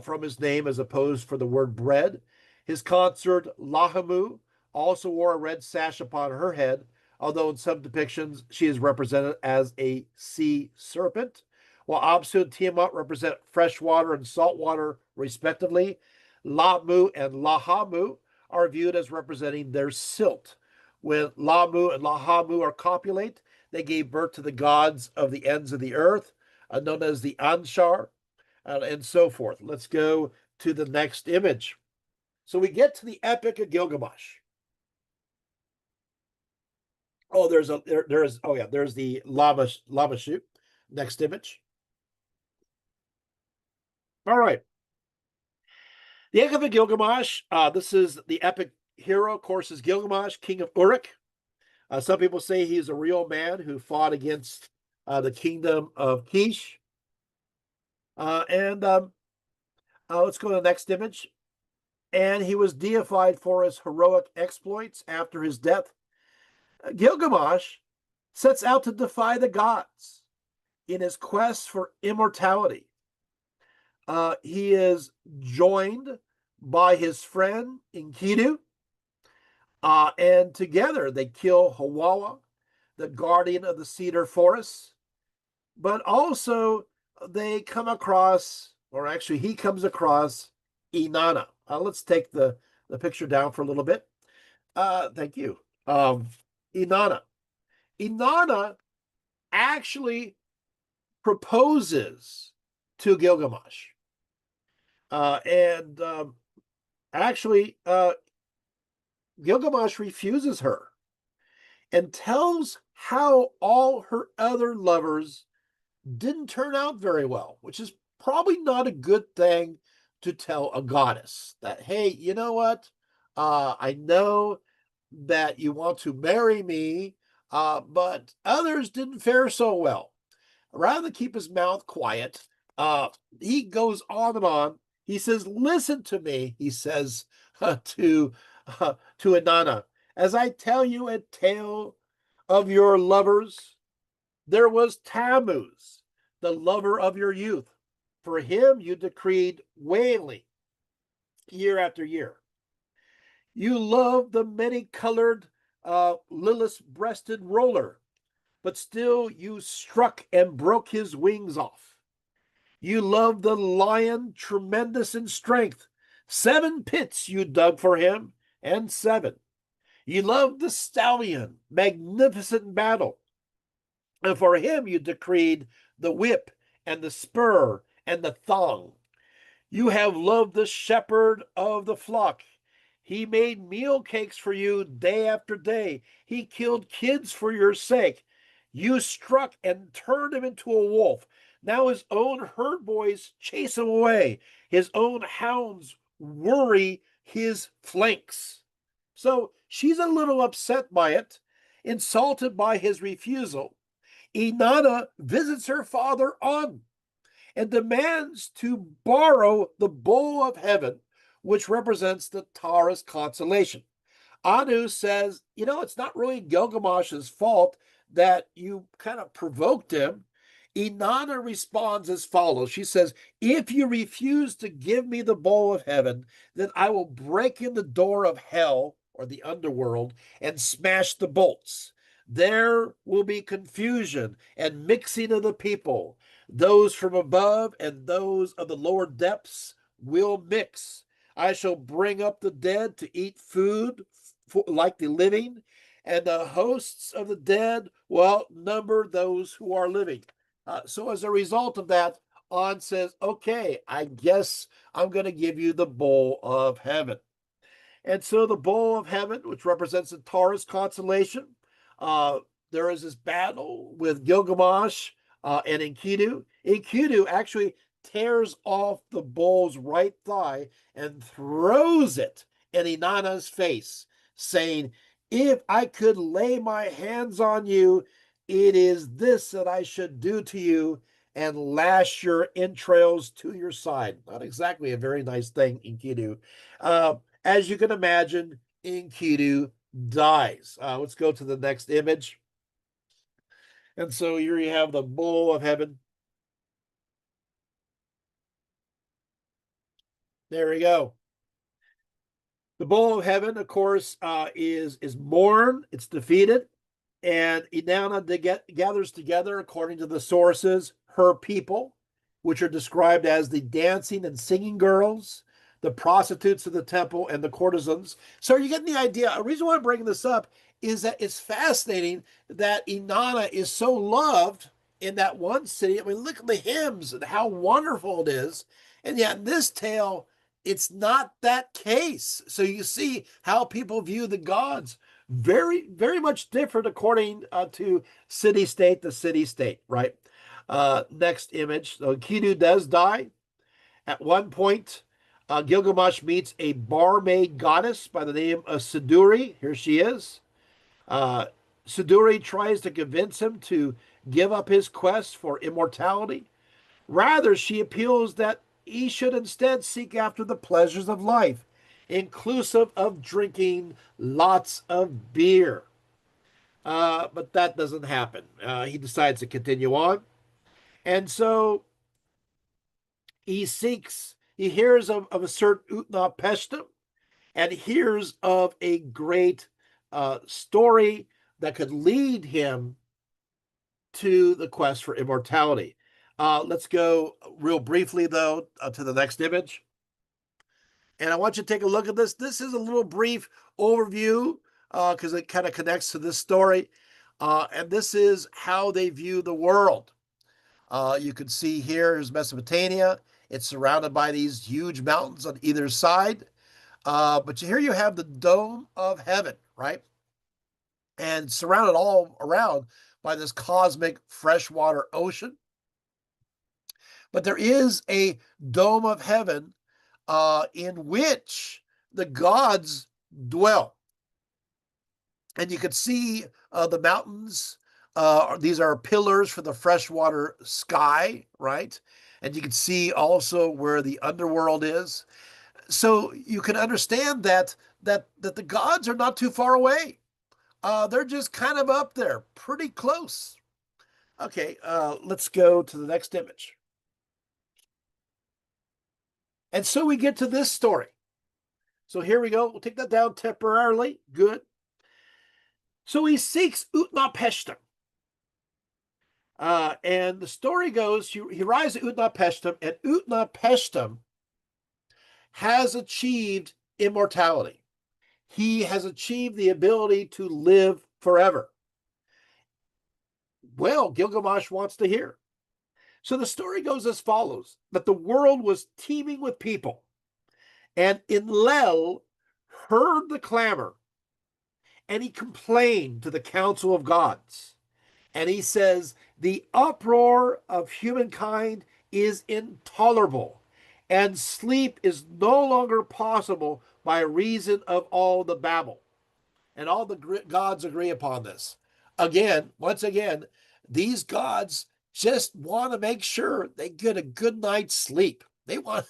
from his name as opposed for the word bread. His consort Lahamu also wore a red sash upon her head, although in some depictions she is represented as a sea serpent, while Apsu and Tiamat represent freshwater and saltwater respectively. Lamu and Lahamu are viewed as representing their silt. When Lamu and Lahamu are copulate, they gave birth to the gods of the ends of the earth, known as the Anshar, and so forth. Let's go to the next image. So we get to the Epic of Gilgamesh. Oh, there's the lava shoot. Next image. All right. The Epic of Gilgamesh. This is the epic hero, of course, is Gilgamesh, king of Uruk. Some people say he's a real man who fought against the kingdom of Kish. Let's go to the next image. And he was deified for his heroic exploits after his death. Gilgamesh sets out to defy the gods in his quest for immortality. He is joined by his friend Enkidu, and together they kill Hawawa, the guardian of the cedar forests. But also they come across, or actually he comes across Inanna. Let's take the picture down for a little bit. Thank you. Inanna. Inanna actually proposes to Gilgamesh. Gilgamesh refuses her and tells how all her other lovers didn't turn out very well, which is probably not a good thing to tell a goddess. That, hey, you know what? I know that you want to marry me, but others didn't fare so well. Rather than keep his mouth quiet, he goes on and on. He says, listen to me, he says to Inanna, as I tell you a tale of your lovers. There was Tammuz, the lover of your youth. For him you decreed wailing year after year. You loved the many-colored lilies-breasted roller, but still you struck and broke his wings off. You loved the lion, tremendous in strength. 7 pits you dug for him, and 7. You loved the stallion, magnificent in battle. And for him you decreed the whip and the spur and the thong. You have loved the shepherd of the flock. He made meal cakes for you day after day. He killed kids for your sake. You struck and turned him into a wolf. Now his own herd boys chase him away. His own hounds worry his flanks. So she's a little upset by it, insulted by his refusal. Inanna visits her father On and demands to borrow the bowl of heaven, which represents the Taurus constellation. Anu says, it's not really Gilgamesh's fault that you kind of provoked him. Inanna responds as follows. She says, if you refuse to give me the bowl of heaven, then I will break in the door of hell, or the underworld, and smash the bolts. There will be confusion and mixing of the people. Those from above and those of the lower depths will mix. I shall bring up the dead to eat food like the living, and the hosts of the dead will outnumber those who are living. So as a result of that, On says, okay, I guess I'm going to give you the bowl of heaven. And so the bowl of heaven, which represents the Taurus constellation, there is this battle with Gilgamesh and Enkidu. Enkidu actually tears off the bull's right thigh and throws it in Inanna's face, saying, if I could lay my hands on you, it is this that I should do to you, and lash your entrails to your side. Not exactly a very nice thing, Enkidu. As you can imagine, Enkidu dies. Let's go to the next image. And so here you have the bowl of heaven. There we go. The bowl of heaven, of course, is mourned. It's defeated. And Inanna gathers together, according to the sources, her people, which are described as the dancing and singing girls, the prostitutes of the temple, and the courtesans. So you're getting the idea. A reason why I'm bringing this up is that it's fascinating that Inanna is so loved in that one city. I mean, look at the hymns and how wonderful it is. And yet in this tale, it's not that case. So you see how people view the gods. Very, very much different according to city-state to city-state, right? Next image. So Enkidu does die. At one point, Gilgamesh meets a barmaid goddess by the name of Siduri. Here she is. Siduri tries to convince him to give up his quest for immortality. Rather, she appeals that he should instead seek after the pleasures of life, inclusive of drinking lots of beer. But that doesn't happen. He decides to continue on. And so he hears of a certain Utnapishtim, and hears of a great story that could lead him to the quest for immortality. Let's go real briefly, though, to the next image. And I want you to take a look at this. This is a little brief overview because it kind of connects to this story. And this is how they view the world. You can see here is Mesopotamia. It's surrounded by these huge mountains on either side. But here you have the dome of heaven, right? And surrounded all around by this cosmic freshwater ocean. But there is a dome of heaven in which the gods dwell. And you can see the mountains. These are pillars for the freshwater sky, right? And you can see also where the underworld is. So you can understand that the gods are not too far away. They're just kind of up there, pretty close. Okay, let's go to the next image. And so we get to this story. So here we go. We'll take that down temporarily. Good. So he seeks Utnapishtim. And the story goes, he arrives at Utnapishtim, and Utnapishtim has achieved immortality. He has achieved the ability to live forever. Well, Gilgamesh wants to hear. So the story goes as follows, that the world was teeming with people, and Enlil heard the clamor, and he complained to the council of gods. And he says, the uproar of humankind is intolerable, and sleep is no longer possible by reason of all the babble. And all the gods agree upon this. Again, once again, these gods just want to make sure they get a good night's sleep. They want,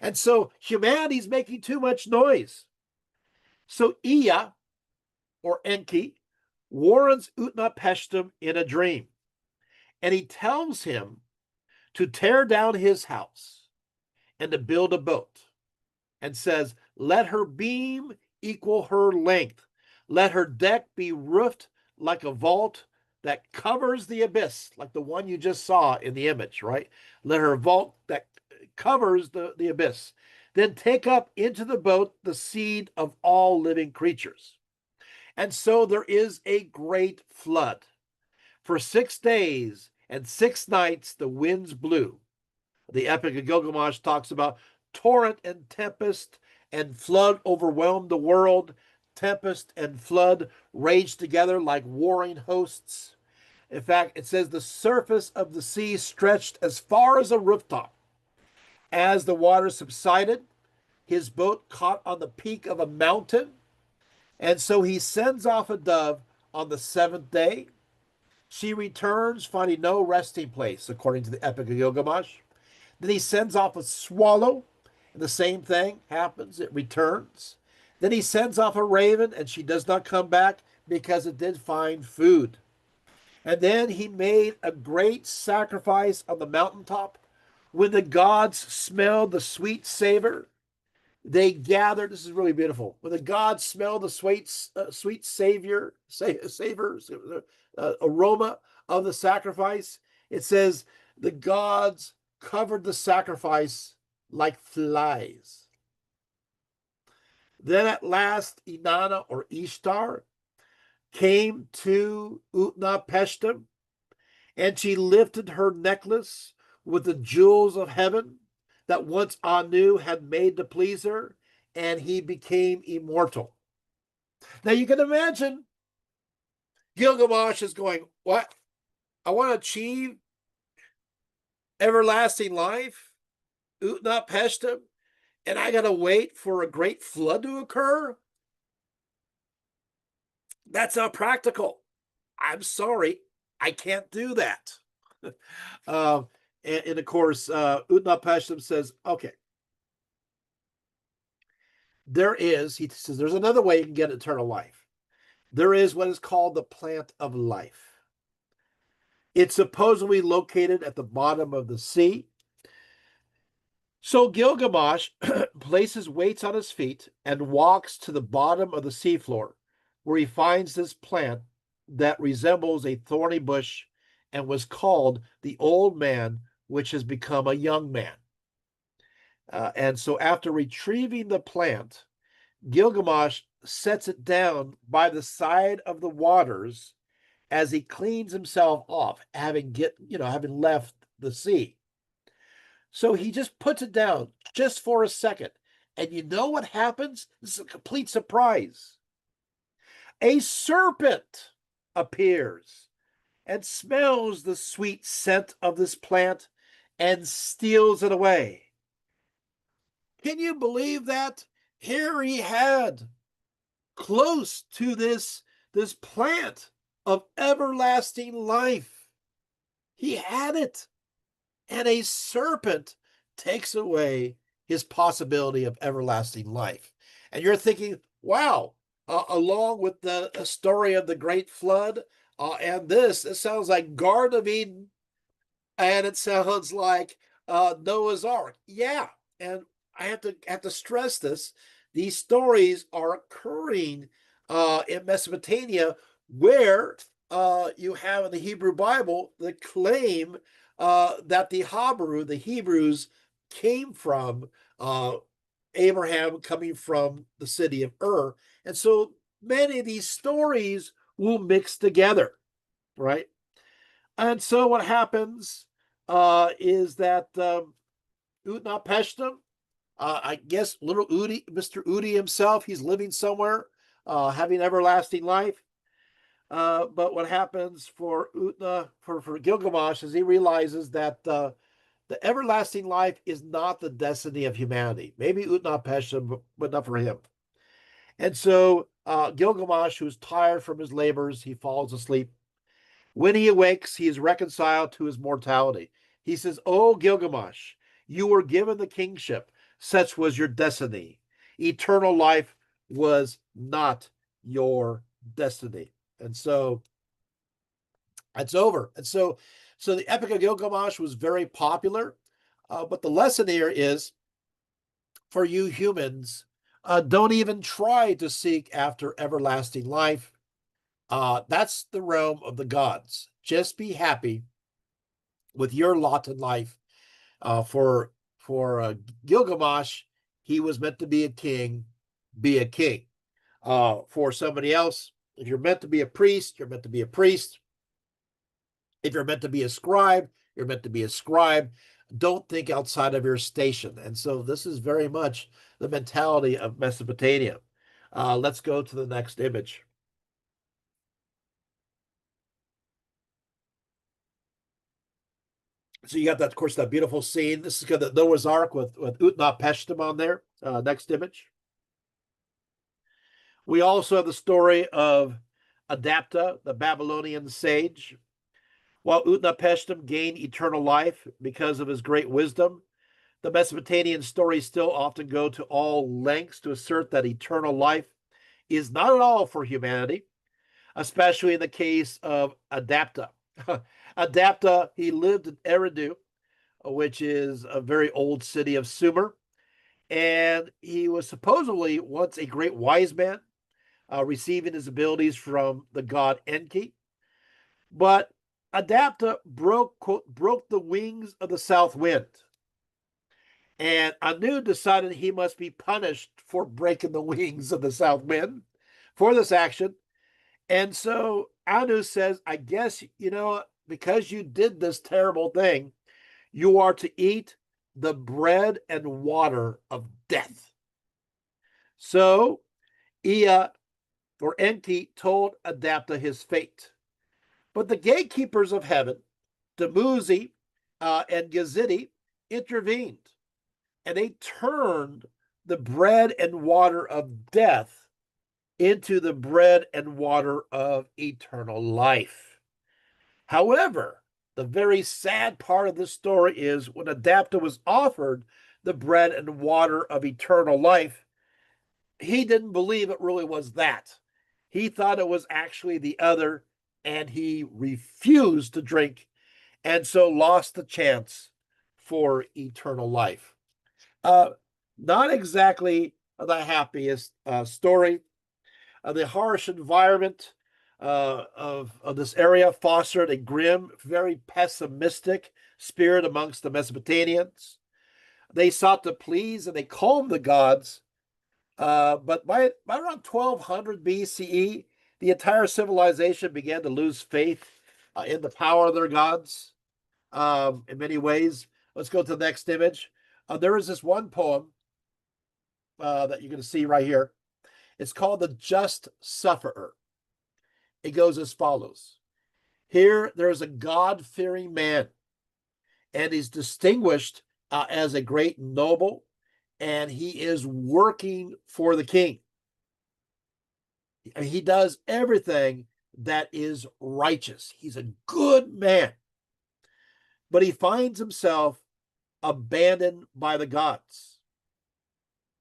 and so humanity's making too much noise. So Ea, or Enki, warns Utnapishtim in a dream, and he tells him to tear down his house and to build a boat, and says, let her beam equal her length. Let her deck be roofed like a vault that covers the abyss, like the one you just saw in the image, right? Let her vault that covers the abyss. Then take up into the boat the seed of all living creatures. And so there is a great flood. For 6 days and 6 nights the winds blew. The Epic of Gilgamesh talks about torrent and tempest and flood overwhelmed the world. Tempest and flood raged together like warring hosts. In fact, it says the surface of the sea stretched as far as a rooftop. As the water subsided, his boat caught on the peak of a mountain, and so he sends off a dove on the 7th day. She returns, finding no resting place, according to the Epic of Gilgamesh. Then he sends off a swallow, and the same thing happens. It returns. Then he sends off a raven, and she does not come back because it did find food. And then he made a great sacrifice on the mountaintop. When the gods smelled the sweet savor, they gathered. This is really beautiful. When the gods smelled the sweet savor, aroma of the sacrifice, it says the gods covered the sacrifice like flies. Then at last, Inanna, or Ishtar, came to Utnapishtim, and she lifted her necklace with the jewels of heaven that once Anu had made to please her, and he became immortal. Now you can imagine Gilgamesh is going, what? I want to achieve everlasting life, Utnapishtim, and I got to wait for a great flood to occur? That's not practical. I'm sorry, I can't do that. And of course, Utnapishtim says, okay, he says, there's another way you can get eternal life. There is what is called the plant of life. It's supposedly located at the bottom of the sea. So Gilgamesh places weights on his feet and walks to the bottom of the seafloor, where he finds this plant that resembles a thorny bush and was called the old man, which has become a young man. And so after retrieving the plant, Gilgamesh sets it down by the side of the waters as he cleans himself off, having left the sea. So he just puts it down just for a second. And you know what happens? This is a complete surprise. A serpent appears and smells the sweet scent of this plant and steals it away. Can you believe that? Here he had, close to this plant of everlasting life. He had it, and a serpent takes away his possibility of everlasting life. And you're thinking, wow, along with the story of the great flood, and this sounds like Garden of Eden, and it sounds like Noah's Ark. Yeah, and I have to stress this. These stories are occurring in Mesopotamia, where you have in the Hebrew Bible the claim that the Hebrews came from Abraham coming from the city of Ur. And so many of these stories will mix together, right? And so what happens is that Utnapishtim, I guess little Udi, Mr. Udi himself, he's living somewhere, having everlasting life. But what happens for for Gilgamesh is he realizes that the everlasting life is not the destiny of humanity. Maybe Utnapishtim, but not for him. And so Gilgamesh, who's tired from his labors, he falls asleep. When he awakes, he is reconciled to his mortality. He says, "O Gilgamesh, you were given the kingship. Such was your destiny. Eternal life was not your destiny." And so it's over. And so the Epic of Gilgamesh was very popular. But the lesson here is for you humans, don't even try to seek after everlasting life. That's the realm of the gods. Just be happy with your lot in life. For Gilgamesh, he was meant to be a king. Be a king. For somebody else, if you're meant to be a priest, you're meant to be a priest. If you're meant to be a scribe, you're meant to be a scribe. Don't think outside of your station. And so this is very much the mentality of Mesopotamia. Let's go to the next image. So you got that, of course, that beautiful scene. This is got the Noah's Ark with Utnapishtim on there. Next image. We also have the story of Adapta, the Babylonian sage. While Utnapishtim gained eternal life because of his great wisdom, the Mesopotamian stories still often go to all lengths to assert that eternal life is not at all for humanity, especially in the case of Adapta. Adapta, he lived in Eridu, which is a very old city of Sumer, and he was supposedly once a great wise man, receiving his abilities from the god Enki. But Adapta broke the wings of the south wind. And Anu decided he must be punished for breaking the wings of the south wind for this action. And so Anu says, I guess, because you did this terrible thing, you are to eat the bread and water of death. So Ea, or Enki, told Adapta his fate. But the gatekeepers of heaven, Dumuzi and Yazidi, intervened, and they turned the bread and water of death into the bread and water of eternal life. However, the very sad part of the story is when Adapta was offered the bread and water of eternal life, he didn't believe it really was that. He thought it was actually the other, and he refused to drink, and so lost the chance for eternal life. Not exactly the happiest story. The harsh environment of this area fostered a grim, very pessimistic spirit amongst the Mesopotamians. They sought to please and they calmed the gods, but by around 1200 BCE, the entire civilization began to lose faith in the power of their gods in many ways. Let's go to the next image. There is this one poem that you're going to see right here. It's called The Just Sufferer. It goes as follows. Here, there's a God-fearing man, and he's distinguished as a great noble, and he is working for the king. He does everything that is righteous. He's a good man, but he finds himself abandoned by the gods.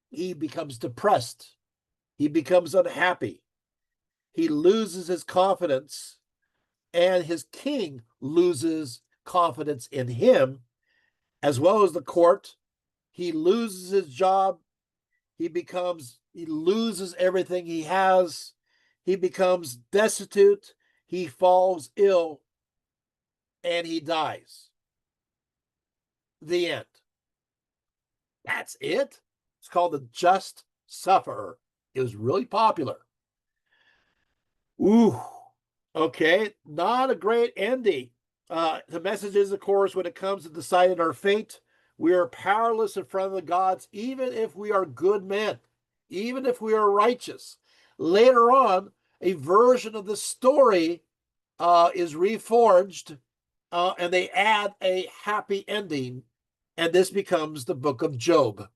He becomes depressed. He becomes unhappy. He loses his confidence, and his king loses confidence in him, as well as the court. He loses his job. He loses everything he has. He becomes destitute. he falls ill, and he dies. The end. That's it. It's called The Just Sufferer. It was really popular. Ooh, okay, not a great ending. The message is, of course, when it comes to deciding our fate, we are powerless in front of the gods, even if we are good men, even if we are righteous. Later on, a version of the story is reforged, and they add a happy ending, and this becomes the book of Job.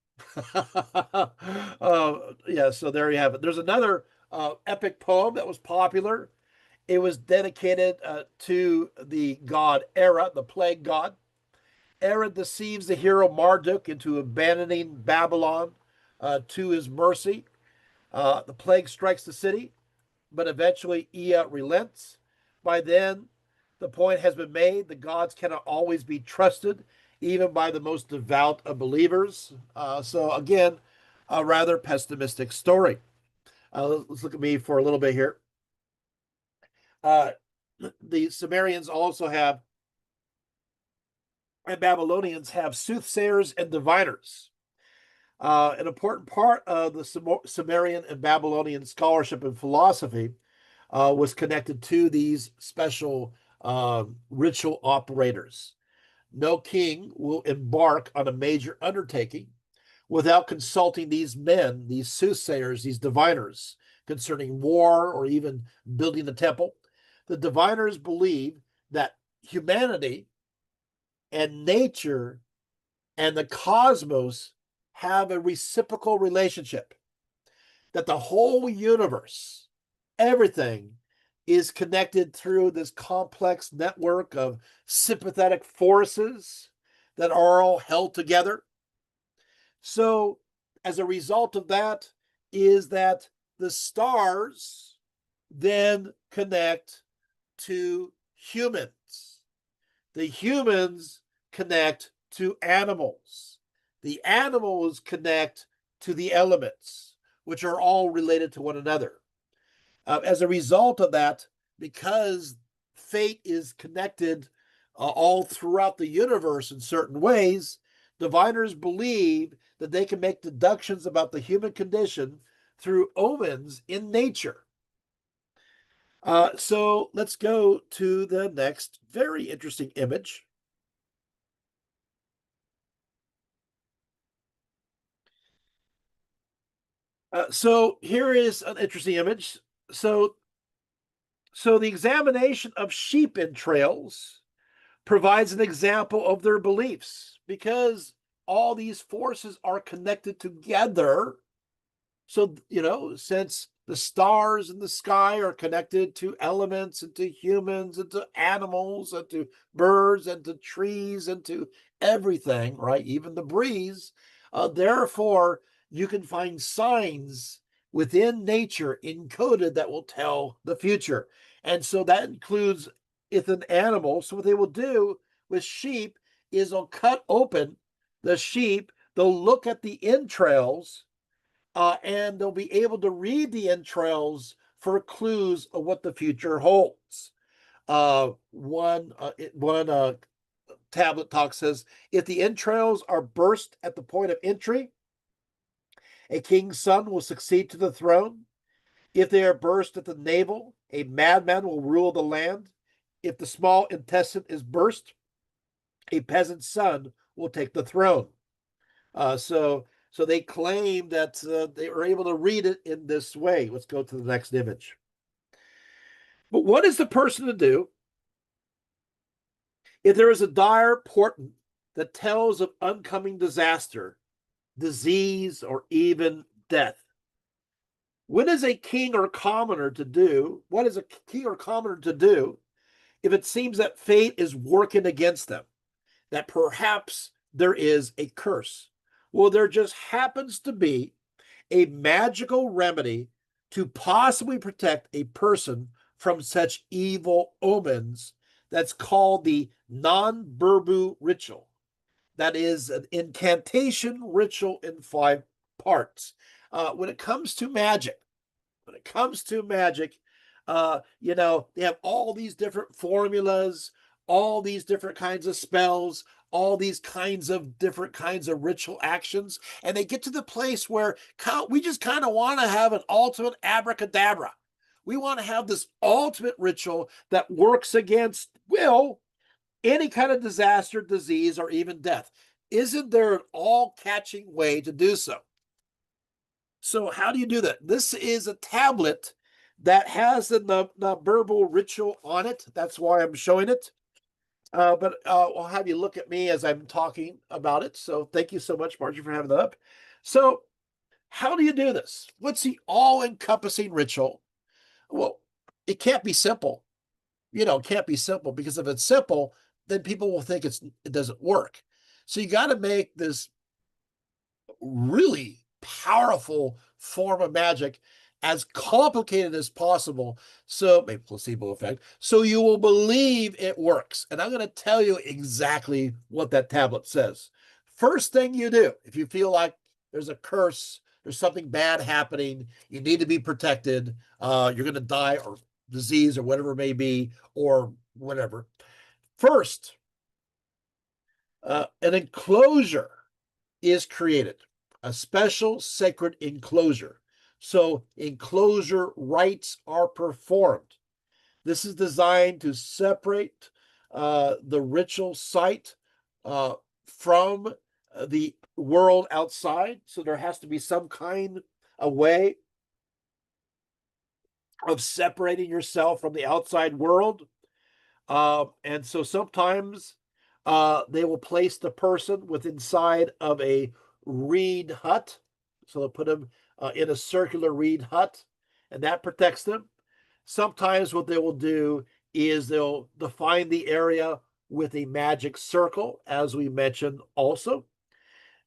Yeah, so there you have it. There's another epic poem that was popular. It was dedicated to the god Era, the plague god. Era deceives the hero Marduk into abandoning Babylon to his mercy. The plague strikes the city, but eventually Ea relents. By then, the point has been made: the gods cannot always be trusted, even by the most devout of believers. So, again, a rather pessimistic story. Let's look at me for a little bit here. The Sumerians also have, and Babylonians have, soothsayers and diviners. An important part of the Sumerian and Babylonian scholarship and philosophy was connected to these special ritual operators. No king will embark on a major undertaking without consulting these men, these soothsayers, these diviners, concerning war or even building the temple. The diviners believe that humanity and nature and the cosmos have a reciprocal relationship, that the whole universe, everything, is connected through this complex network of sympathetic forces that are all held together. So, as a result of that, is that the stars then connect to humans. The humans connect to animals. The animals connect to the elements, which are all related to one another. As a result of that, because fate is connected all throughout the universe in certain ways, diviners believe that they can make deductions about the human condition through omens in nature. So let's go to the next very interesting image. So here is an interesting image. So the examination of sheep entrails provides an example of their beliefs, because all these forces are connected together. So, since the stars in the sky are connected to elements and to humans and to animals and to birds and to trees and to everything, right? Even the breeze. Therefore, you can find signs within nature encoded that will tell the future. And so that includes if an animal. So what they will do with sheep is they'll cut open the sheep, they'll look at the entrails, and they'll be able to read the entrails for clues of what the future holds. One tablet talk says, if the entrails are burst at the point of entry, a king's son will succeed to the throne. If they are burst at the navel, a madman will rule the land. If the small intestine is burst, a peasant's son will take the throne. So they claim that they were able to read it in this way. Let's go to the next image. But what is the person to do if there is a dire portent that tells of oncoming disaster, disease, or even death? What is a king or commoner to do? What is a king or commoner to do if it seems that fate is working against them, that perhaps there is a curse? Well, there just happens to be a magical remedy to possibly protect a person from such evil omens that's called the non-burbu ritual. That is an incantation ritual in 5 parts. When it comes to magic, They have all these different formulas, all these different kinds of spells, all these kinds of different kinds of ritual actions. And they get to the place where we just kind of want to have an ultimate abracadabra. We want to have this ultimate ritual that works against, well, any kind of disaster, disease, or even death. Isn't there an all-catching way to do so? So how do you do that? This is a tablet that has the verbal ritual on it. That's why I'm showing it. But I'll have you look at me as I'm talking about it. So thank you so much, Margie, for having that up. So how do you do this? What's the all-encompassing ritual? Well, it can't be simple. It can't be simple, because if it's simple, then people will think it doesn't work. So you got to make this really powerful form of magic as complicated as possible, so maybe placebo effect, so you will believe it works. And I'm going to tell you exactly what that tablet says. First thing you do, if you feel like there's a curse, there's something bad happening, you need to be protected, you're going to die, or disease, or whatever it may be, or whatever. First, an enclosure is created, a special sacred enclosure. So enclosure rites are performed. This is designed to separate the ritual site from the world outside. So there has to be some kind of way of separating yourself from the outside world. And so sometimes they will place the person inside of a reed hut. So they'll put them in a circular reed hut, and that protects them. Sometimes what they will do is they'll define the area with a magic circle, as we mentioned also.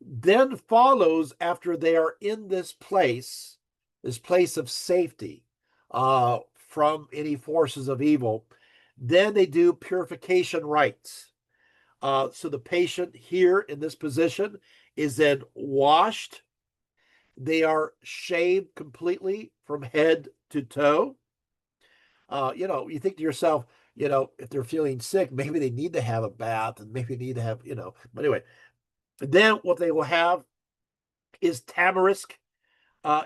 Then follows, after they are in this place of safety from any forces of evil, then they do purification rites. So the patient here in this position is then washed. They are shaved completely from head to toe. You think to yourself, if they're feeling sick, maybe they need to have a bath, and maybe need to have, but anyway. Then what they will have is tamarisk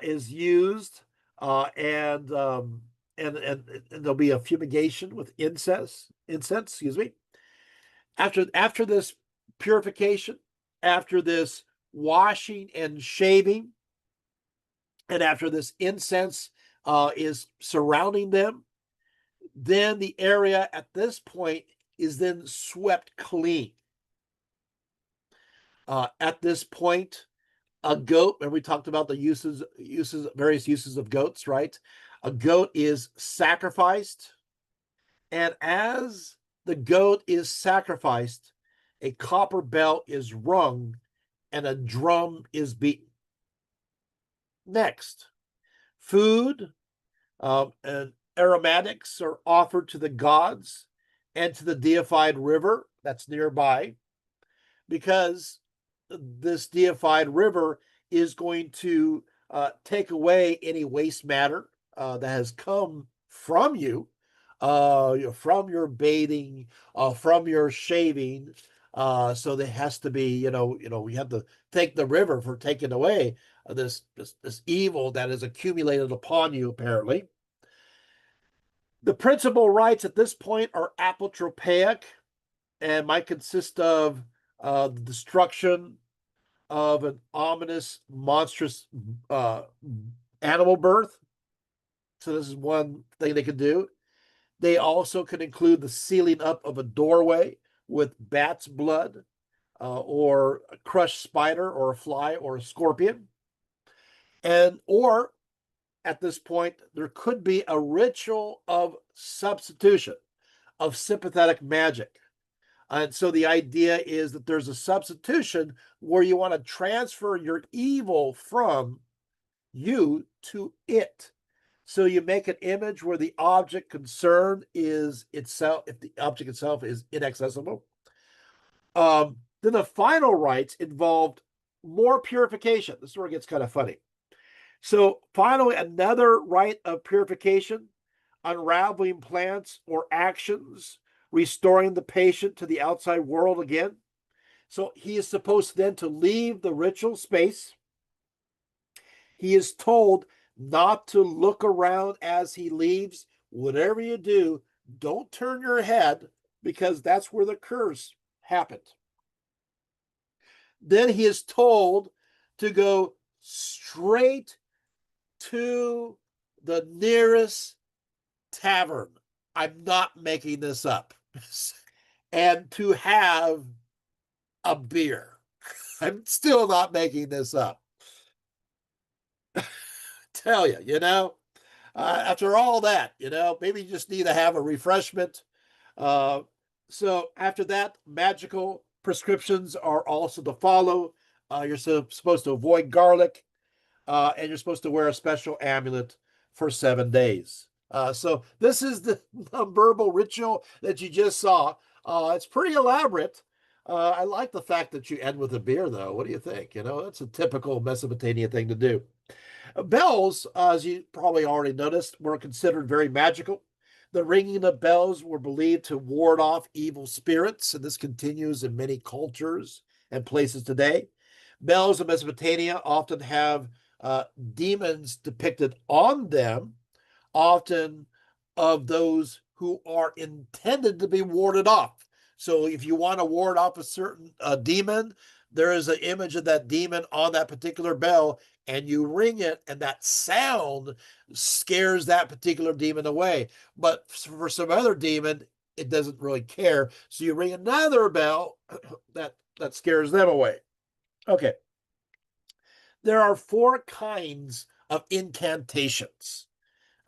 is used, and there'll be a fumigation with incense, excuse me. After this purification, after this washing and shaving, and after this incense is surrounding them, then the area at this point is then swept clean. At this point, a goat, and we talked about the various uses of goats, right? A goat is sacrificed, and as the goat is sacrificed, a copper bell is rung and a drum is beaten. Next, food and aromatics are offered to the gods and to the deified river that's nearby, because this deified river is going to take away any waste matter that has come from you, from your bathing, from your shaving. So there has to be, we have to thank the river for taking away this evil that is accumulated upon you, apparently. The principal rites at this point are apotropaic, and might consist of the destruction of an ominous, monstrous animal birth. So this is one thing they could do. They also can include the sealing up of a doorway with bat's blood, or a crushed spider, or a fly, or a scorpion. Or at this point, there could be a ritual of substitution, of sympathetic magic. And so the idea is that there's a substitution where you want to transfer your evil from you to it. So you make an image where the object concerned is itself, if the object itself is inaccessible. Then the final rites involved more purification. This is where it gets kind of funny. So finally, another rite of purification unraveling plants or actions, restoring the patient to the outside world again. So he is supposed then to leave the ritual space. He is told not to look around as he leaves. Whatever you do, don't turn your head because that's where the curse happened. Then he is told to go straight to the nearest tavern. I'm not making this up. And to have a beer. I'm still not making this up. Tell you, after all that, maybe you just need to have a refreshment. So after that, magical prescriptions are also to follow. You're supposed to avoid garlic, and you're supposed to wear a special amulet for 7 days. So this is the verbal ritual that you just saw. It's pretty elaborate. I like the fact that you end with a beer, though. What do you think? That's a typical Mesopotamia thing to do. Bells, as you probably already noticed, were considered very magical. The ringing of bells were believed to ward off evil spirits, and this continues in many cultures and places today. Bells in Mesopotamia often have demons depicted on them, often of those who are intended to be warded off. So if you want to ward off a certain demon, there is an image of that demon on that particular bell, and you ring it, and that sound scares that particular demon away. But for some other demon, it doesn't really care. So you ring another bell that scares them away. Okay. There are 4 kinds of incantations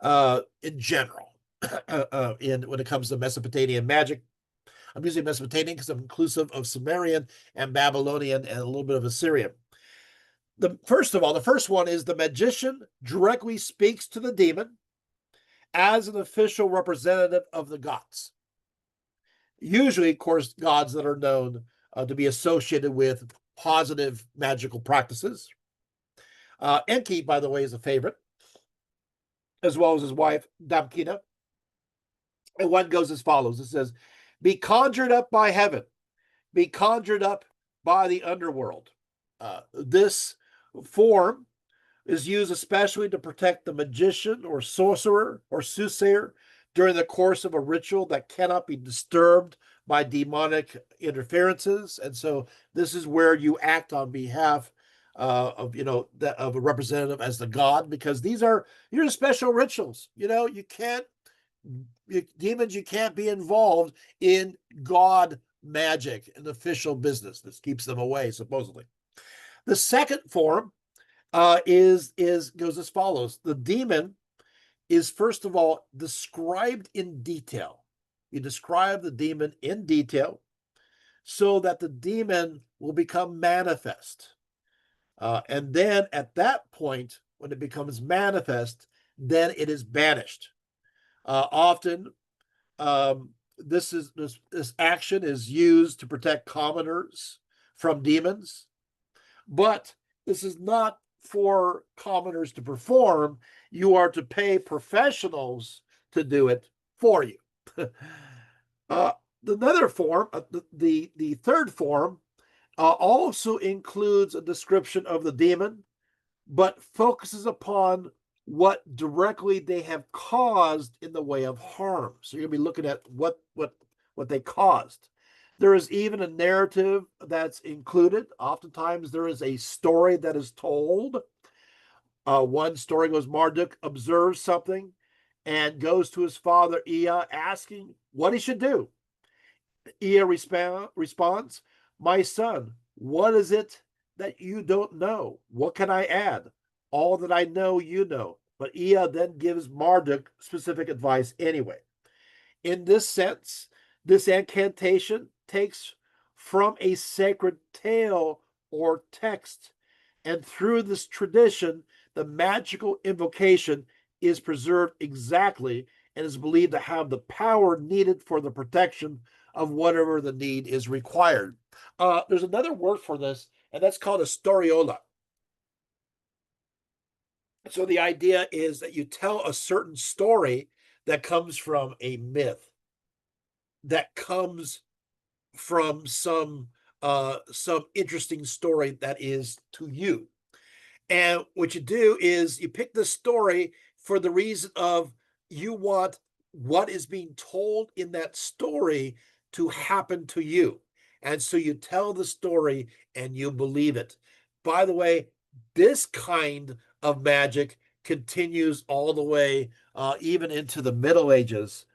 in general when it comes to Mesopotamian magic. I'm using Mesopotamian because I'm inclusive of Sumerian and Babylonian and a little bit of Assyrian. The first one is the magician directly speaks to the demon as an official representative of the gods. Usually, of course, gods that are known to be associated with positive magical practices. Enki, by the way, is a favorite, as well as his wife, Damkina. And one goes as follows. It says, be conjured up by heaven, be conjured up by the underworld. This form is used especially to protect the magician or sorcerer or soothsayer during the course of a ritual that cannot be disturbed by demonic interferences. And so this is where you act on behalf of a representative as the god, because these are special rituals. You can't demons, you can't be involved in god magic and official business. This keeps them away, supposedly. The second form goes as follows. The demon is, first of all, described in detail. You describe the demon in detail so that the demon will become manifest. And then at that point, when it becomes manifest, then it is banished. Often, this action is used to protect commoners from demons, but this is not for commoners to perform. You are to pay professionals to do it for you. Another form, the third form, also includes a description of the demon, but focuses upon what directly they have caused in the way of harm. So you're going to be looking at what they caused. There is even a narrative that's included. Oftentimes there is a story that is told. One story goes, Marduk observes something and goes to his father Ea asking what he should do. Ea responds, my son, what is it that you don't know? What can I add? All that I know, you know. But Ea then gives Marduk specific advice anyway. In this sense, this incantation takes from a sacred tale or text, and through this tradition, the magical invocation is preserved exactly and is believed to have the power needed for the protection of whatever the need is required. There's another word for this, and that's called a storiola. So the idea is that you tell a certain story that comes from a myth, that comes from some interesting story that is to you. And what you do is you pick the story for the reason of you want what is being told in that story to happen to you. And so you tell the story and you believe it. By the way, this kind of magic continues all the way even into the Middle Ages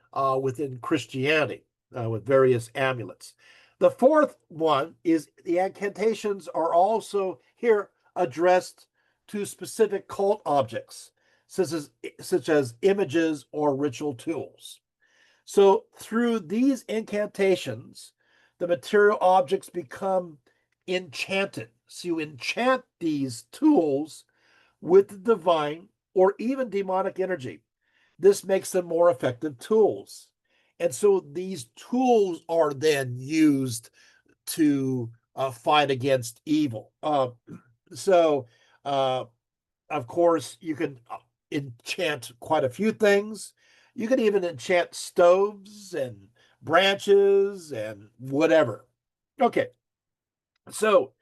within Christianity with various amulets. The fourth one is the incantations are also here addressed to specific cult objects, such as images or ritual tools. So through these incantations, the material objects become enchanted. So you enchant these tools with the divine or even demonic energy. This makes them more effective tools. And so these tools are then used to fight against evil. So, uh, of course, you can enchant quite a few things. You can even enchant stoves and branches and whatever. Okay, so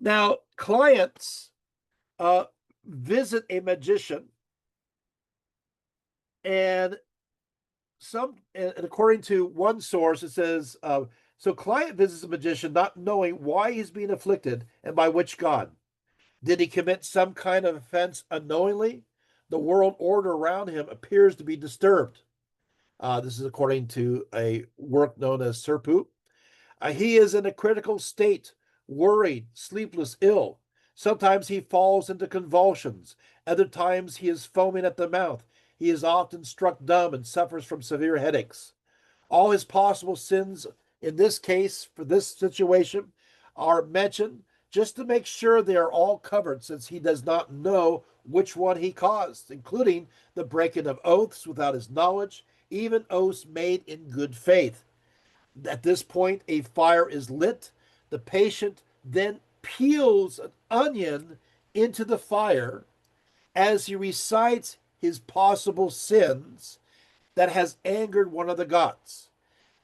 now clients visit a magician, and according to one source, it says so client visits a magician not knowing why he's being afflicted and by which god. Did he commit some kind of offense unknowingly? The world order around him appears to be disturbed. This is according to a work known as Serpu. He is in a critical state, worried, sleepless, ill. Sometimes he falls into convulsions. Other times he is foaming at the mouth. He is often struck dumb and suffers from severe headaches. All his possible sins in this case, for this situation, are mentioned just to make sure they are all covered, since he does not know which one he caused, including the breaking of oaths without his knowledge, even oaths made in good faith. At this point, a fire is lit. The patient then peels an onion into the fire as he recites his possible sins that has angered one of the gods.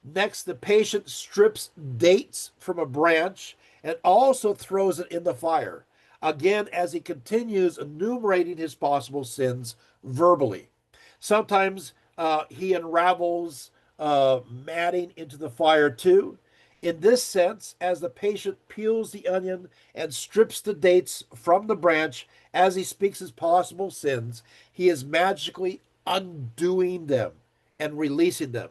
Next, the patient strips dates from a branch and also throws it in the fire, again as he continues enumerating his possible sins verbally. Sometimes he unravels matting into the fire too. In this sense, as the patient peels the onion and strips the dates from the branch as he speaks his possible sins, he is magically undoing them and releasing them.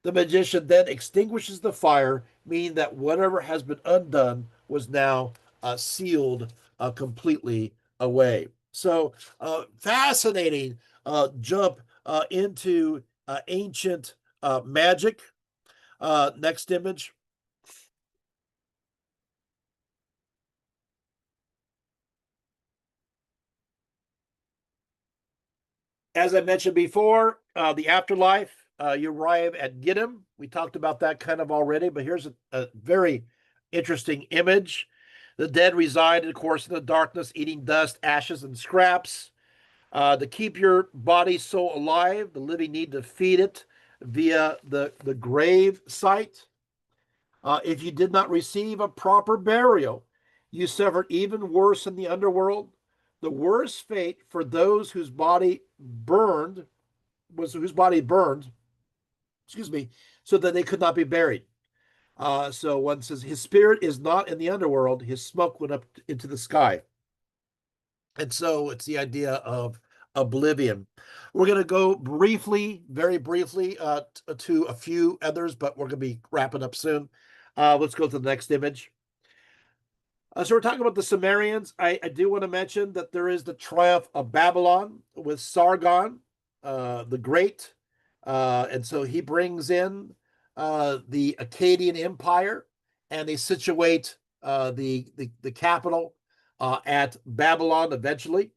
The magician then extinguishes the fire, meaning that whatever has been undone was now sealed completely away. So, fascinating jump into ancient magic. Next image. As I mentioned before, the afterlife, you arrive at Giddim. We talked about that kind of already, but here's a very interesting image. The dead reside, of course, in the darkness, eating dust, ashes, and scraps. To keep your body soul alive, the living need to feed it via the grave site. If you did not receive a proper burial, you suffered even worse in the underworld. The worst fate for those whose body burned excuse me, so that they could not be buried. So one says his spirit is not in the underworld; his smoke went up into the sky. And so it's the idea of oblivion. We're going to go briefly, very briefly, to a few others, but we're going to be wrapping up soon. Let's go to the next image. So we're talking about the Sumerians. I do want to mention that there is the triumph of Babylon with Sargon the Great. And so he brings in the Akkadian Empire, and they situate the capital at Babylon eventually.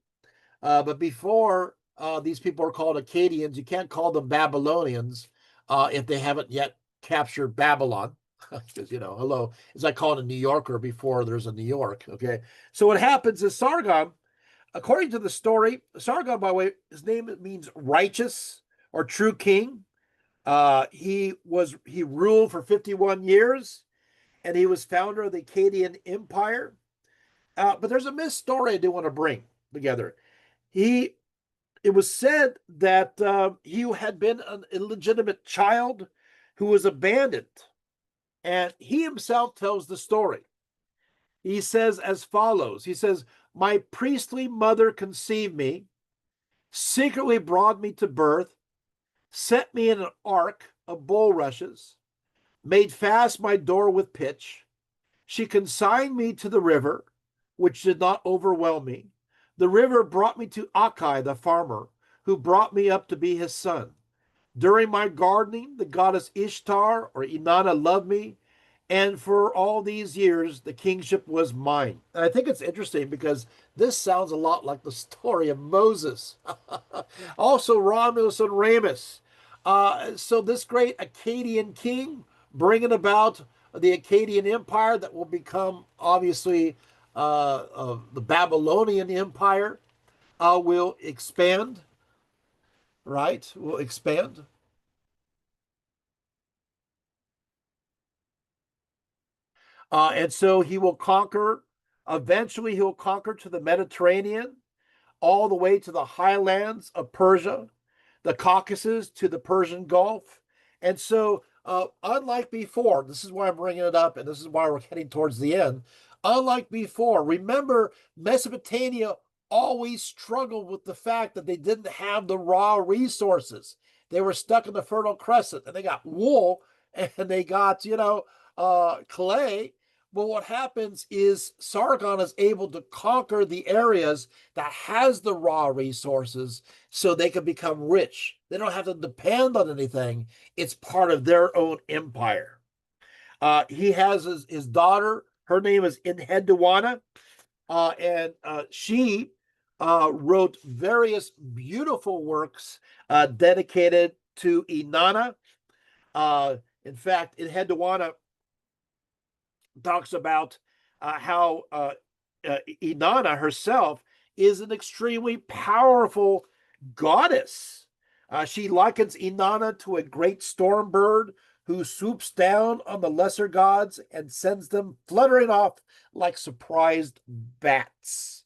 But before these people are called Akkadians, you can't call them Babylonians if they haven't yet captured Babylon. Because, hello, it's like calling a New Yorker before there's a New York. Okay. So what happens is Sargon, according to the story, Sargon, by the way, his name means righteous or true king. He ruled for 51 years, and he was founder of the Akkadian Empire. But there's a myth story I do want to bring together. It was said that he had been an illegitimate child who was abandoned, and he himself tells the story. He says as follows. He says, "My priestly mother conceived me, secretly brought me to birth, set me in an ark of bulrushes, made fast my door with pitch. She consigned me to the river, which did not overwhelm me. The river brought me to Akai, the farmer, who brought me up to be his son. During my gardening, the goddess Ishtar or Inanna loved me, and for all these years, the kingship was mine." And I think it's interesting because this sounds a lot like the story of Moses. Also, Romulus and Remus. So this great Akkadian king bringing about the Akkadian Empire that will become, obviously, the Babylonian Empire will expand, right? Will expand. And so he will conquer, eventually, he will conquer to the Mediterranean, all the way to the highlands of Persia, the Caucasus to the Persian Gulf. And so, unlike before, this is why I'm bringing it up, and this is why we're heading towards the end. Unlike before, remember, Mesopotamia always struggled with the fact that they didn't have the raw resources. They were stuck in the Fertile Crescent, and they got wool, and they got, clay. But what happens is Sargon is able to conquer the areas that has the raw resources so they can become rich. They don't have to depend on anything. It's part of their own empire. He has his daughter. Her name is Enheduanna, and she wrote various beautiful works dedicated to Inanna. In fact, Enheduanna talks about how Inanna herself is an extremely powerful goddess. She likens Inanna to a great storm bird who swoops down on the lesser gods and sends them fluttering off like surprised bats.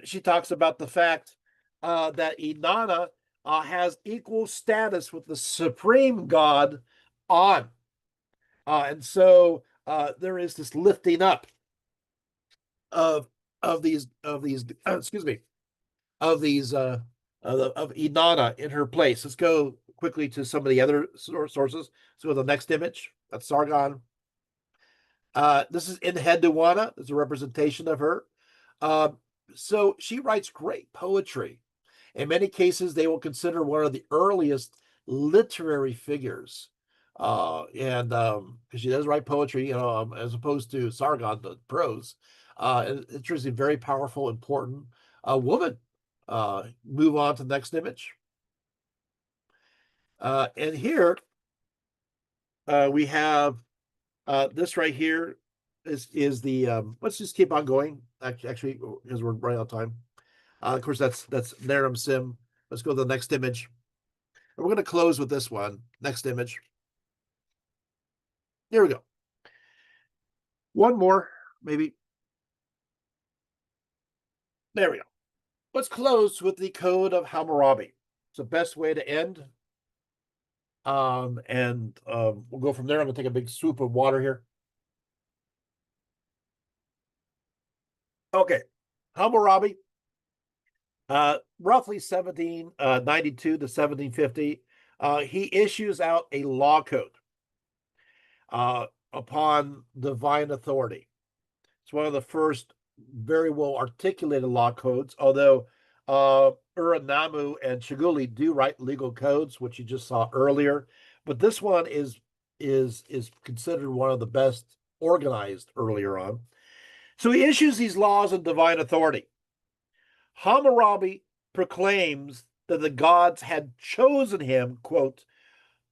She talks about the fact that Inanna has equal status with the supreme god On. And so there is this lifting up of these excuse me, of Inanna in her place. Let's go quickly to some of the other sources. So the next image, that's Sargon. This is Enheduanna. There's a representation of her. So she writes great poetry. In many cases, they will consider one of the earliest literary figures. And because she does write poetry, as opposed to Sargon, the prose. Interesting, very powerful, important woman. Move on to the next image. And here we have this right here is the let's just keep on going. Actually, because we're running out of time. Of course, that's Naram Sim. Let's go to the next image. And we're going to close with this one. Next image. Here we go. One more, maybe. There we go. Let's close with the Code of Hammurabi. It's the best way to end. And we'll go from there. I'm going to take a big swoop of water here. Okay. Hammurabi, roughly 1792 to 1750, he issues out a law code upon divine authority. It's one of the first very well articulated law codes, although Ur-Nammu and Chaguli do write legal codes, which you just saw earlier. But this one is considered one of the best organized earlier on. So he issues these laws of divine authority. Hammurabi proclaims that the gods had chosen him, quote,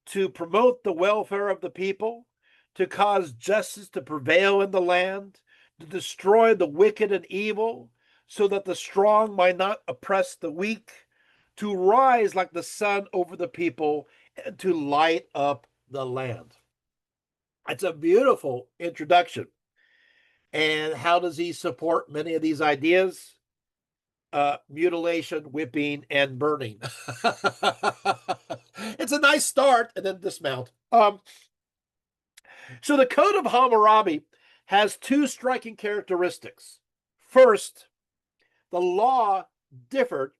to promote the welfare of the people, to cause justice to prevail in the land, to destroy the wicked and evil, so that the strong might not oppress the weak, to rise like the sun over the people and to light up the land. It's a beautiful introduction. And how does he support many of these ideas? Mutilation, whipping, and burning. It's a nice start, and then dismount. So the Code of Hammurabi has two striking characteristics. First, the law differed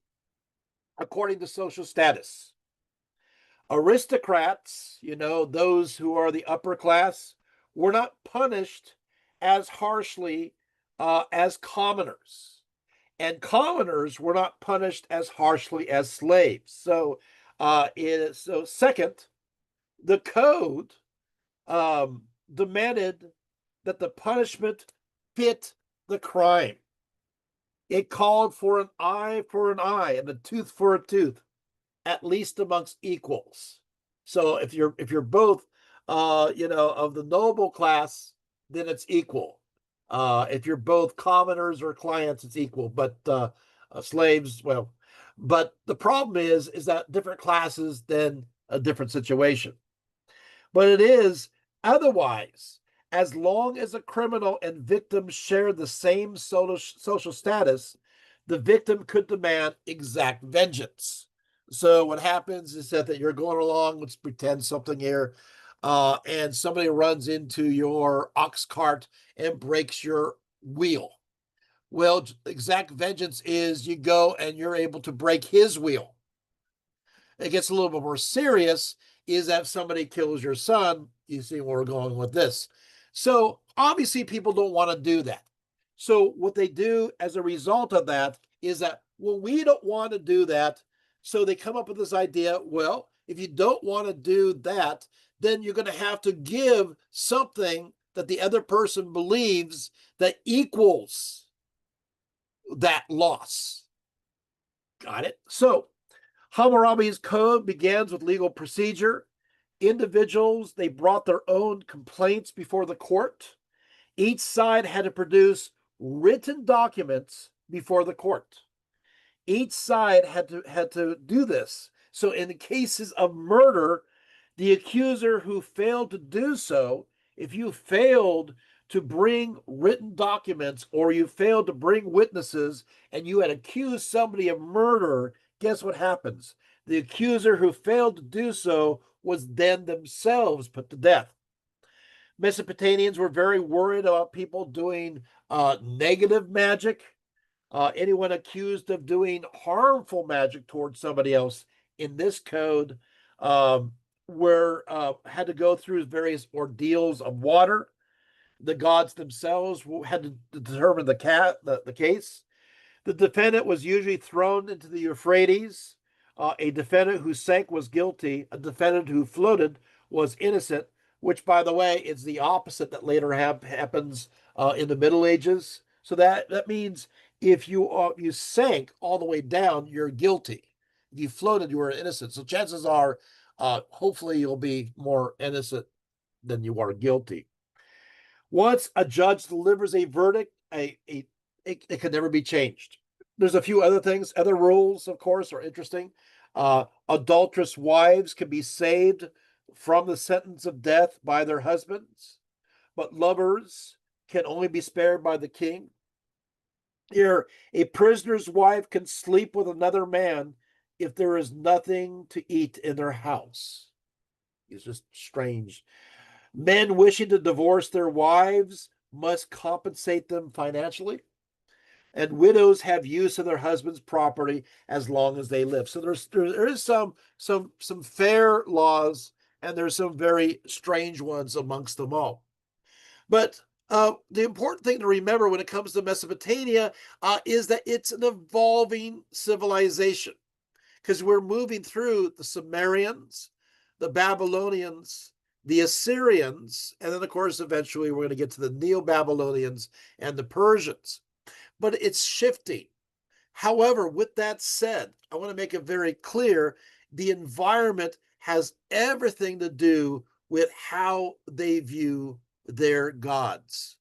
according to social status. Aristocrats, those who are the upper class, were not punished as harshly as commoners. And commoners were not punished as harshly as slaves. So, second, the code demanded that the punishment fit the crime. It called for an eye for an eye and a tooth for a tooth, at least amongst equals. So if you're both, of the noble class, then it's equal. If you're both commoners or clients, it's equal. But slaves, well, but the problem is that different classes, then a different situation. But it is otherwise, as long as a criminal and victim share the same social status, the victim could demand exact vengeance. So what happens is that you're going along, let's pretend something here, and somebody runs into your ox cart and breaks your wheel. Well, exact vengeance is you go and you're able to break his wheel. It gets a little bit more serious is that if somebody kills your son, you see where we're going with this. So obviously people don't want to do that. So what they do as a result of that is that, well, we don't want to do that. So they come up with this idea, well, if you don't want to do that, then you're going to have to give something that the other person believes that equals that loss. Got it? So Hammurabi's code begins with legal procedure. Individuals, they brought their own complaints before the court. Each side had to produce written documents before the court. Each side had to do this. So in the cases of murder, the accuser who failed to do so, if you failed to bring written documents or you failed to bring witnesses and you had accused somebody of murder, guess what happens? The accuser who failed to do so was then themselves put to death. Mesopotamians were very worried about people doing negative magic. Anyone accused of doing harmful magic towards somebody else in this code had to go through various ordeals of water. The gods themselves had to determine the case. The defendant was usually thrown into the Euphrates. A defendant who sank was guilty. A defendant who floated was innocent, which, by the way, is the opposite that later happens in the Middle Ages. So that means if you sank all the way down, you're guilty. If you floated, you were innocent. So chances are, hopefully, you'll be more innocent than you are guilty. Once a judge delivers a verdict, it can never be changed. There's a few other things. Other rules, of course, are interesting. Adulterous wives can be saved from the sentence of death by their husbands, but lovers can only be spared by the king. Here, a prisoner's wife can sleep with another man if there is nothing to eat in their house. It's just strange. Men wishing to divorce their wives must compensate them financially, and widows have use of their husband's property as long as they live. So there is some fair laws, and there's some very strange ones amongst them all. But the important thing to remember when it comes to Mesopotamia is that it's an evolving civilization, because we're moving through the Sumerians, the Babylonians, the Assyrians, and then, of course, eventually we're going to get to the Neo-Babylonians and the Persians. But it's shifting. However, with that said, I want to make it very clear, the environment has everything to do with how they view their gods,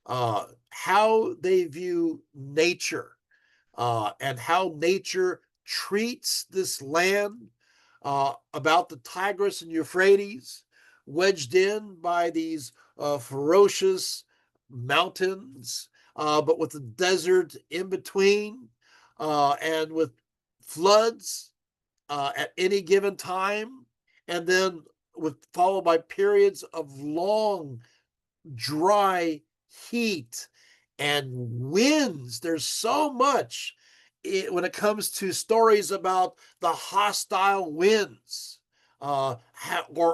how they view nature, and how nature treats this land about the Tigris and Euphrates, wedged in by these ferocious mountains, but with the desert in between, and with floods at any given time, and then followed by periods of long dry heat and winds. There's so much when it comes to stories about the hostile winds, or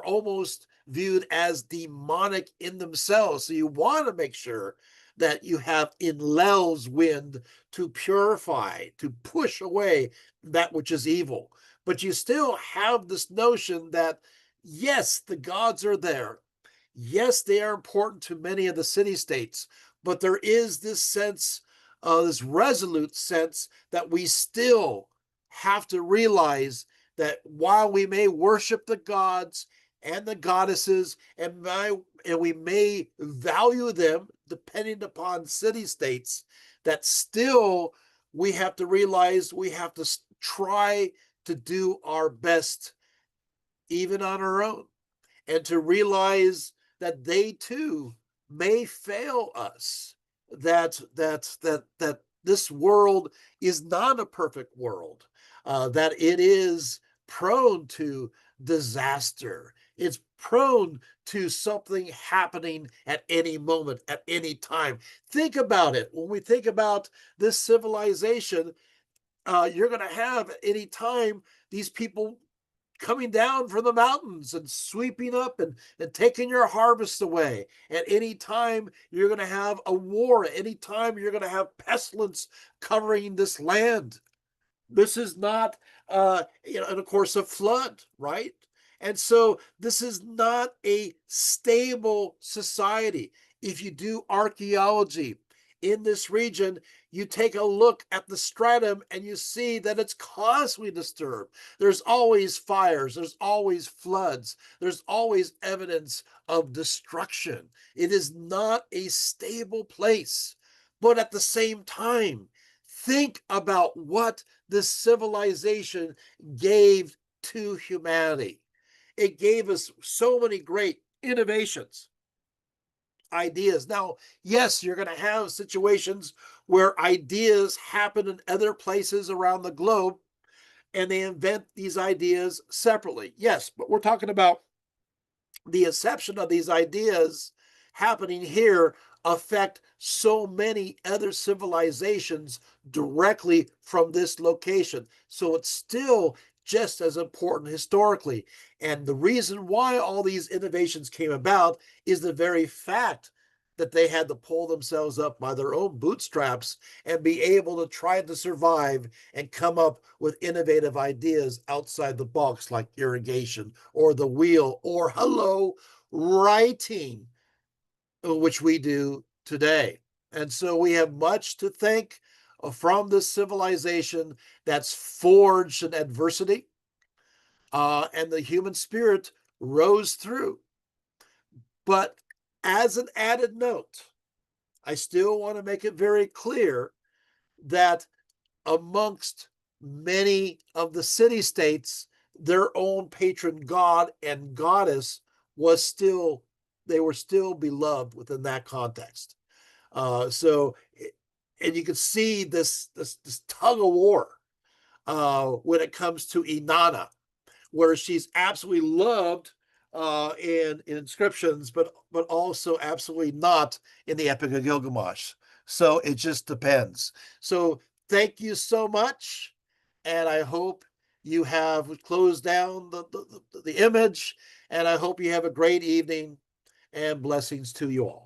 almost viewed as demonic in themselves. So you want to make sure that you have Enlil's wind to purify, to push away that which is evil. But you still have this notion that, yes, the gods are there. Yes, they are important to many of the city-states, but there is this sense, this resolute sense that we still have to realize that while we may worship the gods and the goddesses, and we may value them depending upon city-states, that still we have to realize we have to try to do our best, even on our own, and to realize that they too may fail us, that this world is not a perfect world, that it is prone to disaster. It's prone to something happening at any moment, at any time. Think about it. When we think about this civilization, you're going to have at any time these people coming down from the mountains and sweeping up and taking your harvest away. At any time, you're going to have a war. At any time, you're going to have pestilence covering this land. This is not, and of course, a flood, right? And so this is not a stable society. If you do archaeology in this region, you take a look at the stratum and you see that it's constantly disturbed. There's always fires, there's always floods, there's always evidence of destruction. It is not a stable place. But at the same time, think about what this civilization gave to humanity. It gave us so many great innovations, ideas. Now, yes, you're going to have situations where ideas happen in other places around the globe and they invent these ideas separately. Yes, but we're talking about the inception of these ideas happening here affect so many other civilizations directly from this location. So it's still just as important historically. And the reason why all these innovations came about is the very fact that they had to pull themselves up by their own bootstraps and be able to try to survive and come up with innovative ideas outside the box, like irrigation or the wheel or, hello, writing, which we do today. And so we have much to thank from this civilization that's forged in adversity, and the human spirit rose through. But as an added note, I still want to make it very clear that amongst many of the city-states, their own patron god and goddess they were still beloved within that context. And you can see this tug of war when it comes to Inanna, where she's absolutely loved in inscriptions, but also absolutely not in the Epic of Gilgamesh. So it just depends. So thank you so much, and I hope you have closed down the image, and I hope you have a great evening, and blessings to you all.